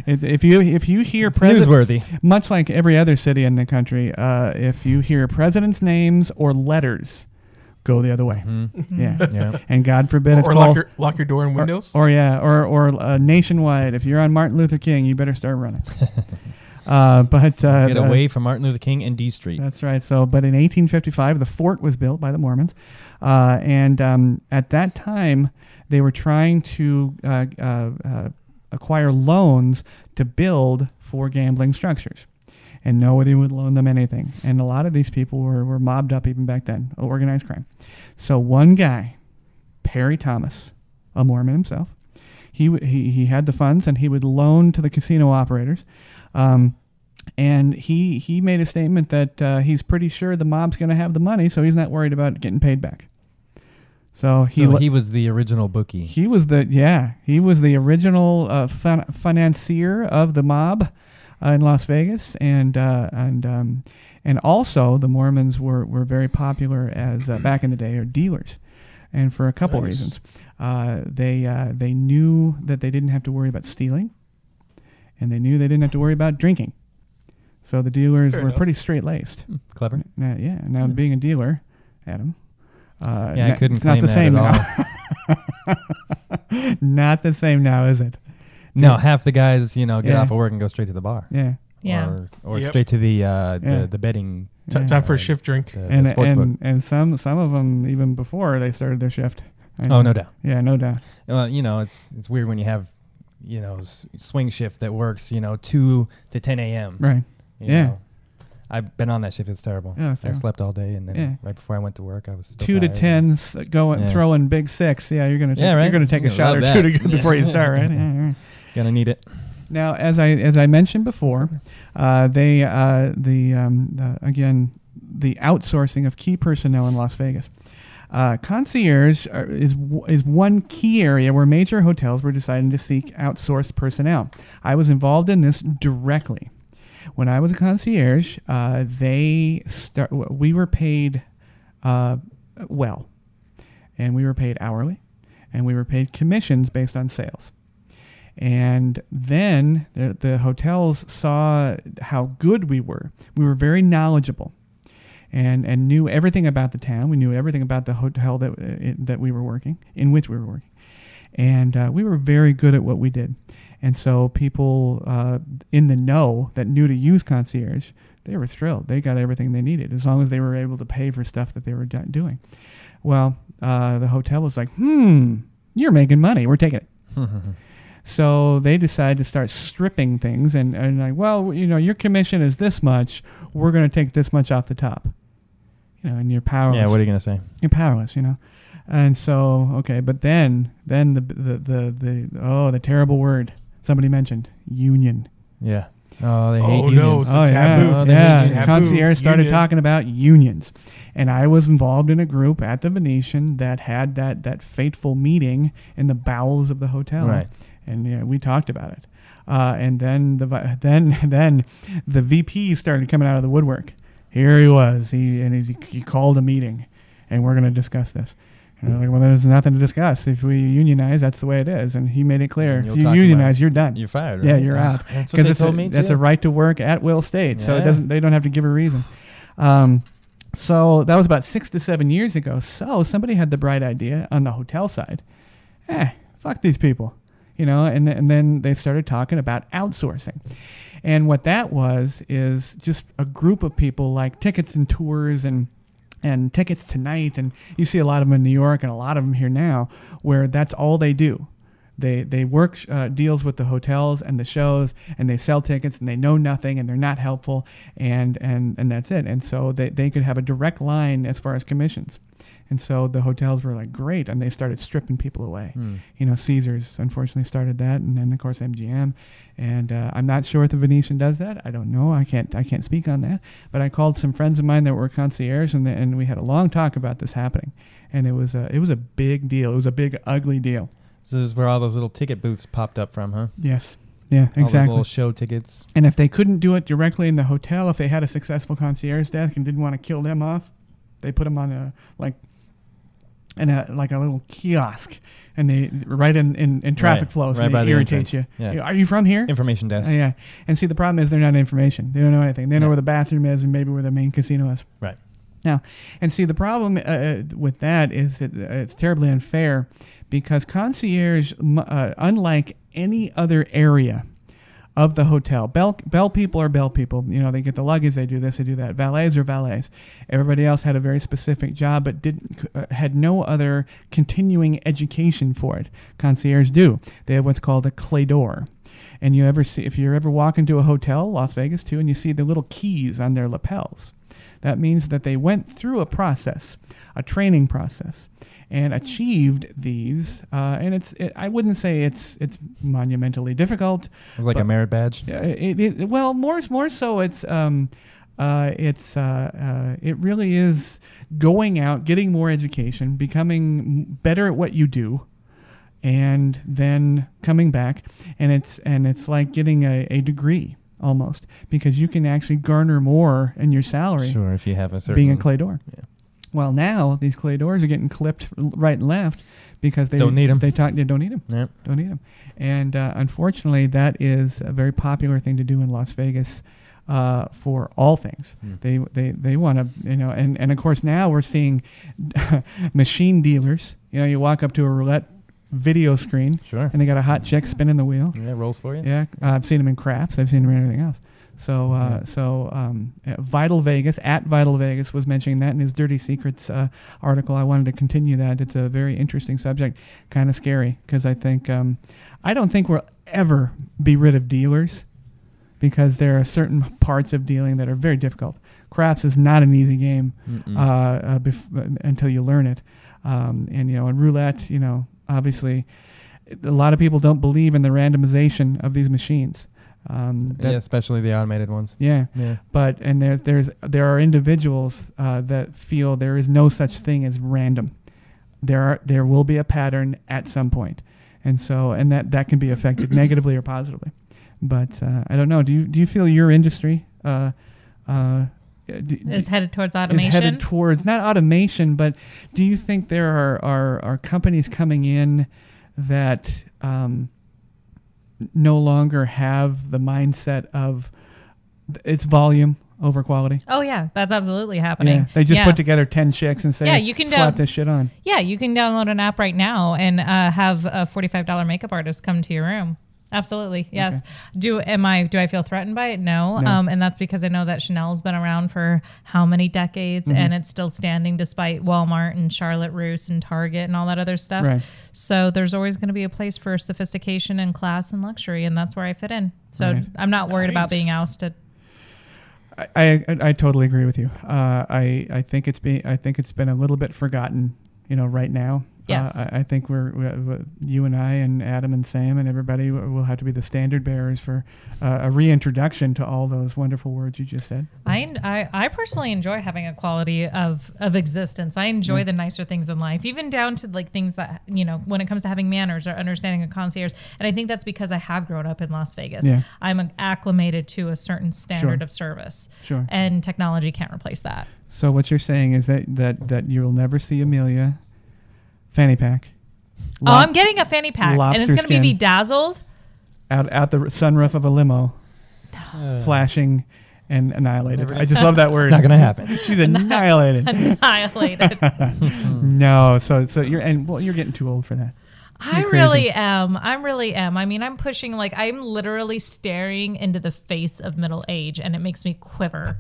If you hear It's newsworthy. much like every other city in the country, if you hear presidents' names or letters, go the other way. Yeah. Yeah. And God forbid it's Or called lock your door and windows. or nationwide. If you're on Martin Luther King, you better start running. But Get away from Martin Luther King and D Street. That's right. So, but in 1855, the fort was built by the Mormons, and at that time, they were trying to acquire loans to build for gambling structures, and nobody would loan them anything. And a lot of these people were mobbed up even back then, organized crime. So one guy, Perry Thomas, a Mormon himself, he had the funds, and he would loan to the casino operators. And he made a statement that he's pretty sure the mob's going to have the money, so he's not worried about getting paid back. So he was the original bookie. he was the original financier of the mob in Las Vegas, and also the Mormons were very popular as back in the day, or dealers, and for a couple Nice. reasons. They knew that they didn't have to worry about stealing, and they knew they didn't have to worry about drinking. So the dealers Fair were enough. pretty straight-laced. Clever. Now being a dealer, Adam. Yeah, I couldn't it's not claim the same that at now. Not the same now, is it? No, half the guys, get Yeah. off of work and go straight to the bar. Yeah. Yeah. Or Yep. straight to the betting. Yeah. Time for a shift drink. The And sports book. and some of them even before they started their shift. Oh, no doubt. Yeah, no doubt. Well, it's weird when you have, swing shift that works, 2 to 10 a.m. Right. you Yeah. know. I've been on that shift. It's terrible. Yeah, it's I terrible. slept all day, and then Yeah. right before I went to work, I was still 2 to tired. 10, going Yeah. throwing big 6. Yeah, you're gonna take, Yeah, right. you're gonna take a You shot or love two that. before you start, right? Yeah, right. Gonna need it. Now, as I mentioned before, again the outsourcing of key personnel in Las Vegas. Concierge is one key area where major hotels were deciding to seek outsourced personnel. I was involved in this directly. When I was a concierge, we were paid well, and we were paid hourly, and we were paid commissions based on sales. And then the hotels saw how good we were. We were very knowledgeable, and knew everything about the town. We knew everything about the hotel that we were working, in which we were working, and we were very good at what we did. And so people in the know that knew to use concierge, they were thrilled. They got everything they needed as long as they were able to pay for stuff that they were doing. Well, the hotel was like, you're making money. We're taking it. So they decided to start stripping things and like, well, your commission is this much. We're going to take this much off the top. And you're powerless. Yeah, what are you gonna say? You're powerless, And so, okay, but then the terrible word somebody mentioned, union. Yeah. Oh, they hate Oh, no, unions. it's a taboo. Oh, they Yeah, hate unions. concierge started Union. talking about unions. And I was involved in a group at the Venetian that had that fateful meeting in the bowels of the hotel. Right. And we talked about it. And then the VP started coming out of the woodwork. Here he was. He called a meeting, and we're going to discuss this. And they're like, well, there's nothing to discuss. If we unionize, that's the way it is. And he made it clear. And If you'll you talk unionize, about- you're done. You're fired. Yeah, Right? you're out. That's what they Because told me that's too. a right to work at will state. So Yeah. they don't have to give a reason. So that was about 6 to 7 years ago. So somebody had the bright idea on the hotel side. Fuck these people. And then they started talking about outsourcing. And what that was is just a group of people like Tickets and Tours and Tickets Tonight, and you see a lot of them in New York and a lot of them here now, where that's all they do. They work deals with the hotels and the shows, and they sell tickets, and they know nothing, and they're not helpful, and that's it. And so they could have a direct line as far as commissions. And so the hotels were like, great, and they started stripping people away. Caesars unfortunately started that, and then of course MGM. And I'm not sure if the Venetian does that. I don't know. I can't speak on that. But I called some friends of mine that were concierge, and we had a long talk about this happening. And it was a big deal. It was a big ugly deal. So this is where all those little ticket booths popped up from, huh? Yes. Yeah, All the exactly. little show tickets. And if they couldn't do it directly in the hotel, if they had a successful concierge desk and didn't want to kill them off, they put them on a little kiosk, and they right in traffic Right. flows, Right and by they the irritate entrance. you. Yeah. Are you from here? Information desk. Yeah. And see, the problem is they're not information. They don't know anything. They know No. where the bathroom is and maybe where the main casino is. Right. Now, and see, the problem with that is that it's terribly unfair because concierge, unlike any other area of the hotel, bell people are bell people. They get the luggage, they do this, they do that. Valets are valets. Everybody else had a very specific job, but had no other continuing education for it. Concierge do. They have what's called a clé d'or. And if you ever walk into a hotel, Las Vegas too, and you see the little keys on their lapels, that means that they went through a process, a training process, and achieved these. And I wouldn't say it's monumentally difficult. It was like a merit badge. Well, more so it really is going out, getting more education, becoming better at what you do, and then coming back, and it's like getting a degree almost, because you can actually garner more in your salary. Sure, if you have a certain Being a clé d'or. Yeah. Well, now these clé d'ors are getting clipped right and left because they Don't need 'em. They don't need them. Yep. Don't need them. And unfortunately, that is a very popular thing to do in Las Vegas for all things. They want to, and of course now we're seeing machine dealers. You walk up to a roulette video screen, Sure. and they got a hot chick spinning the wheel. Yeah, rolls for you. Yeah, I've seen them in craps. I've seen them in everything else. Vital Vegas at Vital Vegas was mentioning that in his Dirty Secrets article. I wanted to continue that. It's a very interesting subject, kind of scary because I don't think we'll ever be rid of dealers because there are certain parts of dealing that are very difficult. Craps is not an easy game until you learn it, and roulette, obviously, a lot of people don't believe in the randomization of these machines. Especially the automated ones. Yeah. But there are individuals that feel there is no such thing as random. There will be a pattern at some point, and that can be affected negatively or positively. But I don't know. Do you feel your industry is headed towards automation? Is headed towards not automation, but do you think there are companies coming in that no longer have the mindset of it's volume over quality? Oh yeah, that's absolutely happening. Yeah, they just put together 10 chicks and say, you can slap this shit on. Yeah, you can download an app right now and have a $45 makeup artist come to your room. Absolutely, yes. Okay. Do I feel threatened by it? No. And that's because I know that Chanel's been around for how many decades, and it's still standing despite Walmart and Charlotte Russe and Target and all that other stuff. Right. So there's always going to be a place for sophistication and class and luxury, and that's where I fit in. So I'm not worried about being ousted. I totally agree with you. I think it's been a little bit forgotten, right now. Yes. I think you and I and Adam and Sam and everybody will have to be the standard bearers for a reintroduction to all those wonderful words you just said. I personally enjoy having a quality of existence. I enjoy the nicer things in life, even down to like things that, when it comes to having manners or understanding a concierge. And I think that's because I have grown up in Las Vegas. Yeah. I'm acclimated to a certain standard of service. Sure. And technology can't replace that. So what you're saying is that you'll never see Amelia fanny pack. I'm getting a fanny pack, and it's going to be bedazzled. Out the sunroof of a limo, flashing and annihilated. I just love that word. It's not going to happen. She's annihilated. Annihilated. No, so you're getting too old for that. I really am. I mean, I'm pushing, I'm literally staring into the face of middle age, and it makes me quiver.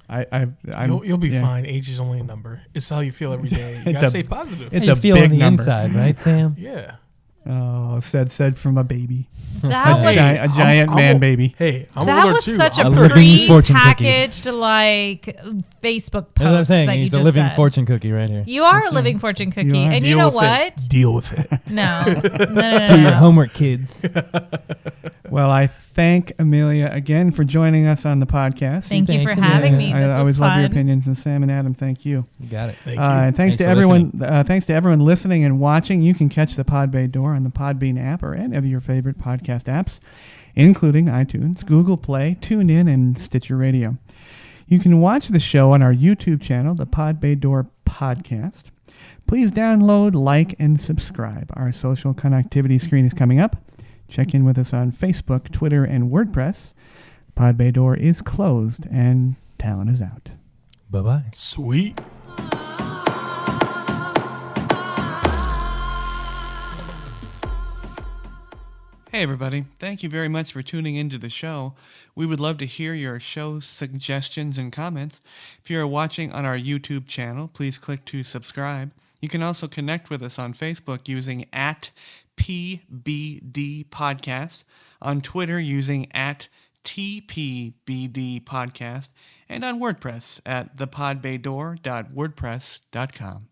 You'll be fine. Age is only a number. It's how you feel every day. You gotta stay positive. It's a feel on the inside, right, Sam? Yeah. Oh, said from a baby. That was a giant man baby. Hey, I'm that older was too. such a living fortune pre-packaged Facebook post that you he's just a living said. fortune cookie right here. You are a living fortune cookie, and you know what? Deal with it. No. Do your homework, kids. Well, I thank Amelia again for joining us on the podcast. Thank you for having me. This I always was love your fun. opinions, and Sam and Adam, thank you. You got it. Thank you. And thanks to for everyone. Thanks to everyone listening and watching. You can catch the Pod Bay Door on the Podbean app or any of your favorite podcast apps, including iTunes, Google Play, TuneIn, and Stitcher Radio. You can watch the show on our YouTube channel, the Pod Bay Door Podcast. Please download, like, and subscribe. Our social connectivity screen is coming up. Check in with us on Facebook, Twitter, and WordPress. Pod Bay Door is closed, and Talon is out. Bye-bye. Sweet. Hey everybody, thank you very much for tuning into the show. We would love to hear your show suggestions and comments. If you're watching on our YouTube channel, please click to subscribe. You can also connect with us on Facebook using @PBD Podcast, on Twitter using @TPBD Podcast, and on WordPress at thepodbaydoor.wordpress.com.